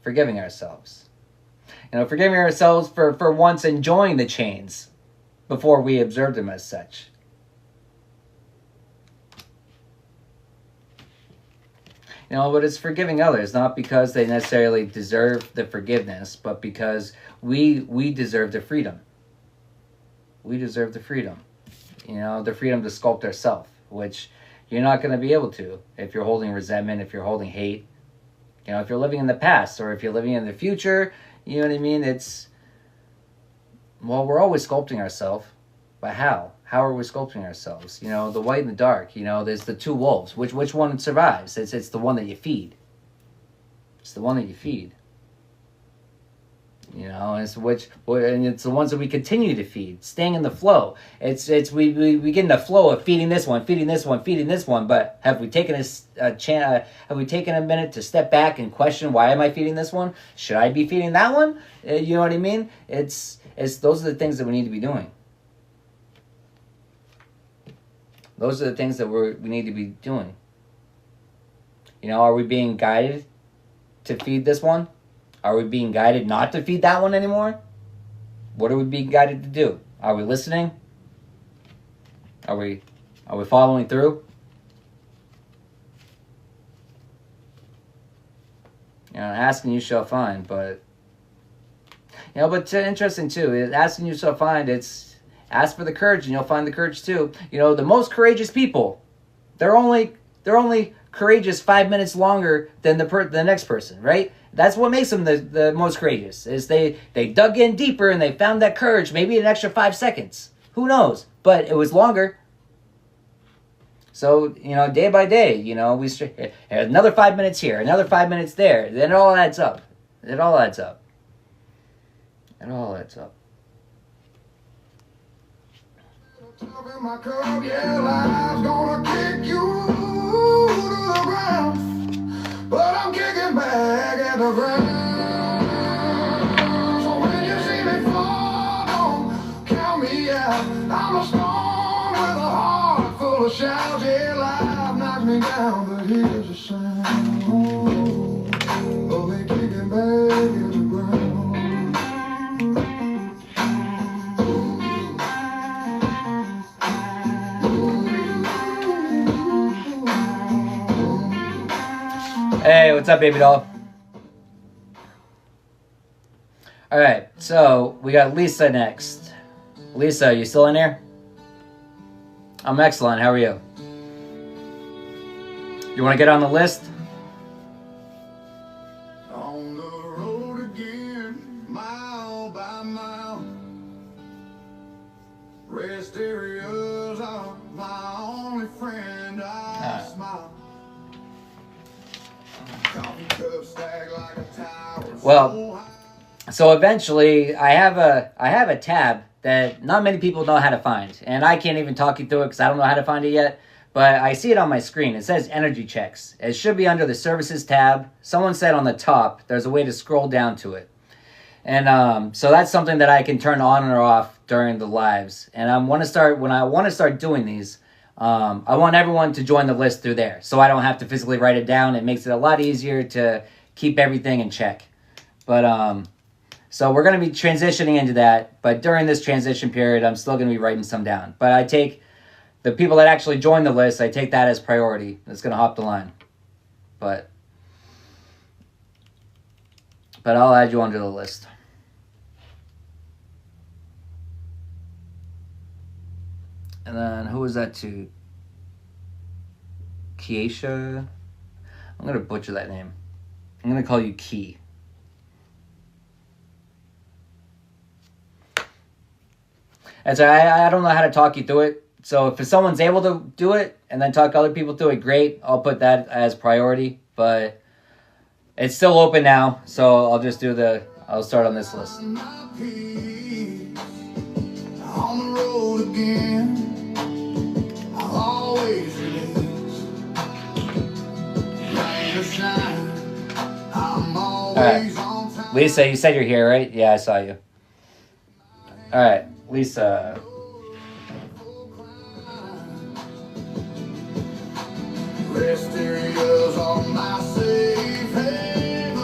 Forgiving ourselves. You know, forgiving ourselves for once enjoying the chains before we observed them as such. You know, but it's forgiving others, not because they necessarily deserve the forgiveness, but because we deserve the freedom. We deserve the freedom. You know, the freedom to sculpt ourselves, which you're not going to be able to if you're holding resentment, if you're holding hate. You know, if you're living in the past or if you're living in the future, you know what I mean? We're always sculpting ourselves. But how? How are we sculpting ourselves? You know, the white and the dark. You know, there's the two wolves. Which one survives? It's the one that you feed. It's the one that you feed. You know, and it's the ones that we continue to feed, staying in the flow. We get in the flow of feeding this one, feeding this one, feeding this one. But have we taken have we taken a minute to step back and question, why am I feeding this one? Should I be feeding that one? You know what I mean? It's those are the things that we need to be doing. Those are the things that we need to be doing. You know, are we being guided to feed this one? Are we being guided not to feed that one anymore? What are we being guided to do? Are we listening? Are we following through? You know, asking you shall find, but you know, but interesting too. Asking you shall find. It's ask for the courage, and you'll find the courage too. You know, the most courageous people, they're only courageous 5 minutes longer than the next person, right? That's what makes them the most courageous, is they dug in deeper and they found that courage, maybe an extra 5 seconds. Who knows? But it was longer. So, you know, day by day, you know, another 5 minutes here, another 5 minutes there. Then it all adds up. It all adds up. It all adds up. Top in my cup, yeah, life's gonna kick you to the ground, but I'm kicking back at the ground. So when you see me fall, don't count me out. I'm a storm with a heart full of shouts. Yeah, life knocks me down, but here's a sound of me kicking back at the ground. Hey, what's up, baby doll? All right, so we got Lisa next. Lisa, you still in here? I'm excellent. How are you? You want to get on the list? On the road again, mile by mile. Rest areas are my only friend. I smile. Coffee cup stacked like a tower. Well, so eventually I have a tab that not many people know how to find, and I can't even talk you through it because I don't know how to find it yet. But I see it on my screen. It says energy checks. It should be under the services tab. Someone said on the top there's a way to scroll down to it. And so that's something that I can turn on or off during the lives. And when I want to start doing these, I want everyone to join the list through there, so I don't have to physically write it down. It makes it a lot easier to keep everything in check. But so we're going to be transitioning into that. But during this transition period, I'm still going to be writing some down. But I take the people that actually join the list, I take that as priority. That's going to hop the line. But I'll add you onto the list. And then who was that to? Keisha? I'm going to butcher that name. I'm going to call you Key. And so I don't know how to talk you through it. So if someone's able to do it and then talk other people through it, great. I'll put that as priority. But it's still open now. So I'll just I'll start on this list. On the road again. I'll always release. Rain or shine, I'm always on time. Lisa, you said you're here, right? Yeah, I saw you. All right, Lisa. Rest areas are my safe haven.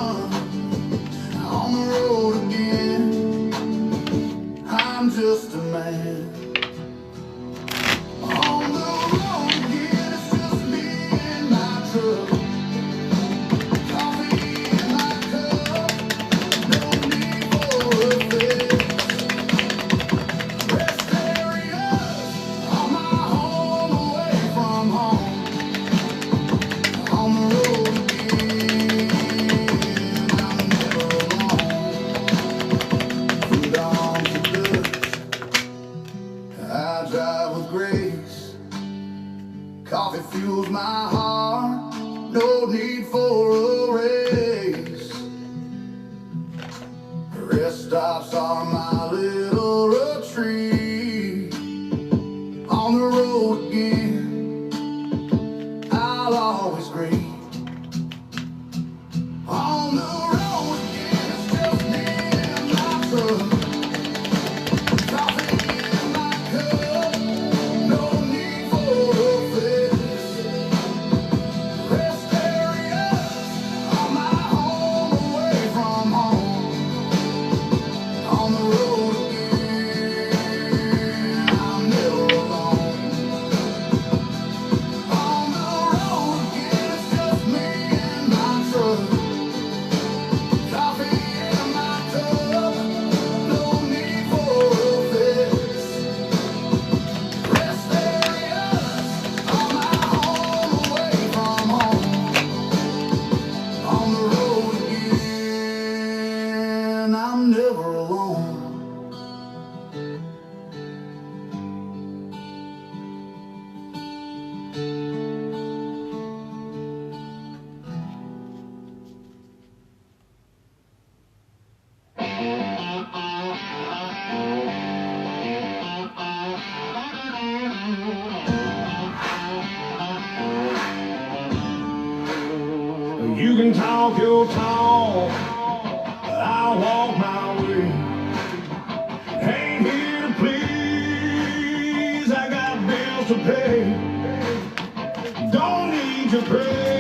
On the road again, I'm just a man. On the road again, it's just me and my truck. Coffee in my cup, no need for a fix. Rest areas are my home away from home. On the road again, I'm never alone. From dawn to dusk, I drive with grace. Coffee fuels my heart, no need for a race. Rest stops are my little retreat. On the road again, I'll always greet. On the road again, it's just me and my truck. Coffee in my cup, no need for a fix. Rest areas are my home away from home. On the road again, I'm never alone. On the road again, it's just me and my truck. Coffee in my cup, no need for a fix. Rest areas are my home away from home. On the road again, I'm never alone. You can talk your talk, I'll walk my way. Ain't here to please, I got bills to pay. Don't need your praise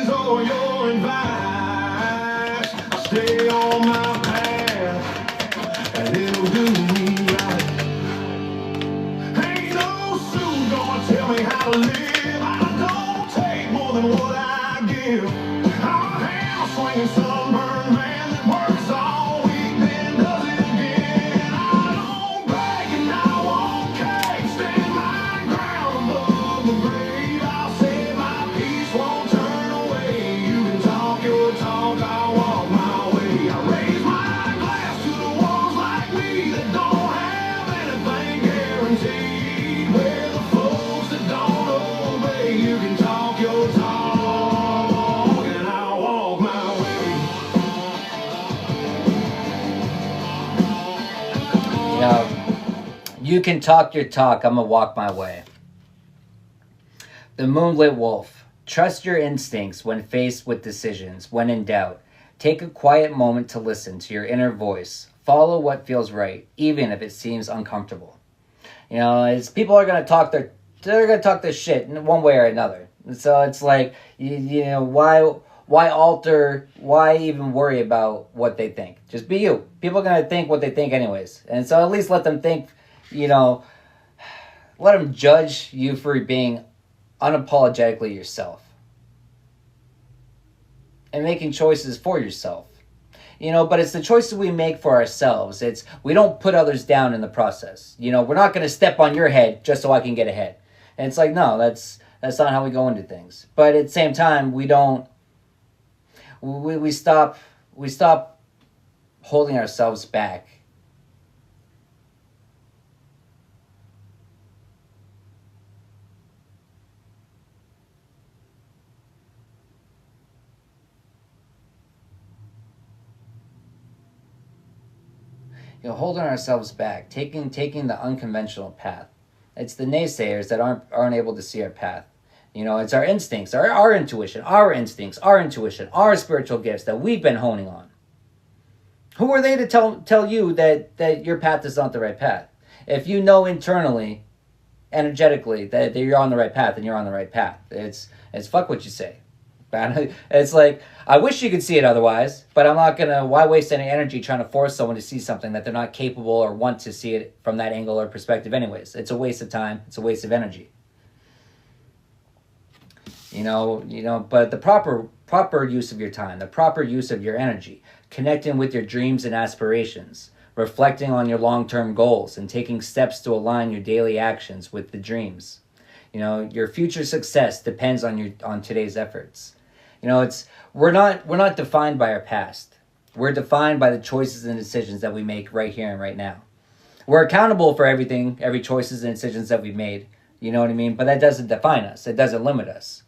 or your advice. Stay on my path, and it'll do me right. Ain't no suit gonna tell me how to live. I don't take more than what I give. I'm a hand-swinging sunburned man that works all week, then does it again. I don't brag and I won't cave. Stand my ground above the grave. I'll say my peace won't turn away. You can talk your talk, I'll walk my way. I raise my glass to the ones like me that don't have anything guaranteed. We're the folks that don't obey. You can talk your talk, and I'll walk my way. You know, you can talk your talk. I'm gonna walk my way. The Moonlit Wolf. Trust your instincts when faced with decisions. When in doubt, Take a quiet moment to listen to your inner voice. Follow what feels right, even if it seems uncomfortable. As people are gonna talk they're gonna talk their shit in one way or another. And so it's like, why alter? Why even worry about what they think? Just be you. People are gonna think what they think anyways, and so at least let them think. Let them judge you for being unapologetically yourself and making choices for yourself. But it's the choices we make for ourselves. We don't put others down in the process. We're not going to step on your head just so I can get ahead. And it's like, no, that's not how we go into things. But at the same time, we stop holding ourselves back. Holding ourselves back, taking the unconventional path. It's the naysayers that aren't able to see our path. It's our instincts, our intuition, our instincts, our intuition, our spiritual gifts that we've been honing on. Who are they to tell you that your path is not the right path? If you know internally, energetically, that you're on the right path, then you're on the right path. It's fuck what you say. It's like, I wish you could see it otherwise, but I'm not gonna. Why waste any energy trying to force someone to see something that they're not capable or want to see it from that angle or perspective anyways? It's a waste of time. It's a waste of energy. But the proper use of your time, the proper use of your energy, connecting with your dreams and aspirations, reflecting on your long-term goals, and taking steps to align your daily actions with the dreams. Your future success depends on today's efforts. We're not defined by our past. We're defined by the choices and decisions that we make right here and right now. We're accountable for everything, every choices and decisions that we've made. You know what I mean? But that doesn't define us. It doesn't limit us.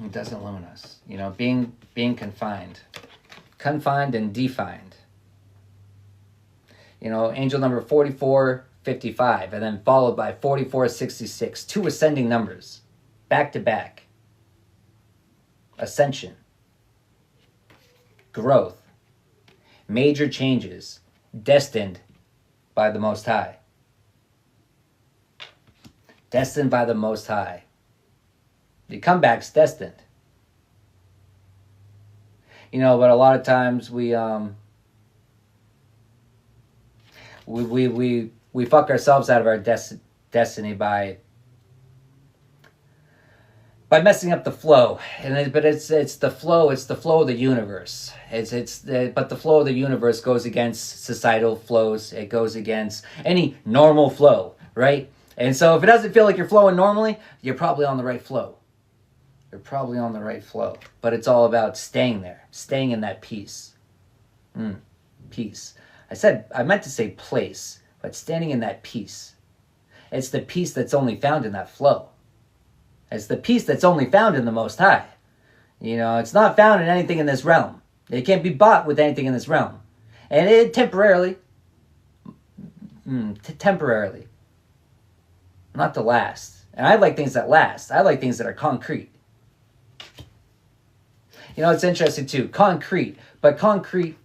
It doesn't limit us. Being confined and defined. Angel number 4455, and then followed by 4466, 2 ascending numbers, back to back. Ascension, growth, major changes, destined by the Most High. Destined by the Most High. The comeback's destined. But a lot of times we fuck ourselves out of our destiny by messing up the flow. But it's the flow of the universe. But the flow of the universe goes against societal flows. It goes against any normal flow, right? And so if it doesn't feel like you're flowing normally, you're probably on the right flow. But it's all about staying there, staying in that peace. Peace. I meant to say place, but standing in that peace. It's the peace that's only found in that flow. It's the peace that's only found in the Most High. It's not found in anything in this realm. It can't be bought with anything in this realm. And it temporarily, not to last. And I like things that last. I like things that are concrete. It's interesting too. Concrete, but concrete,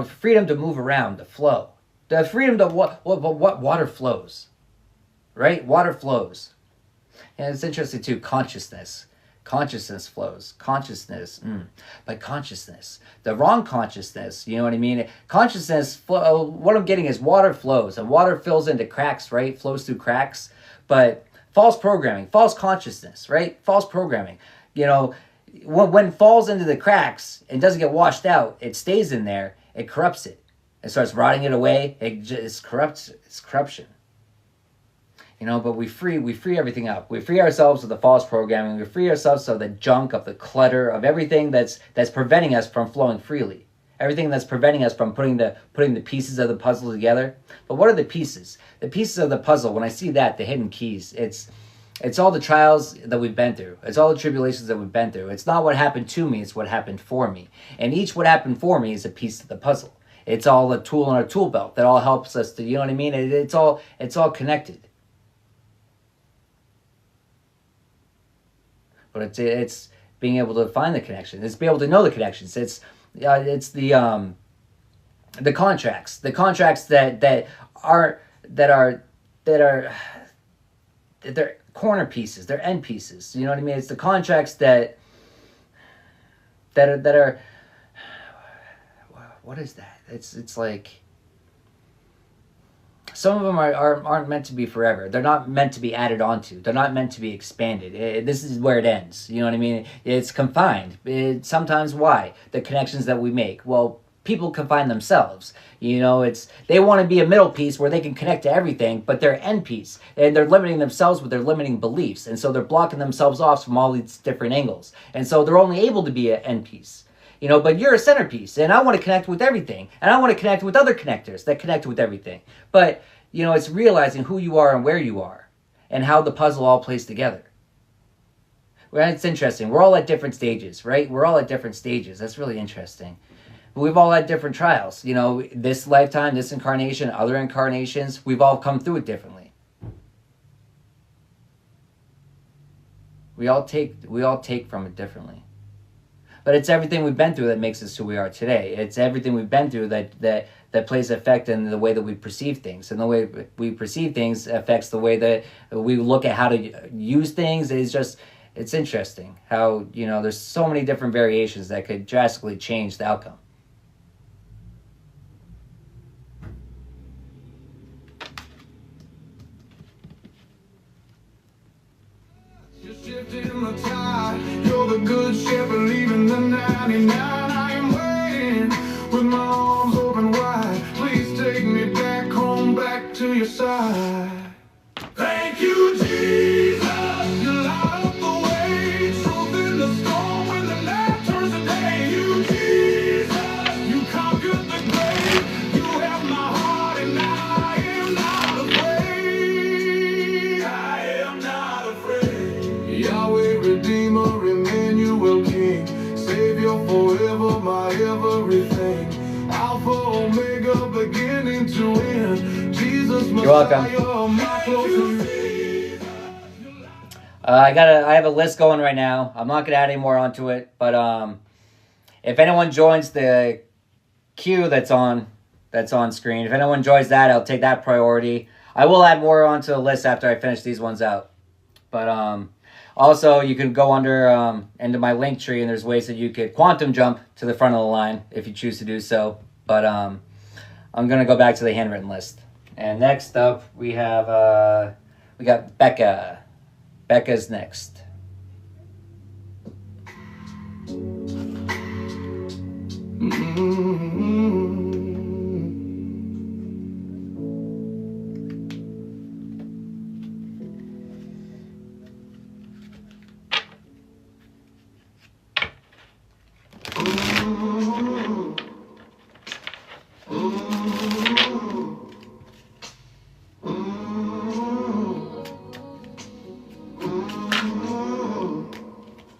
freedom to move around, to flow. The freedom to what water flows, right? Water flows. And it's interesting too, consciousness. Consciousness flows. But consciousness. The wrong consciousness, you know what I mean? Consciousness, what I'm getting is water flows. And water fills into cracks, right? Flows through cracks. But false programming, false consciousness, right? False programming. When it falls into the cracks and doesn't get washed out, it stays in there, it corrupts it. It starts rotting it away, it's corruption. But we free everything up. We free ourselves of the false programming. We free ourselves of the junk, of the clutter, of everything that's preventing us from flowing freely. Everything that's preventing us from putting the pieces of the puzzle together. But what are the pieces? The pieces of the puzzle, when I see that, the hidden keys, it's all the trials that we've been through. It's all the tribulations that we've been through. It's not what happened to me, it's what happened for me. And each what happened for me is a piece of the puzzle. It's all a tool in our tool belt that all helps us to, you know what I mean? It's all connected. But being able to find the connection. It's being able to know the connections. It's the contracts, that are they're corner pieces, they're end pieces. You know what I mean? It's the contracts that are what is that? It's like some of them aren't meant to be forever. They're not meant to be added onto. They're not meant to be expanded. This is where it ends. You know what I mean? It's confined. Sometimes why? The connections that we make. Well, people confine themselves. You know, they want to be a middle piece where they can connect to everything, but they're end piece. And they're limiting themselves with their limiting beliefs. And so they're blocking themselves off from all these different angles. And so they're only able to be an end piece. You know, but you're a centerpiece, and I want to connect with everything. And I want to connect with other connectors that connect with everything. But, you know, it's realizing who you are and where you are and how the puzzle all plays together. Well, it's interesting. We're all at different stages, right? We're all at different stages. That's really interesting. But we've all had different trials. You know, this lifetime, this incarnation, other incarnations, we've all come through it differently. We all take from it differently. But it's everything we've been through that makes us who we are today. It's everything we've been through that plays effect in the way that we perceive things. And the way we perceive things affects the way that we look at how to use things. It's interesting how, you know, there's so many different variations that could drastically change the outcome. You're shifting the tide. You're the good shepherd leaving the 99. I am waiting with my arms open wide. Please take me back home, back to your side. Thank you, Jesus. You light up the way. Truth in the storm when the night turns to day. You, Jesus, you conquered the grave. You have my heart and I am not afraid. I am not afraid. Yahweh, Redeemer, Emmanuel, King, Savior forever, my everything. Alpha, Omega, beginning to end. Jesus, You're welcome. my closest. I have a list going right now. I'm not gonna add any more onto it, but if anyone joins the queue that's on screen, if anyone joins that, I'll take that priority. I will add more onto the list after I finish these ones out. But also you can go under into my link tree, and there's ways that you could quantum jump to the front of the line if you choose to do so. But I'm gonna go back to the handwritten list. And next up we got Becca. Becca's next.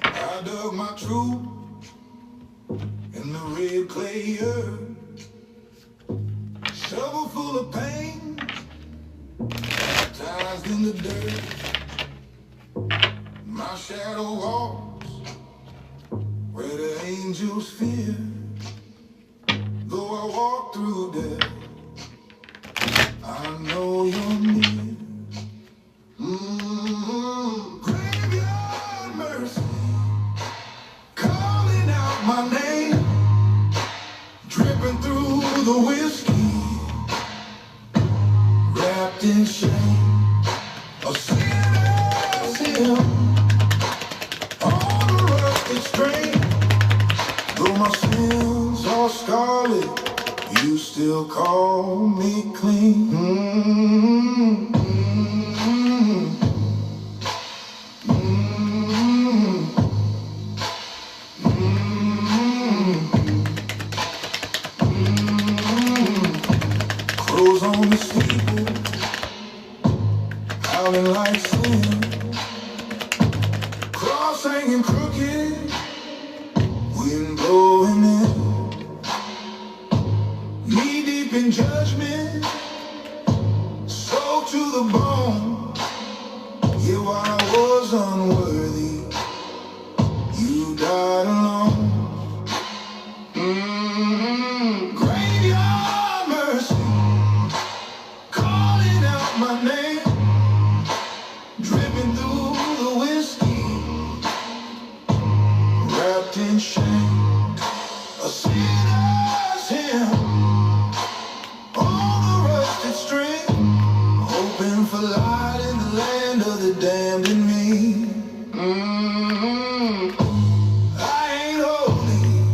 I dug my truth in the red clay earth, shovel full of pain, baptized in the dirt. My shadow walks where the angels fear. Though I walk through death, I know you're near. Graveyard mercy, calling out my name, dripping through the whiskey, wrapped in shame. A sinner's hymn on a rusted string. Though my sins are scarlet, you still call me clean. Crows on the steeple, howling like sin. Cross hanging crooked, wind blowing in. Knee deep in judgment, soaked to the bone. Yeah, while I was unworthy, you the damned in me. I ain't holy,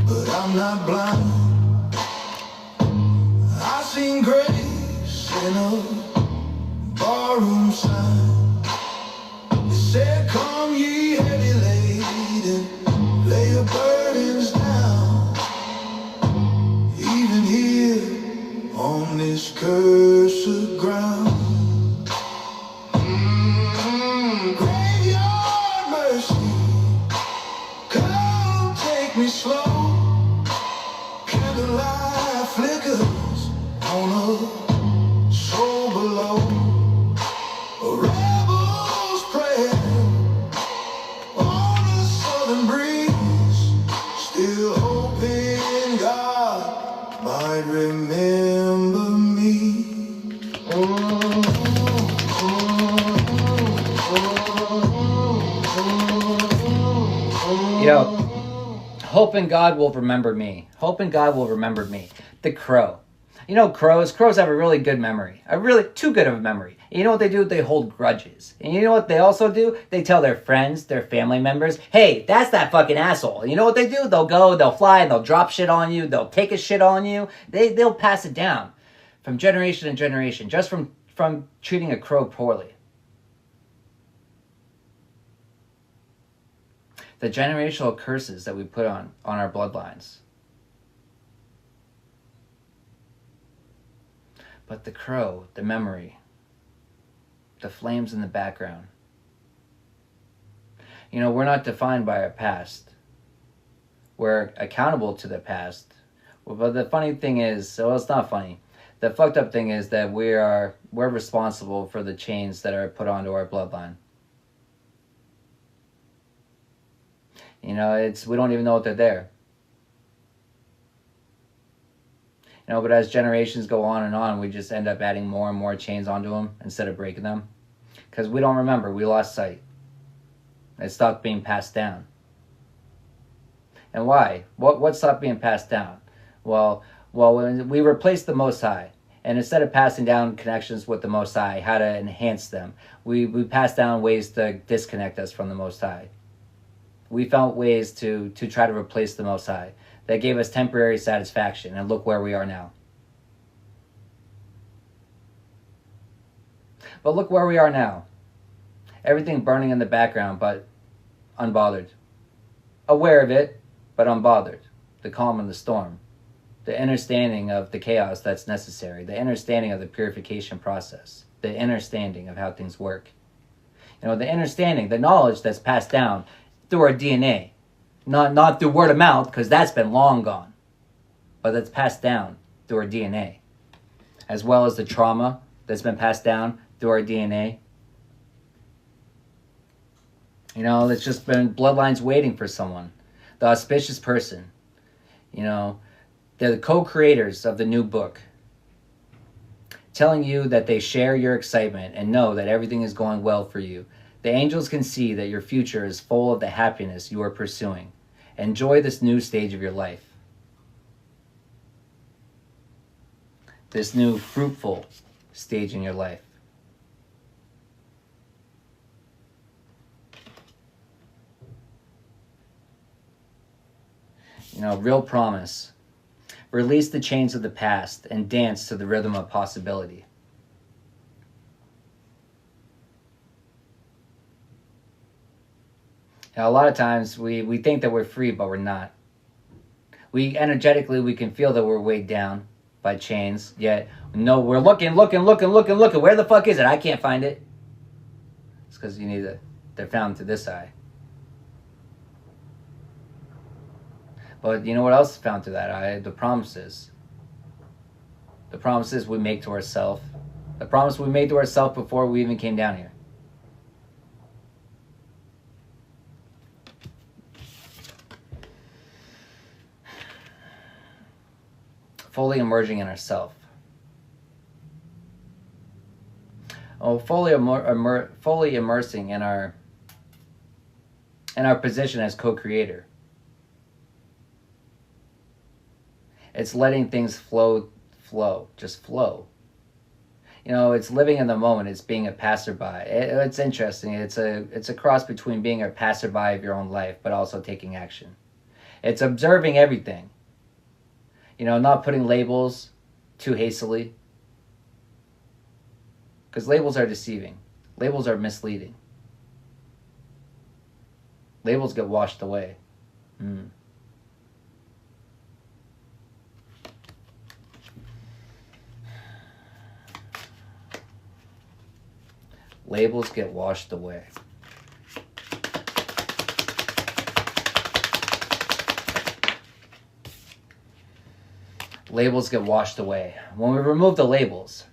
but I'm not blind. I seen grace in a barroom sign. It said, "Come ye heavy laden, lay your burdens down." Even here on this cursed ground. Graveyard mercy, come take me slow. Candlelight flickers on a soul below. A rebel's prayer on a southern breeze. Still hoping God might remember me. You know, hoping God will remember me. Hoping God will remember me. The Crow. You know, crows have a really good memory. A really too good of a memory. You know what they do? They hold grudges. And you know what they also do? They tell their friends, their family members, "Hey, that's that fucking asshole." And you know what they do? They'll go, they'll fly, and they'll drop shit on you. They'll take a shit on you. They'll pass it down from generation to generation just from treating a crow poorly. The generational curses that we put on our bloodlines. But the crow, the memory, the flames in the background. You know, we're not defined by our past. We're accountable to the past. But the funny thing is, well, it's not funny. The fucked up thing is that we're responsible for the chains that are put onto our bloodline. You know, we don't even know that they're there. You know, but as generations go on, we just end up adding more and more chains onto them instead of breaking them. Because we don't remember, we lost sight. It stopped being passed down. And why? What stopped being passed down? Well, when we replaced the Most High, and instead of passing down connections with the Most High, how to enhance them, we passed down ways to disconnect us from the Most High. We found ways to try to replace the Most High that gave us temporary satisfaction, and look where we are now. But look where we are now. Everything burning in the background, but unbothered. Aware of it, but unbothered. The calm in the storm. The understanding of the chaos that's necessary. The understanding of the purification process. The understanding of how things work. You know, the understanding, the knowledge that's passed down through our DNA. Not through word of mouth, because that's been long gone. But that's passed down through our DNA. As well as the trauma that's been passed down through our DNA. You know, it's just been bloodlines waiting for someone. The auspicious person. You know, they're the co-creators of the new book. Telling you that they share your excitement and know that everything is going well for you. The angels can see that your future is full of the happiness you are pursuing. Enjoy this new stage of your life. This new fruitful stage in your life. You know, real promise. Release the chains of the past and dance to the rhythm of possibility. Now, a lot of times we think that we're free, but we're not. We can feel that we're weighed down by chains, yet no, we're looking. Where the fuck is it? I can't find it. It's because they're found through this eye. But you know what else is found through that eye? The promises. The promises we make to ourselves. The promise we made to ourselves before we even came down here. Fully emerging in ourself. Oh, fully immersing in our position as co-creator. It's letting things flow, just flow. You know, it's living in the moment. It's being a passerby. It's interesting. It's a cross between being a passerby of your own life, but also taking action. It's observing everything. You know, not putting labels too hastily. Because labels are deceiving. Labels are misleading. Labels get washed away. Labels get washed away. Labels get washed away. When we remove the labels,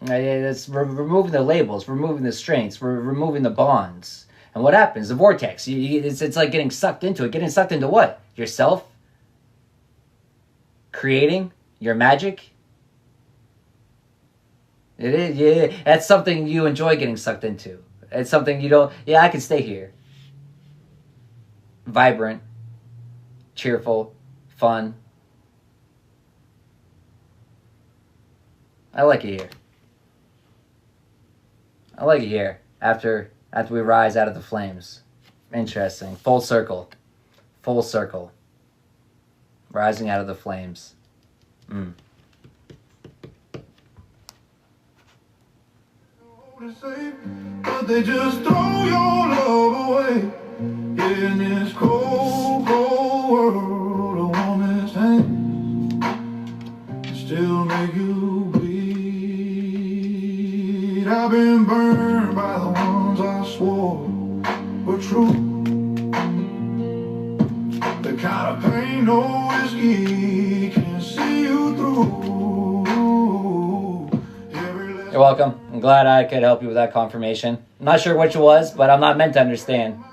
it's removing the labels, removing the strengths, removing the bonds. And what happens? The vortex. It's like getting sucked into it. Getting sucked into what? Yourself? Creating your magic? It is, yeah. That's something you enjoy getting sucked into. It's something you don't. Yeah, I can stay here. Vibrant, cheerful, fun. I like it here. I like it here. After we rise out of the flames. Interesting. Full circle. Full circle. Rising out of the flames. But they just throw your love away in this cold, cold world. A woman's hand still make you bleed. I've been burned by the ones I swore were true. The kind of pain no whiskey can see you through. You're welcome. I'm glad I could help you with that confirmation. I'm not sure which it was, but I'm not meant to understand.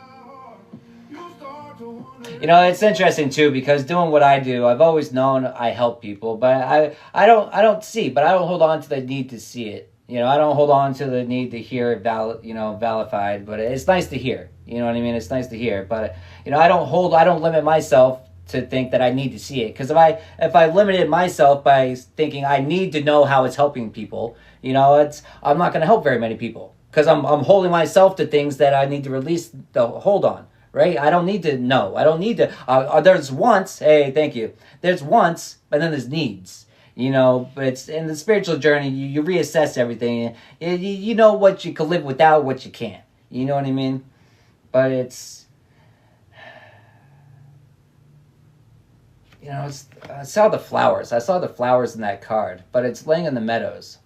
You know, it's interesting too, because doing what I do, I've always known I help people, but I don't see, but I don't hold on to the need to see it. You know, I don't hold on to the need to hear it validified, but it's nice to hear. You know what I mean? It's nice to hear, but you know, I don't limit myself to think that I need to see it, because if I limited myself by thinking I need to know how it's helping people, you know, I'm not going to help very many people, because I'm holding myself to things that I need to release the hold on, right? I don't need to know. I don't need to. There's wants. Hey, thank you. There's wants, but then there's needs. You know, but it's in the spiritual journey. You reassess everything. You know what you can live without, what you can't. You know what I mean? But it's. You know, I saw the flowers. I saw the flowers in that card, but it's laying in the meadows.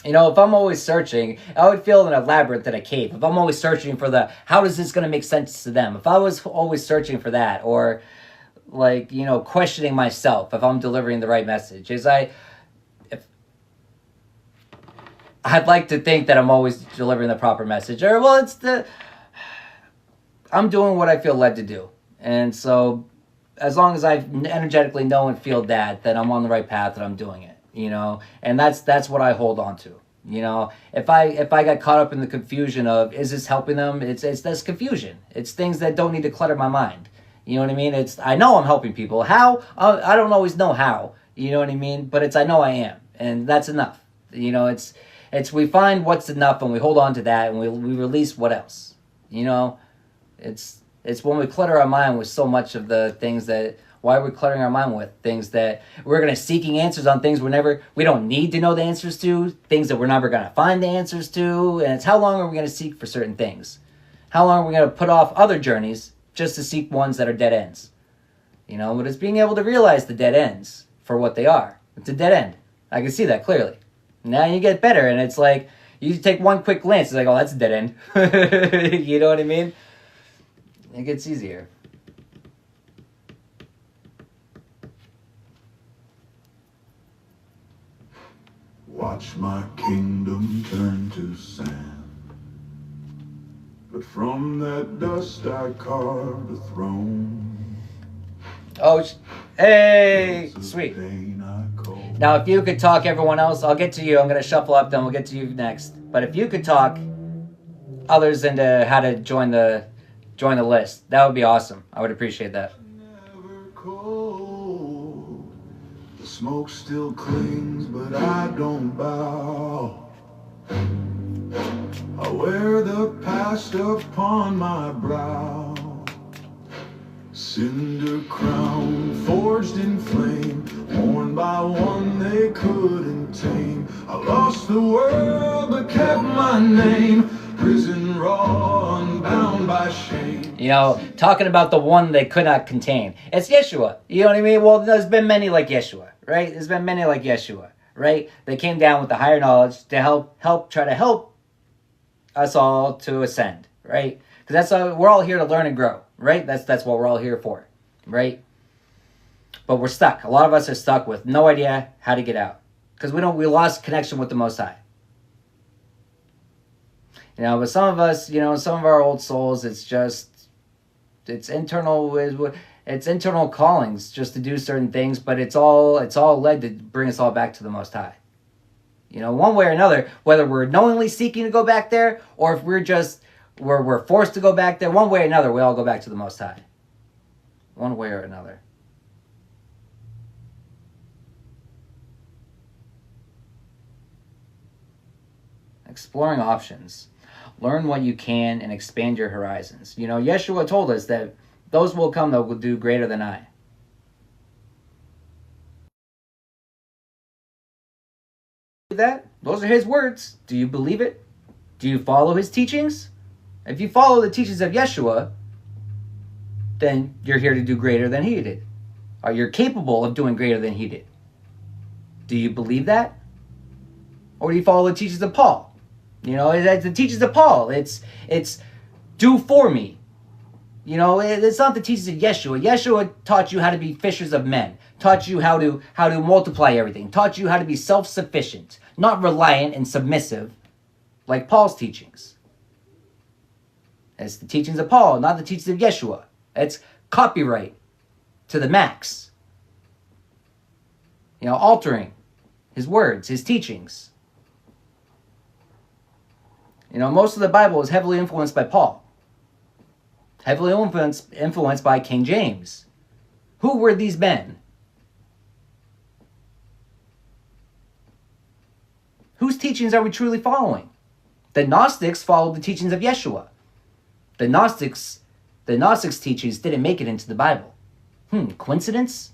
You know, if I'm always searching, I would feel in a labyrinth in a cave. If I'm always searching for how is this going to make sense to them? If I was always searching for that, or like, you know, questioning myself if I'm delivering the right message, I'd like to think that I'm always delivering the proper message, or well, I'm doing what I feel led to do. And so as long as I energetically know and feel that, then I'm on the right path and I'm doing it, you know, and that's what I hold on to. You know, if I got caught up in the confusion of, is this helping them? That's confusion. It's things that don't need to clutter my mind. You know what I mean? I know I'm helping people. How? I don't always know how, you know what I mean? But I know I am, and that's enough. You know, we find what's enough and we hold on to that and we release what else, you know? It's when we clutter our mind with so much of the things that, why are we cluttering our mind with things that we're going to seeking answers on things we don't need to know the answers to, things that we're never going to find the answers to, and it's how long are we going to seek for certain things? How long are we going to put off other journeys just to seek ones that are dead ends? You know, but it's being able to realize the dead ends for what they are. It's a dead end. I can see that clearly. Now you get better, and it's like, you take one quick glance, it's like, oh, that's a dead end. You know what I mean? It gets easier. Watch my kingdom turn to sand, but from that dust I carved a throne. Oh, hey, sweet. Now, if you could talk, everyone else, I'll get to you. I'm going to shuffle up, then we'll get to you next. But if you could talk others into how to join the list, that would be awesome. I would appreciate that. Never cold. smoke still clings, but I don't bow. I wear the past upon my brow. Cinder crown forged in flame, worn by one they couldn't tame. I lost the world but kept my name. Prison raw, unbound by shame. You know, talking about the one they could not contain. It's Yeshua. You know what I mean? Well, there's been many like Yeshua, right? There's been many like Yeshua, right? They came down with the higher knowledge to try to help us all to ascend, right? Because we're all here to learn and grow, right? That's what we're all here for, right? But we're stuck. A lot of us are stuck with no idea how to get out because we lost connection with the Most High. You know, but some of us, you know, some of our old souls, it's internal callings just to do certain things, but it's all led to bring us all back to the Most High. You know, one way or another, whether we're knowingly seeking to go back there or if we're forced to go back there, one way or another, we all go back to the Most High. One way or another. Exploring options. Learn what you can and expand your horizons. You know, Yeshua told us that those will come that will do greater than I. That? Those are his words. Do you believe it? Do you follow his teachings? If you follow the teachings of Yeshua, then you're here to do greater than he did. Or you're capable of doing greater than he did. Do you believe that? Or do you follow the teachings of Paul? You know, it's the teachings of Paul. It's do for me. You know, it's not the teachings of Yeshua. Yeshua taught you how to be fishers of men. Taught you how to multiply everything. Taught you how to be self-sufficient, not reliant and submissive, like Paul's teachings. It's the teachings of Paul, not the teachings of Yeshua. It's copyright to the max. You know, altering his words, his teachings. You know, most of the Bible is heavily influenced by Paul. Heavily influenced by King James. Who were these men? Whose teachings are we truly following? The Gnostics followed the teachings of Yeshua. The Gnostics' teachings didn't make it into the Bible. Coincidence?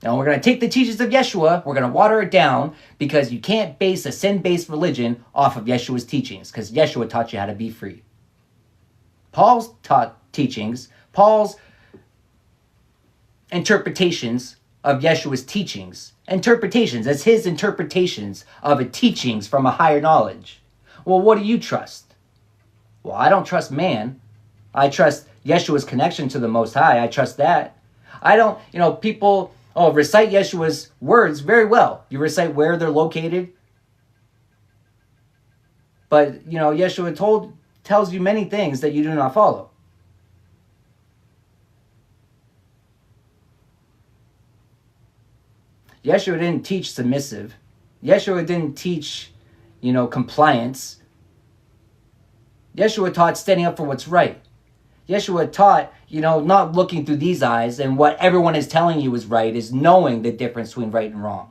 Now we're going to take the teachings of Yeshua, we're going to water it down, because you can't base a sin-based religion off of Yeshua's teachings, because Yeshua taught you how to be free. Paul's teachings, Paul's interpretations of Yeshua's teachings, that's his interpretations of teachings from a higher knowledge. Well, what do you trust? Well, I don't trust man. I trust Yeshua's connection to the Most High. I trust that. I don't, people... recite Yeshua's words very well. You recite where they're located. But, Yeshua tells you many things that you do not follow. Yeshua didn't teach submissive. Yeshua didn't teach, compliance. Yeshua taught standing up for what's right. Yeshua taught, not looking through these eyes and what everyone is telling you is right, is knowing the difference between right and wrong.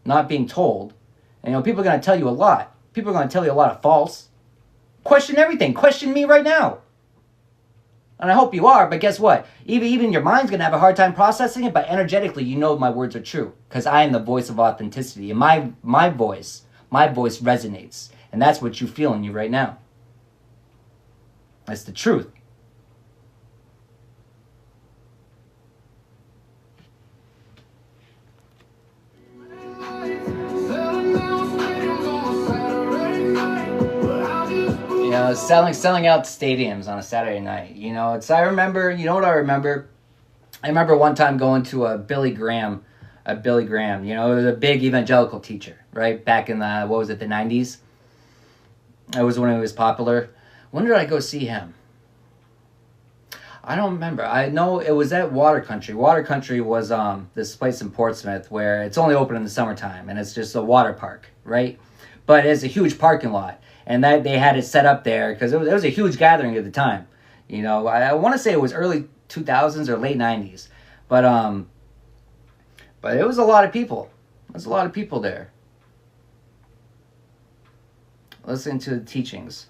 Not being told. And, people are going to tell you a lot. People are going to tell you a lot of false. Question everything. Question me right now. And I hope you are, but guess what? Even your mind's going to have a hard time processing it, but energetically, my words are true. Because I am the voice of authenticity. And my voice resonates. And that's what you feel in you right now. That's the truth. Selling out stadiums on a Saturday night. I remember, what I remember? I remember one time going to a Billy Graham. It was a big evangelical teacher, right? Back in the 90s? It was when he was popular. When did I go see him? I don't remember. I know it was at Water Country. Water Country was this place in Portsmouth where it's only open in the summertime, and it's just a water park, right? But it's a huge parking lot, and that they had it set up there because it was a huge gathering at the time. I want to say it was early 2000s or late 90s, But it was a lot of people. There's a lot of people there listening to the teachings.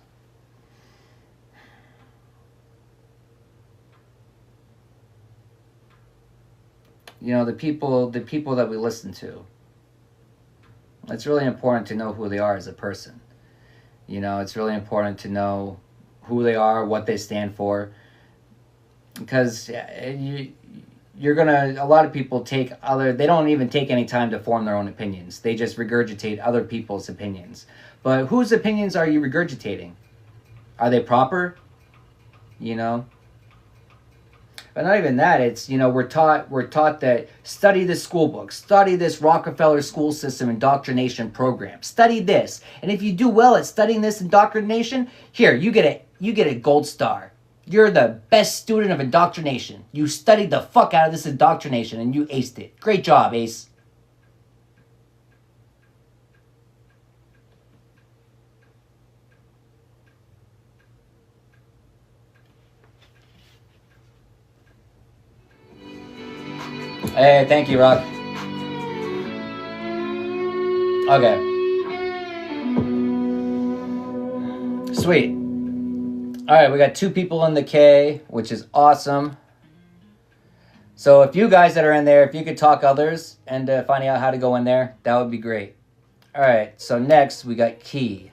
You know, the people that we listen to. It's really important to know who they are as a person. You know, it's really important to know who they are, what they stand for. Because you're gonna, a lot of people they don't even take any time to form their own opinions. They just regurgitate other people's opinions. But whose opinions are you regurgitating? Are they proper? You know? But not even that, it's, you know, we're taught that study this school book, study this Rockefeller school system indoctrination program, study this. And if you do well at studying this indoctrination, here, you get a gold star. You're the best student of indoctrination. You studied the fuck out of this indoctrination and you aced it. Great job, Ace. Hey, thank you, Rock. Okay. Sweet. Alright, we got 2 people in the K, which is awesome. So if you guys that are in there, if you could talk others and finding out how to go in there, that would be great. Alright, so next we got Key.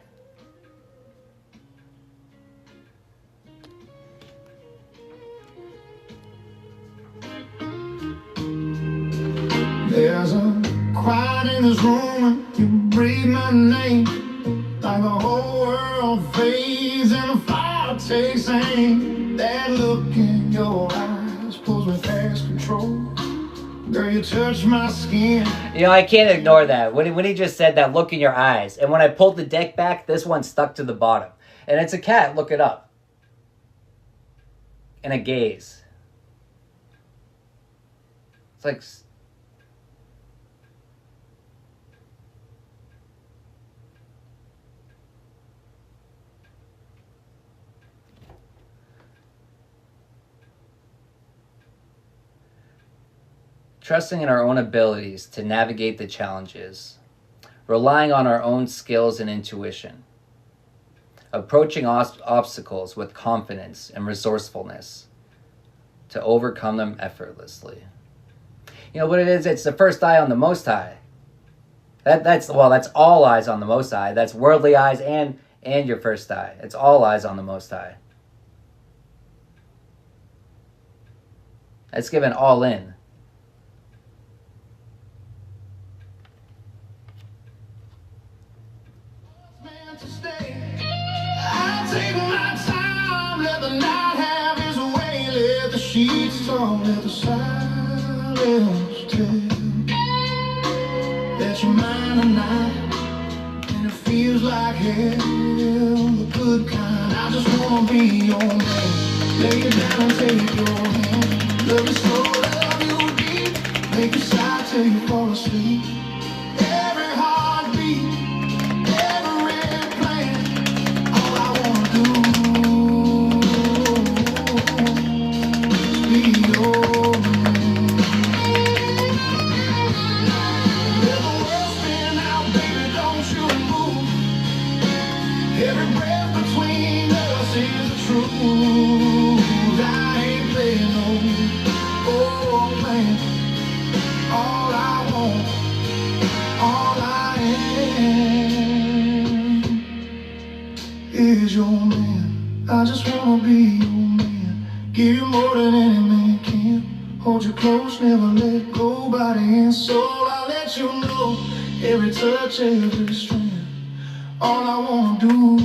There's a quiet in this room and you breathe my name, like the whole world fades and the fire takes aim. That look in your eyes pulls me past control. Girl, you touch my skin. You know, I can't ignore that. When he just said that look in your eyes, and when I pulled the deck back, this one stuck to the bottom. And it's a cat, look it up. And a gaze. It's like... Trusting in our own abilities to navigate the challenges, relying on our own skills and intuition, approaching obstacles with confidence and resourcefulness to overcome them effortlessly. You know what it is? It's the first eye on the Most High. That's all eyes on the Most High. That's worldly eyes and your first eye. It's all eyes on the Most High. That's given all in. Take my time, let the night have its way, let the sheets talk, let the silence tell that you're mine tonight, and it feels like hell, the good kind. I just wanna be your man, lay you down, take your hand, love you slow, love you deep, make you sigh till you fall asleep. Every heartbeat, every plan, all I wanna do is be your man. Let the world spin out, baby, don't you move. Every breath between us is the truth. I ain't playing no plan. All I want, all I am is your man. I just wanna be your man. Give you more than any man can. Hold you close, never let go. Body and soul, I'll let you know. Every touch, every strand. All I wanna do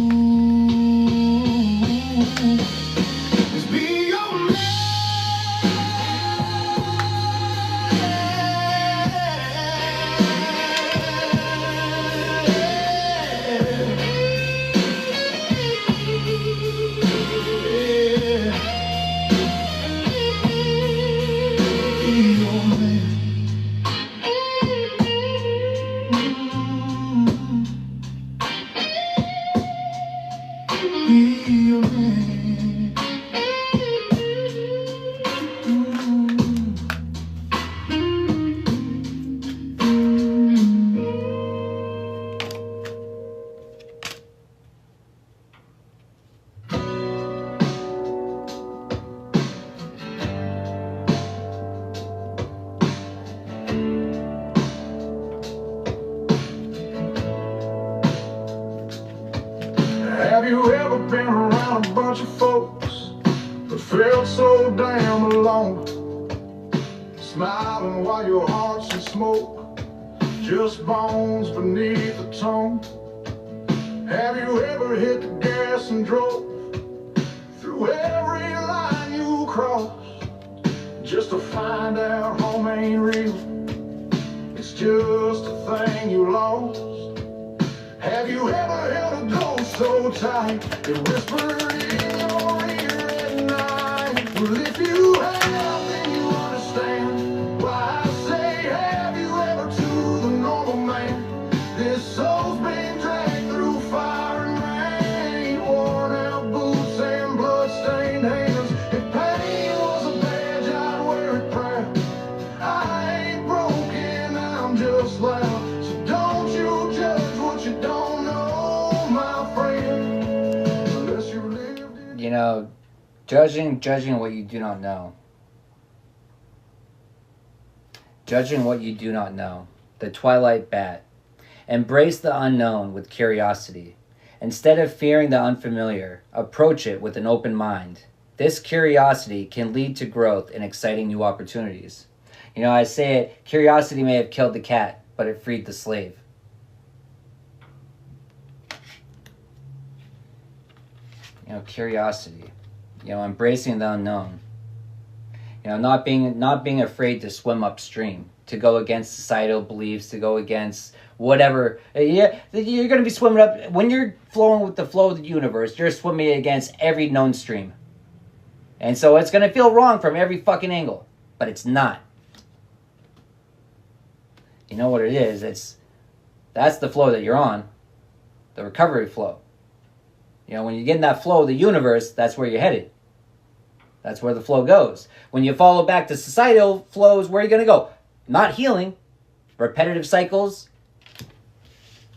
is be your man. Be your man. bunch of folks, but felt so damn alone. Smiling while your heart's in smoke, just bones beneath the tone. Have you ever hit the gas and drove through every line you crossed, just to find out home ain't real? It's just a thing you lost. Have you ever held a ghost so tight it whispered in your ear at night? Well, if you have, then you understand why I say, have you ever to the normal man? This soul's been dragged through fire and rain, worn out boots and blood-stained hands. If pain was a badge, I'd wear it proud. I ain't broken, I'm just loud. So don't you judge what you don't know, my friend, unless you lived in. You know, judging what you do not know. Judging what you do not know. The Twilight Bat. Embrace the unknown with curiosity. Instead of fearing the unfamiliar, approach it with an open mind. This curiosity can lead to growth and exciting new opportunities. You know, I say it, curiosity may have killed the cat, but it freed the slave. You know, curiosity. You know, embracing the unknown. You know, not being afraid to swim upstream, to go against societal beliefs, to go against whatever. Yeah, you're going to be swimming up. When you're flowing with the flow of the universe, you're swimming against every known stream. And so it's going to feel wrong from every fucking angle. But it's not. You know what it is? That's the flow that you're on. The recovery flow. You know, when you get in that flow of the universe, that's where you're headed. That's where the flow goes. When you follow back to societal flows, where are you going to go? Not healing. Repetitive cycles.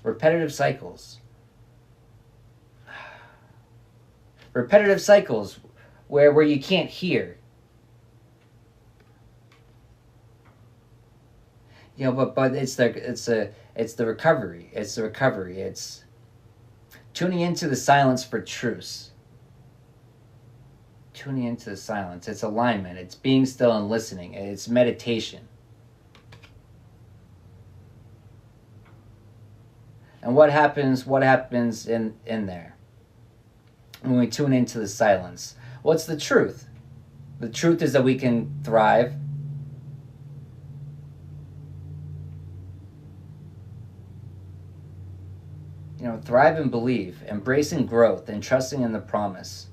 Repetitive cycles. Repetitive cycles where you can't hear. You know, but it's the recovery. It's the recovery. It's tuning into the silence for truce. Tuning into the silence. It's alignment. It's being still and listening. It's meditation. And what happens in there when we tune into the silence? What's the truth? The truth is that we can thrive. You know, thrive and believe, embracing growth and trusting in the promise.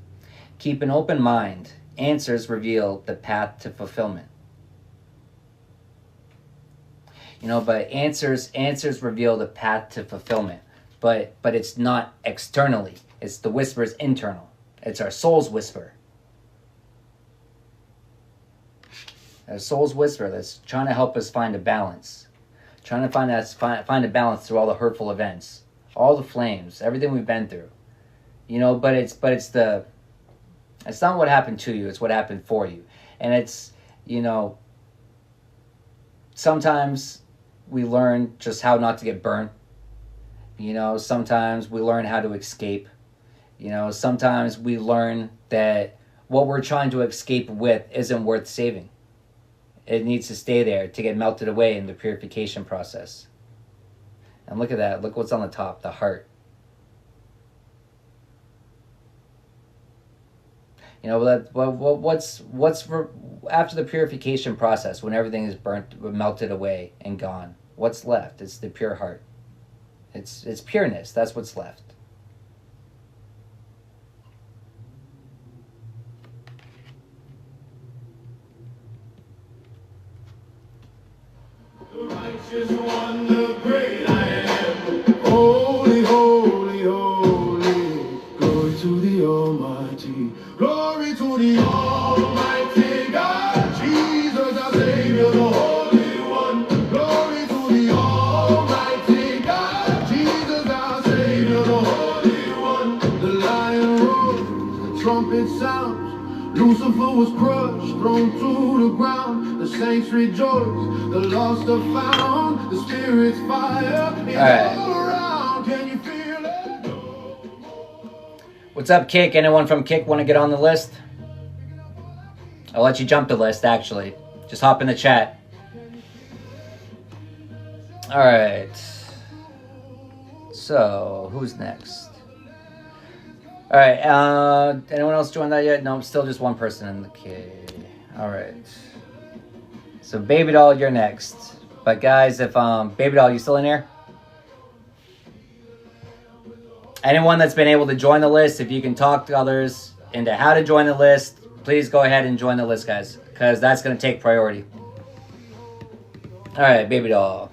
Keep an open mind. Answers reveal the path to fulfillment. You know, but answers reveal the path to fulfillment. But it's not externally. It's the whisper's internal. It's our soul's whisper. Our soul's whisper that's trying to help us find a balance. Trying to find a balance through all the hurtful events. All the flames, everything we've been through. You know, but it's not what happened to you, it's what happened for you. And it's, you know, sometimes we learn just how not to get burned. You know, sometimes we learn how to escape. You know, sometimes we learn that what we're trying to escape with isn't worth saving. It needs to stay there to get melted away in the purification process. And look at that. Look what's on the top, the heart. You know, what's after the purification process, when everything is burnt, melted away, and gone? What's left? It's the pure heart. It's pureness. That's what's left. The righteous one, the great I am. Holy, holy, holy. Glory to the Almighty. Glory to the Almighty God. Jesus, our Savior, the Holy One. Glory to the Almighty God. Jesus, our Savior, the Holy One. The lion roars, the trumpet sounds. Lucifer was crushed, thrown to the ground. The saints rejoice, the lost are found. The Spirit's fire is all around. Can you feel it? What's up, Kick? Anyone from Kick want to get on the list? I'll let you jump the list, actually. Just hop in the chat. Alright. So, who's next? Alright, anyone else joined that yet? No, still just one person in the queue. Alright. So, Baby Doll, you're next. But guys, if, Baby Doll, you still in here? Anyone that's been able to join the list, if you can talk to others into how to join the list, please go ahead and join the list, guys. Because that's going to take priority. Alright, Baby Doll.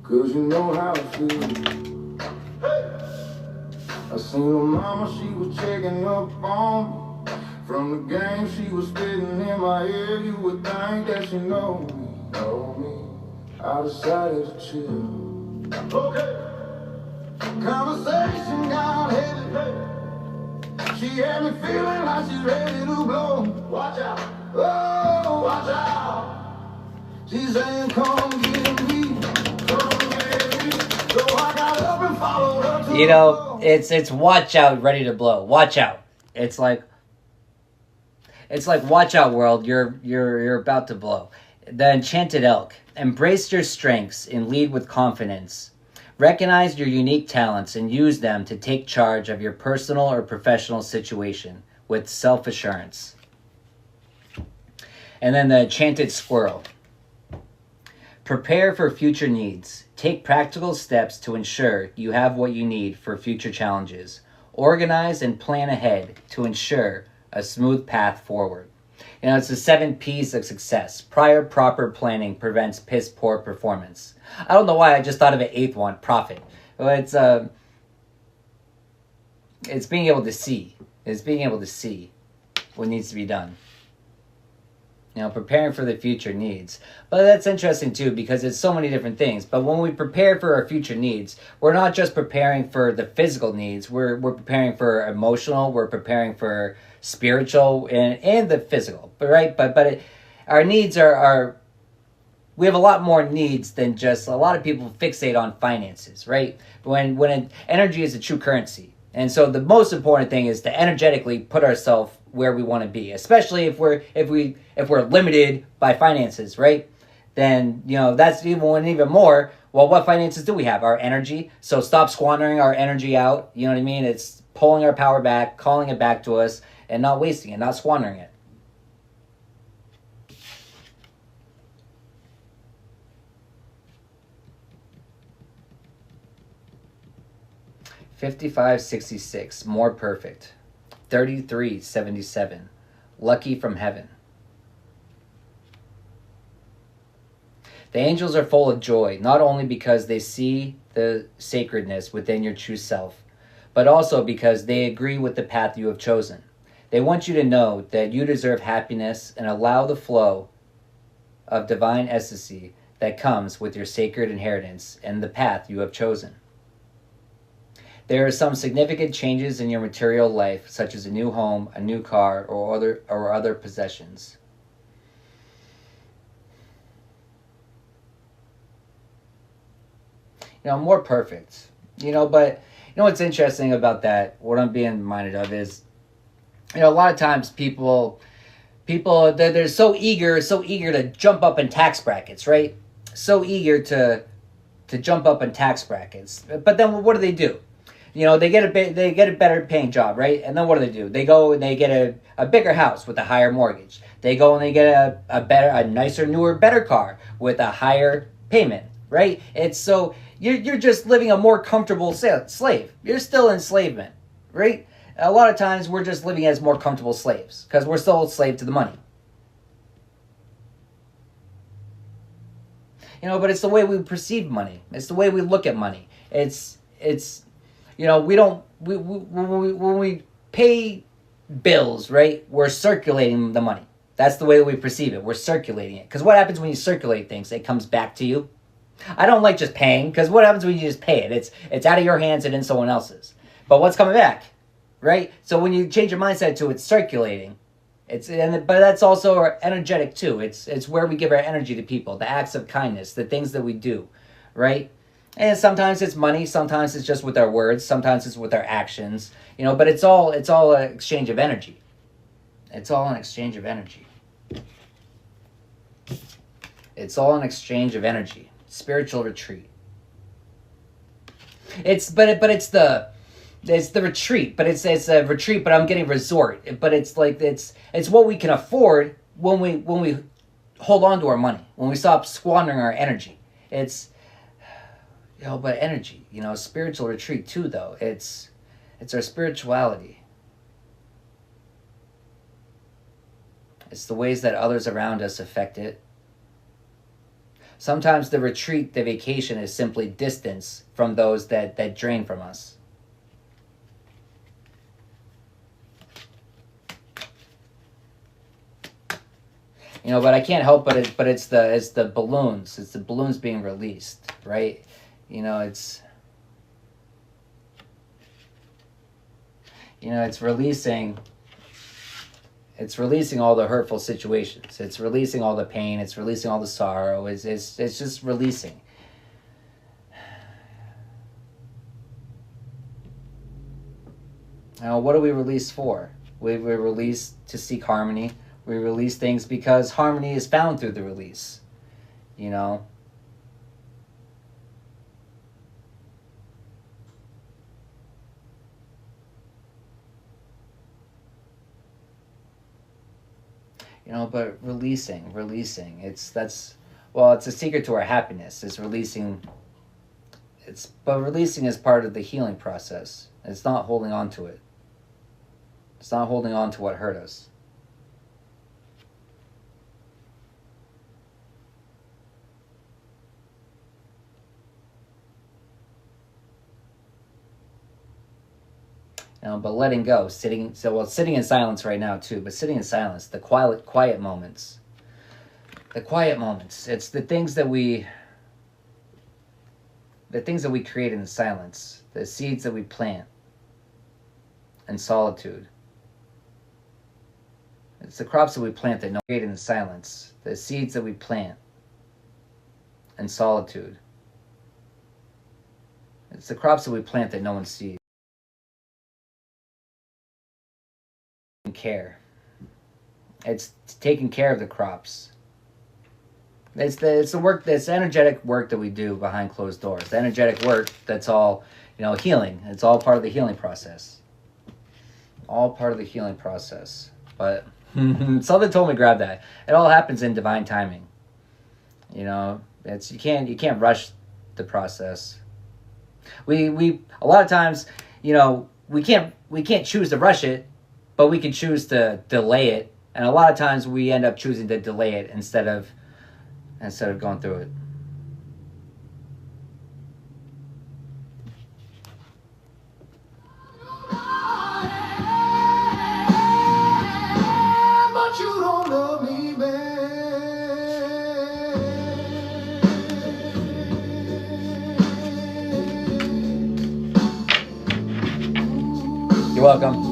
Cause you know how it feels. I seen her mama, she was checking up on me. From the game she was spitting in my ear, you would think that she know me. I decided to chill. Okay. Conversation got heavy. She had me feeling like she's ready to blow. Watch out. Oh, watch out. She's saying, come get me. You know, it's watch out, ready to blow. Watch out. It's like watch out, world. You're about to blow. The Enchanted Elk. Embrace your strengths and lead with confidence. Recognize your unique talents and use them to take charge of your personal or professional situation with self-assurance. And then the Enchanted Squirrel. Prepare for future needs. Take practical steps to ensure you have what you need for future challenges. Organize and plan ahead to ensure a smooth path forward. You know, it's the 7 P's of success. Prior proper planning prevents piss poor performance. I don't know why I just thought of an 8th one, profit. Well, it's being able to see. It's being able to see what needs to be done. You know, preparing for the future needs. But that's interesting too, because it's so many different things. But when we prepare for our future needs, we're not just preparing for the physical needs. We're preparing for emotional. We're preparing for spiritual and the physical. But right, but our needs are we have a lot more needs than just a lot of people fixate on finances, right? When energy is a true currency. And so the most important thing is to energetically put ourselves where we want to be, especially if we're limited by finances, right? Then, you know, that's even more. Well, what finances do we have? Our energy. So stop squandering our energy out. You know what I mean? It's pulling our power back, calling it back to us, and not wasting it, not squandering it. $55.66, more perfect. $33.77, lucky from heaven. The angels are full of joy, not only because they see the sacredness within your true self, but also because they agree with the path you have chosen. They want you to know that you deserve happiness and allow the flow of divine ecstasy that comes with your sacred inheritance and the path you have chosen. There are some significant changes in your material life, such as a new home, a new car, or other possessions. more perfect. But what's interesting about that, what I'm being reminded of is, a lot of times people they're so eager to jump up in tax brackets, right? So eager to jump up in tax brackets. But then what do? They get a better paying job, right? And then what do? They go and they get a bigger house with a higher mortgage. They go and they get a nicer, newer, better car with a higher payment, right? It's so you're just living a more comfortable slave. You're still enslavement, right? A lot of times we're just living as more comfortable slaves because we're still a slave to the money. But it's the way we perceive money. It's the way we look at money. It's when we pay bills, right? We're circulating the money. That's the way we perceive it. We're circulating it. Because what happens when you circulate things? It comes back to you. I don't like just paying, because what happens when you just pay it? It's out of your hands and in someone else's. But what's coming back? Right? So when you change your mindset to it's circulating, but that's also energetic too. It's where we give our energy to people, the acts of kindness, the things that we do, right? And sometimes it's money, sometimes it's just with our words, sometimes it's with our actions, but it's all an exchange of energy. It's all an exchange of energy. It's all an exchange of energy. Spiritual retreat. It's the retreat, but it's a retreat, but I'm getting resort. But it's like it's what we can afford when we hold on to our money, when we stop squandering our energy. But energy, spiritual retreat too, though. It's our spirituality. It's the ways that others around us affect it. Sometimes the retreat, the vacation, is simply distance from those that drain from us. But I can't help but it's the balloons. It's the balloons being released, right? It's releasing all the hurtful situations. It's releasing all the pain. It's releasing all the sorrow. It's just releasing. Now, what do we release for? We release to seek harmony. We release things because harmony is found through the release. But releasing. It's a secret to our happiness. It's releasing. But releasing is part of the healing process. It's not holding on to it. It's not holding on to what hurt us. But letting go, sitting in silence right now too, but sitting in silence, the quiet moments. The quiet moments. It's the things that we create in the silence, the seeds that we plant in solitude. It's the crops that we plant that no create in the silence, the seeds that we plant in solitude. It's the crops that we plant that no one sees. Care. It's taking care of the crops. It's the work, that's energetic work that we do behind closed doors. The energetic work that's all, healing. It's all part of the healing process. All part of the healing process. But something told me to grab that. It all happens in divine timing. You can't rush the process. We a lot of times, we can't choose to rush it. But we can choose to delay it, and a lot of times we end up choosing to delay it instead of going through it. But you don't love me, You're welcome.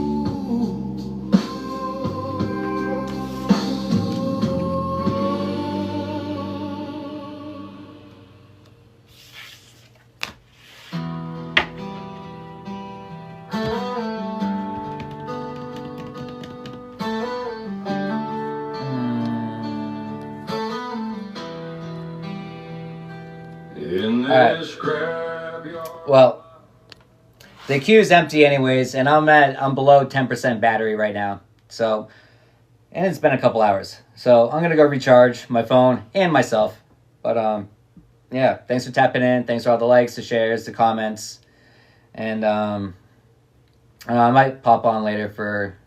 right. Well, the queue is empty anyways, and I'm below 10% battery right now. So, and it's been a couple hours. So I'm gonna go recharge my phone and myself. But yeah, thanks for tapping in. Thanks for all the likes, the shares, the comments, and I might pop on later for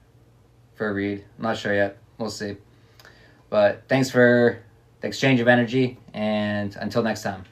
a read. I'm not sure yet. We'll see. But thanks for the exchange of energy, and until next time.